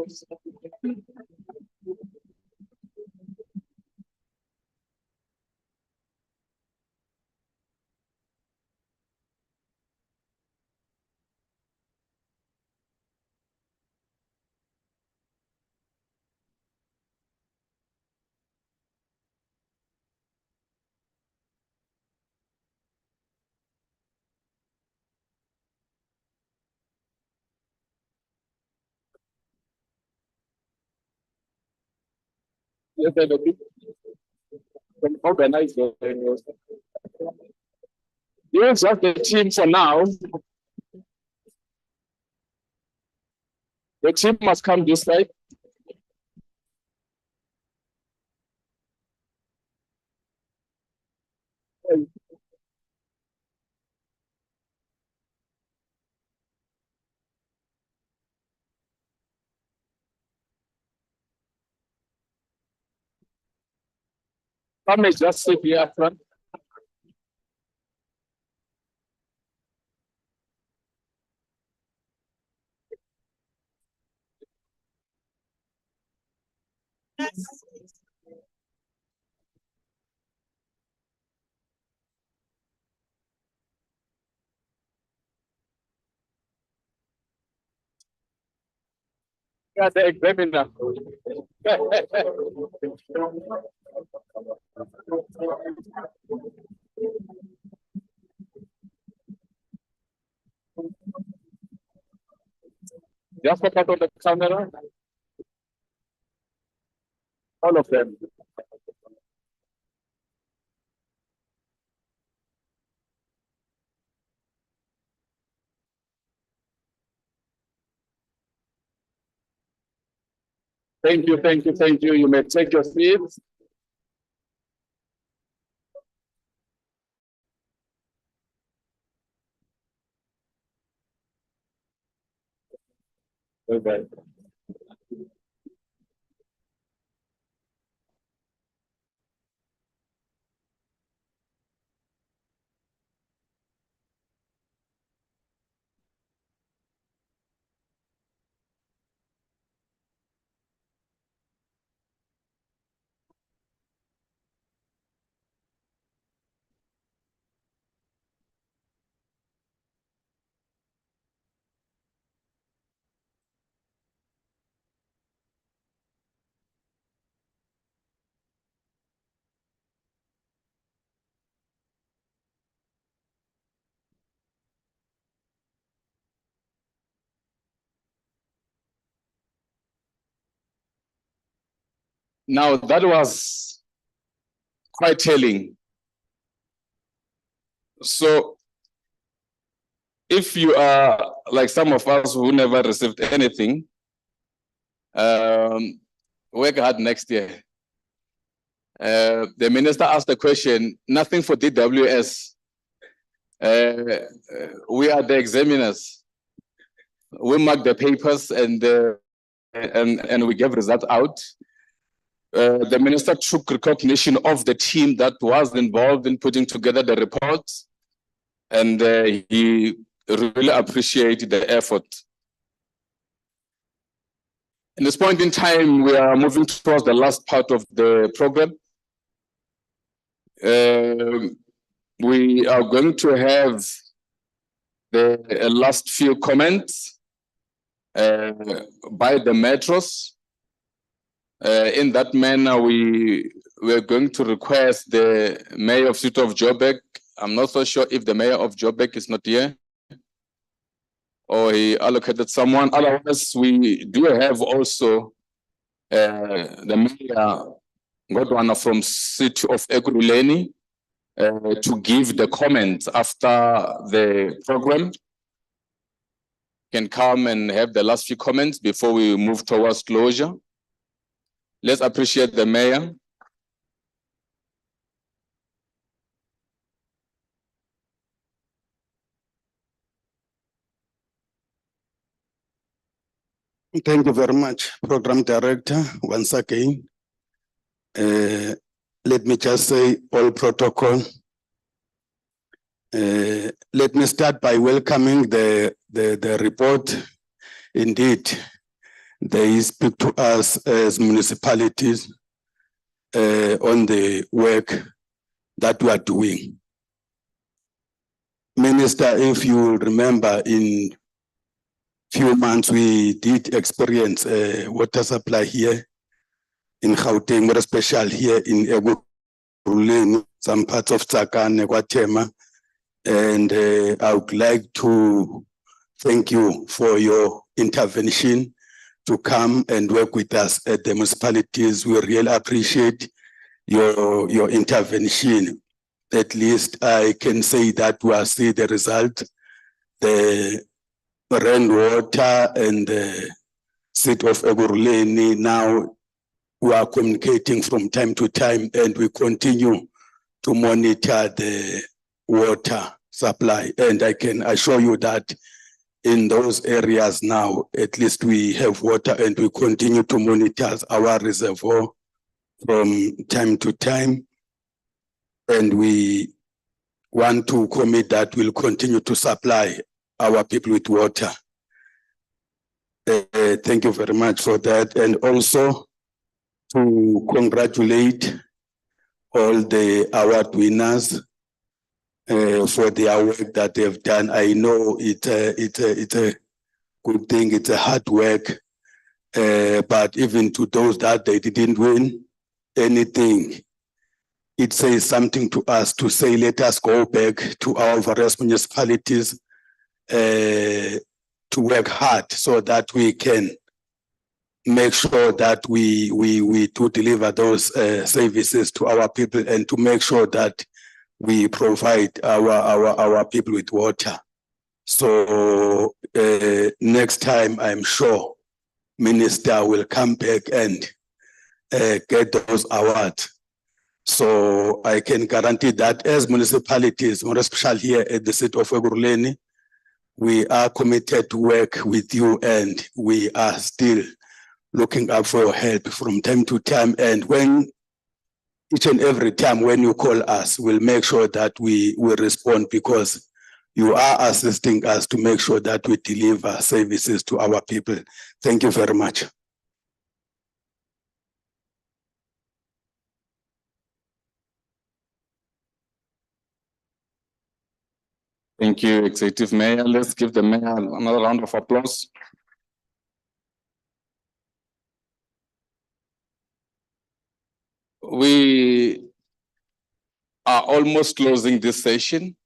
Yes, organize the you just the team for now. The team must come this side. Come and just sit here up front. Yeah, the examiner. Just look out on the camera. All of them. Thank you, thank you, thank you. You may take your seats. Okay. Now that was quite telling. So if you are like some of us who never received anything, work hard next year. The minister asked the question, nothing for DWS. We are the examiners. We mark the papers and we give results out. The minister took recognition of the team that was involved in putting together the reports, and he really appreciated the effort. At this point in time, we are moving towards the last part of the program. We are going to have the last few comments by the metros. In that manner, we're going to request the mayor of City of Joburg. I'm not so sure if the mayor of Joburg is not here or he allocated someone. Otherwise, we do have also the mayor Godwana from City of Ekurhuleni to give the comments after the program. Can come and have the last few comments before we move towards closure. Let's appreciate the mayor. Thank you very much, Program Director, once again. Let me just say all protocol. Let me start by welcoming the report. Indeed, they speak to us as municipalities on the work that we are doing. Minister, if you remember, in few months we did experience water supply here in Gauteng, more especially here in Ekurhuleni, some parts of Tsakane, Kwatema. And I would like to thank you for your intervention to come and work with us at the municipalities. We really appreciate your intervention. At least I can say that we are seeing the result. The rainwater and the city of Ekurhuleni, now we are communicating from time to time, and we continue to monitor the water supply. And I can assure you that in those areas now, at least we have water, and we continue to monitor our reservoir from time to time. And we want to commit that we'll continue to supply our people with water. Thank you very much for that. And also to congratulate all the award winners for their work that they've done. I know it's a good thing, it's a hard work, but even to those that they didn't win anything, it says something to us to say, let us go back to our various municipalities to work hard so that we can make sure that we do deliver those services to our people, and to make sure that we provide our people with water. So next time, I'm sure Minister will come back and get those awards. So I can guarantee that as municipalities, more especially here at the city of Ekurhuleni, we are committed to work with you, and we are still looking up for your help from time to time. And when each and every time when you call us, we'll make sure that we will respond, because you are assisting us to make sure that we deliver services to our people. Thank you very much. Thank you, Executive Mayor. Let's give the Mayor another round of applause. We are almost closing this session.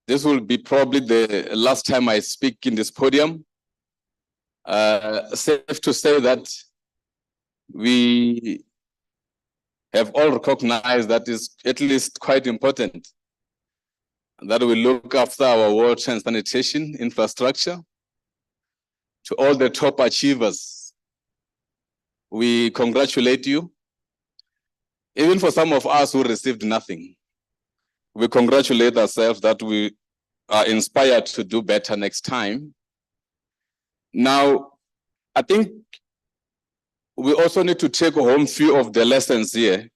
This will be probably the last time I speak in this podium. Safe to say that we have all recognized that it's at least quite important that we look after our water and sanitation infrastructure. To all the top achievers, we congratulate you. Even for some of us who received nothing, we congratulate ourselves that we are inspired to do better next time. Now, I think we also need to take a home view of the lessons here.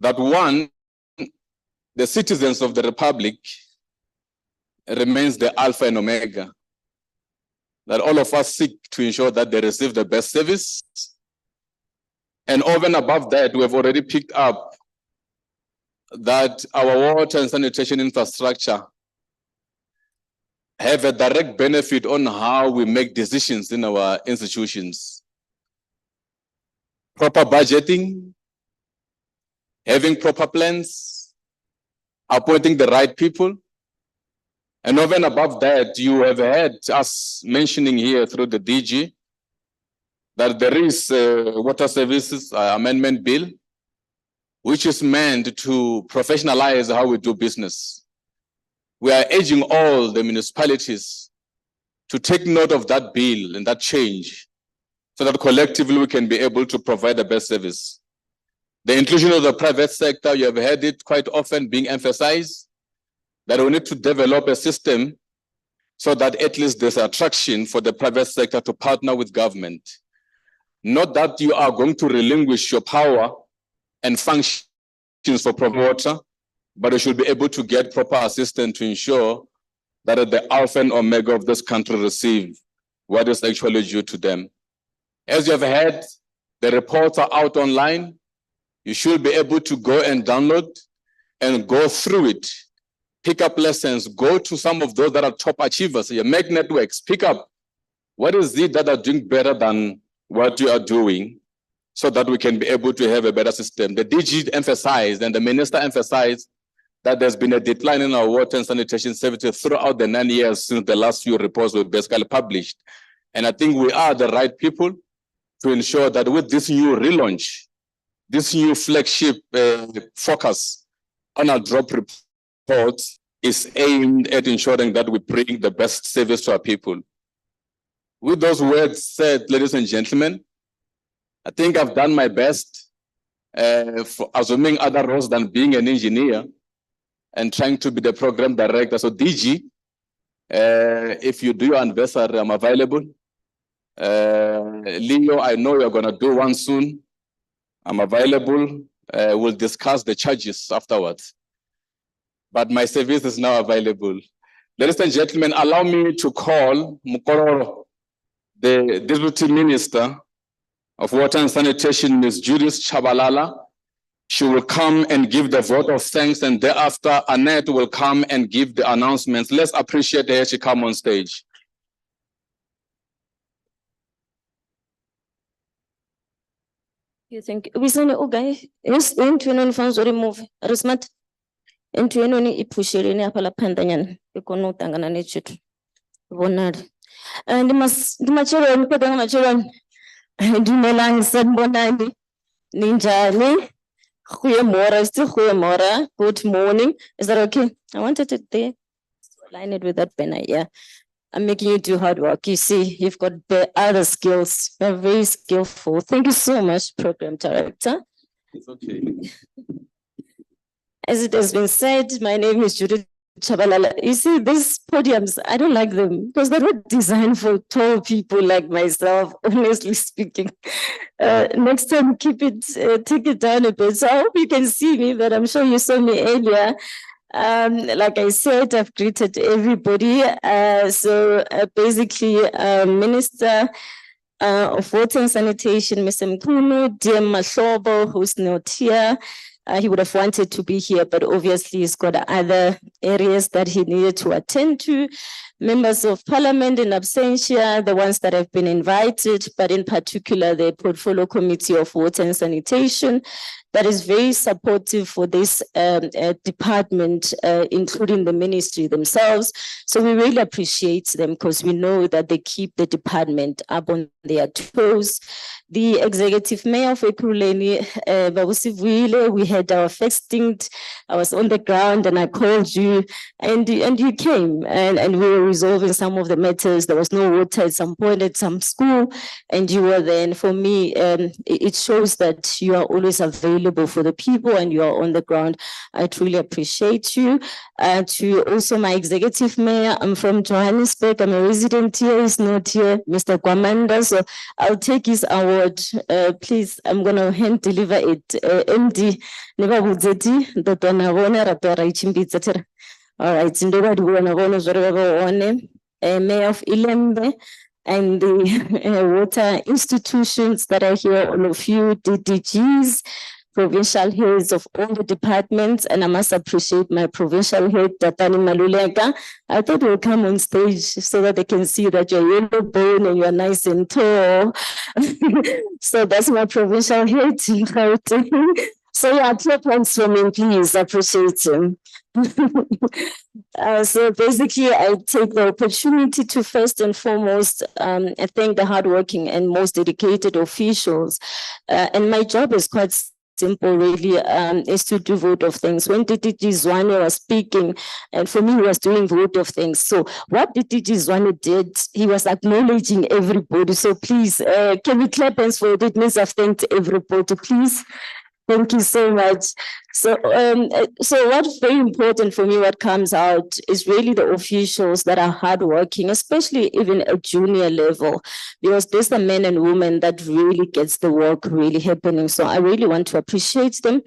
That one, the citizens of the Republic remains the alpha and omega. That all of us seek to ensure that they receive the best service. And over and above that, we have already picked up that our water and sanitation infrastructure have a direct benefit on how we make decisions in our institutions. Proper budgeting, having proper plans, appointing the right people. And over and above that, you have heard us mentioning here through the DG that there is a water services amendment bill, which is meant to professionalize how we do business. We are urging all the municipalities to take note of that bill and that change, so that collectively we can be able to provide the best service. The inclusion of the private sector, you have heard it quite often being emphasized, that we need to develop a system so that at least there's attraction for the private sector to partner with government. Not that you are going to relinquish your power and functions for proper water, but you should be able to get proper assistance to ensure that the alpha and omega of this country receive what is actually due to them. As you have heard, the reports are out online. You should be able to go and download and go through it, pick up lessons, go to some of those that are top achievers, you make networks, pick up what is it that are doing better than what you are doing, so that we can be able to have a better system. The DG emphasized and the minister emphasized that there's been a decline in our water and sanitation services throughout the 9 years since the last few reports were basically published. And I think we are the right people to ensure that with this new relaunch, this new flagship focus on our drop report is aimed at ensuring that we bring the best service to our people. With those words said, ladies and gentlemen, I think I've done my best for assuming other roles than being an engineer and trying to be the program director. So DG, if you do your anniversary, I'm available. Leo, I know you're gonna do one soon. I'm available. We'll discuss the charges afterwards. But my service is now available. Ladies and gentlemen, allow me to call Mukororo, the Deputy Minister of Water and Sanitation, Ms. Judith Chabalala. She will come and give the vote of thanks, and thereafter Annette will come and give the announcements. Let's appreciate her as she come on stage. You think we send okay? Yes, into an funds or remove resmat into any push in a palapandan, you can not tangana nature. Bonad. And the material, put on material. Do me lang said bonani. Ninja me. Goeiemorgen, good morning. Is that okay? I wanted to line it with that pen. Yeah. I'm making you do hard work. You see, you've got other skills. You're very skillful. Thank you so much, Program Director. It's okay. As it has been said, my name is Judith Chabalala. You see, these podiums, I don't like them because they're not designed for tall people like myself, honestly speaking. Next time, take it down a bit. So I hope you can see me, but I'm sure you saw me earlier. Like I said, I've greeted everybody. Basically, Minister of Water and Sanitation, Mr. Mkunu, dear Mahlobo, who's not here. He would have wanted to be here, but obviously he's got other areas that he needed to attend to. Members of Parliament in absentia, the ones that have been invited, but in particular the Portfolio Committee of Water and Sanitation, that is very supportive for this department, including the ministry themselves. So we really appreciate them because we know that they keep the department up on their toes. The executive mayor of Ekurhuleni, we had our first stint. I was on the ground and I called you and you came and we were resolving some of the matters. There was no water at some point at some school and you were there. And for me, it shows that you are always available for the people and you are on the ground. I truly appreciate you. To also my executive mayor, I'm from Johannesburg. I'm a resident here. He's not here, Mr. Kwamanda. So I'll take his award. Please, I'm going to hand deliver it. MD, never would the Donavona Rapera Chimbitzer. All right, nobody Mayor of Ilembe and the water institutions that are here, all of you, DDGs, provincial heads of all the departments, and I must appreciate my provincial head, Tatani Malulega. I thought we'll come on stage so that they can see that you're yellow bone and you're nice and tall. So that's my provincial head. So yeah, 2 points for me, please. Appreciate him. So basically, I take the opportunity to first and foremost thank the hardworking and most dedicated officials. And my job is quite simple, really, is to do vote of thanks. When DDG Zwane was speaking, and for me, he was doing vote of thanks. So what DDG Zwane did, he was acknowledging everybody. So please, can we clap hands for it? It means I've thanked everybody, please. Thank you so much. So what's very important for me, what comes out is really the officials that are hardworking, especially even at junior level, because there's the men and women that really gets the work really happening. So I really want to appreciate them.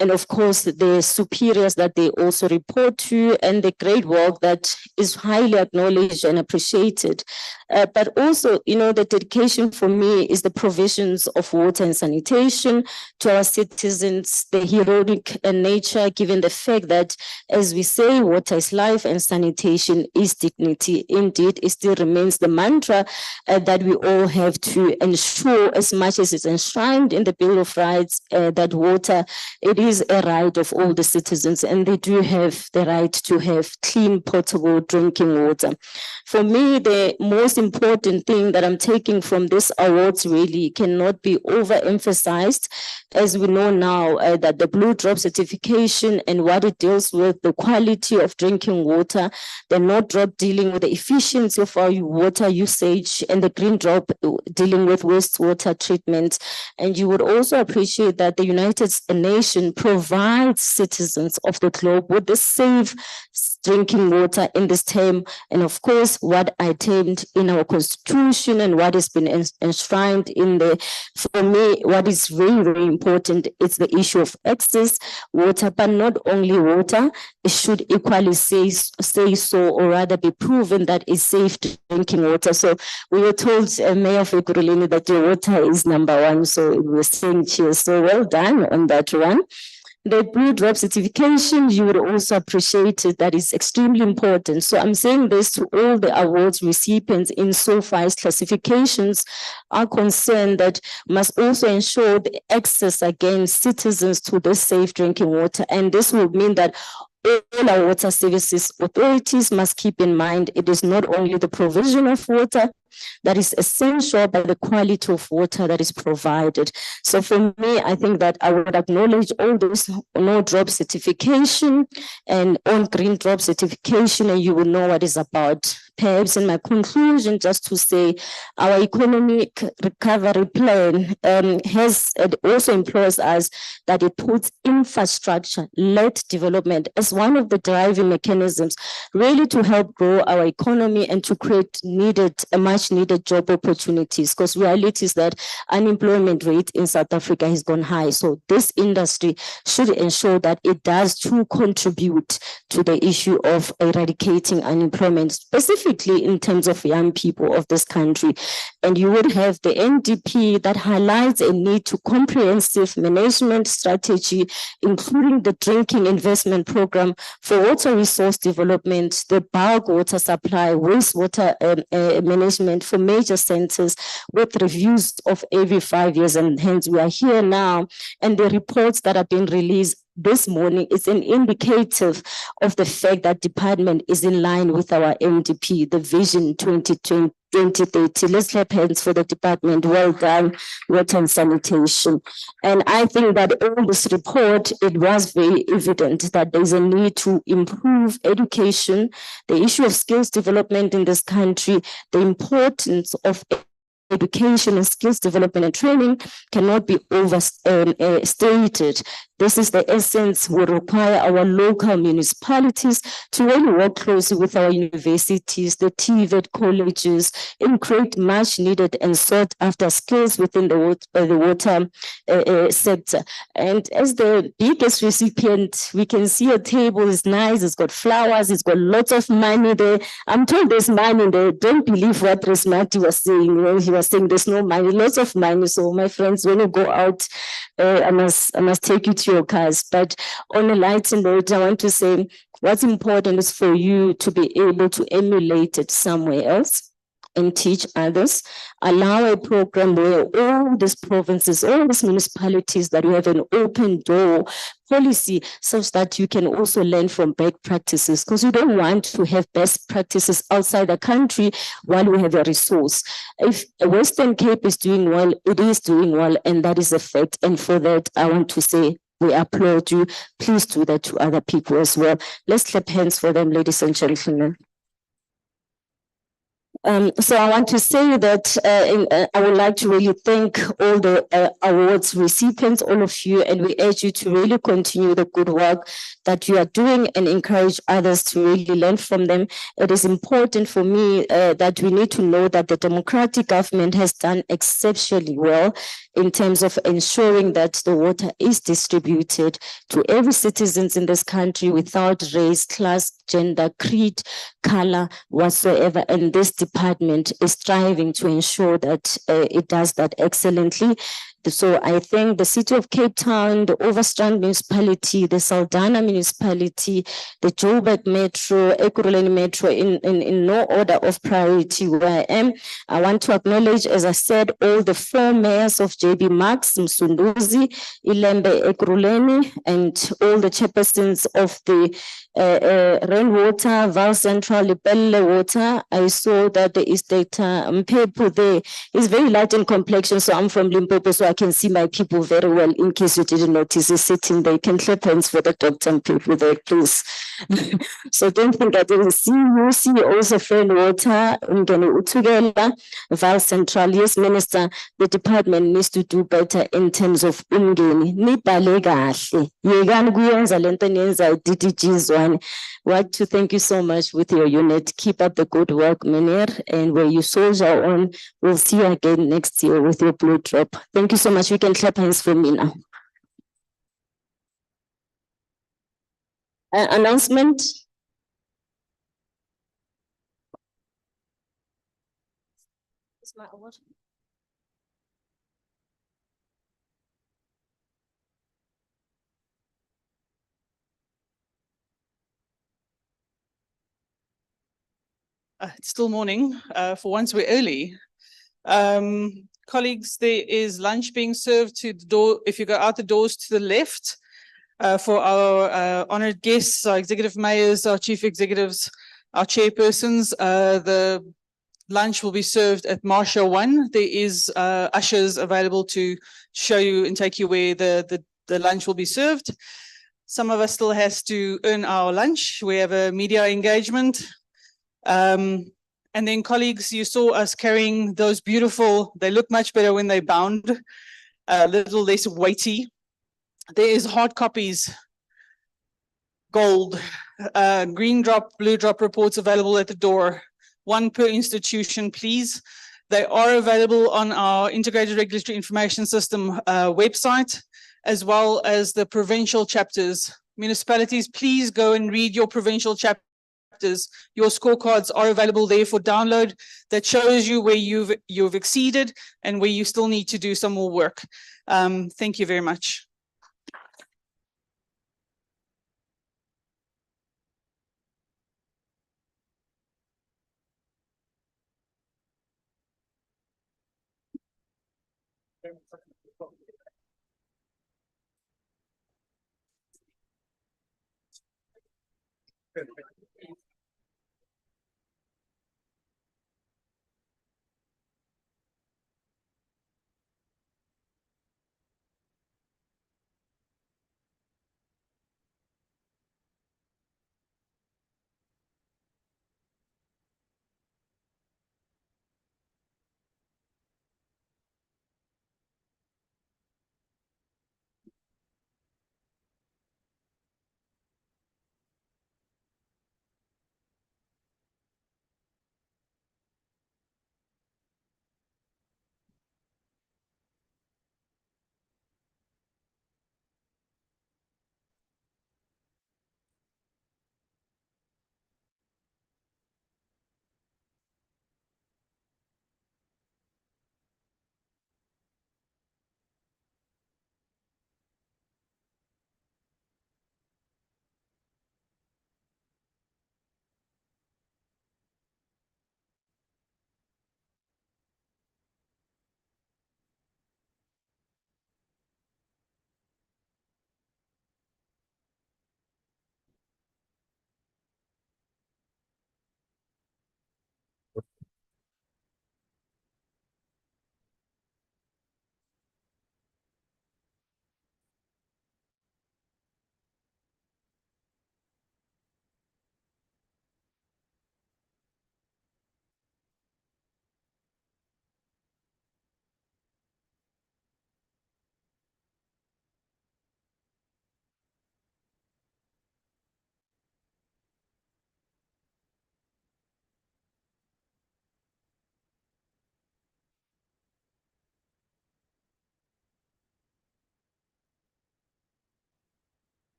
And of course, the superiors that they also report to and the great work that is highly acknowledged and appreciated. But also, you know, the dedication for me is the provisions of water and sanitation to our citizens, the heroic nature, given the fact that, as we say, water is life and sanitation is dignity. Indeed, it still remains the mantra that we all have to ensure, as much as it's enshrined in the Bill of Rights, that water, it is a right of all the citizens, and they do have the right to have clean, potable drinking water. For me, the most important thing that I'm taking from this awards really cannot be overemphasized, as we know now that the Blue Drop certification and what it deals with, the quality of drinking water, the No Drop dealing with the efficiency of our water usage, and the Green Drop dealing with wastewater treatment. And you would also appreciate that the United Nations provides citizens of the globe with the safe drinking water in this term. And of course, what I termed in our constitution and what has been enshrined in the, for me, what is very, very important is the issue of access water, but not only water, it should equally say so, or rather be proven that it's safe drinking water. So we were told, Mayor of Ekurhuleni, that your water is number one. So we were saying cheers. So well done on that one. The Blue Drop certification, you would also appreciate it. That is extremely important. So I'm saying this to all the awards recipients insofar as classifications are concerned, that must also ensure the access against citizens to the safe drinking water. And this will mean that all our water services authorities must keep in mind it is not only the provision of water that is essential, but the quality of water that is provided. So for me, I think that I would acknowledge all those No Drop certification and on Green Drop certification, and you will know what it's about. Perhaps in my conclusion, just to say our economic recovery plan also employs us that it puts infrastructure-led development as one of the driving mechanisms really to help grow our economy and to create much needed job opportunities, because reality is that unemployment rate in South Africa has gone high. So this industry should ensure that it does to contribute to the issue of eradicating unemployment, specifically in terms of young people of this country. And you would have the NDP that highlights a need to comprehensive management strategy, including the drinking investment program for water resource development, the bulk water supply, wastewater management for major centers, with reviews of every 5 years. And hence we are here now, and the reports that are being released this morning is an indicative of the fact that department is in line with our MDP, the Vision 2030. Let's clap hands for the department. Well done, water and sanitation. And I think that in this report, it was very evident that there's a need to improve education, the issue of skills development in this country, the importance of education and skills development and training cannot be overstated. This is the essence. We require our local municipalities to really work closely with our universities, the TVET colleges, and create much needed and sought after skills within the water sector. And as the biggest recipient, we can see a table is nice, it's got flowers, it's got lots of money there. I'm told there's money there. Don't believe what Resmati was saying. You know, he was saying there's no money, lots of money. So my friends, when you go out, I must take you to your cars. But on a lighter note, I want to say what's important is for you to be able to emulate it somewhere else and teach others. Allow a program where all these provinces, all these municipalities, that we have an open door policy such that you can also learn from best practices, because you don't want to have best practices outside the country while we have a resource. If Western Cape is doing well, it is doing well, and that is a fact. And for that, I want to say we applaud you. Please do that to other people as well. Let's clap hands for them, ladies and gentlemen. So I want to say that I would like to really thank all the awards recipients, all of you, and we urge you to really continue the good work that you are doing and encourage others to really learn from them. It is important for me that we need to know that the democratic government has done exceptionally well in terms of ensuring that the water is distributed to every citizens in this country without race, class, gender, creed, color, whatsoever. And this department is striving to ensure that it does that excellently. So I thank the City of Cape Town, the Overstrand Municipality, the Saldanha Municipality, the Joburg Metro, Ekurhuleni Metro in no order of priority where I am. I want to acknowledge, as I said, all the 4 mayors of JB Max, Msunduzi, Ilembe, Ekurhuleni, and all the chairpersons of the rainwater, Val Central, Lepelle Water. I saw that the estate Mpepu there is very light in complexion, so I'm from Limpopo, so I can see my people very well. In case you didn't notice, he's sitting there. You can clap hands for the Dr. Mpepu there, please. So don't think I didn't see you. See also rainwater, Umgeni Utugela, Val Central. Yes, Minister, the department needs to do better in terms of Umgeni. Nibhale kahle. Yekani kuyenza lento niyenza DDGs one. Want to thank you so much with your unit. Keep up the good work, Menir, and where you soldier on, we'll see you again next year with your blue drop. Thank you so much. We can clap hands for me now. Announcement. It's still morning. For once, we're early. Colleagues, there is lunch being served to the door. If you go out the doors to the left, for our honored guests, our executive mayors, our chief executives, our chairpersons, the lunch will be served at Marsha 1. There is ushers available to show you and take you where the lunch will be served. Some of us still has to earn our lunch. We have a media engagement. And then colleagues, you saw us carrying those beautiful, they look much better when they bound, a little less weighty. There is hard copies, gold, green drop, blue drop reports available at the door, 1 per institution, please. They are available on our Integrated Regulatory Information System website, as well as the provincial chapters. Municipalities, please go and read your provincial chapters. Your scorecards are available there for download that shows you where you've exceeded and where you still need to do some more work. Thank you very much.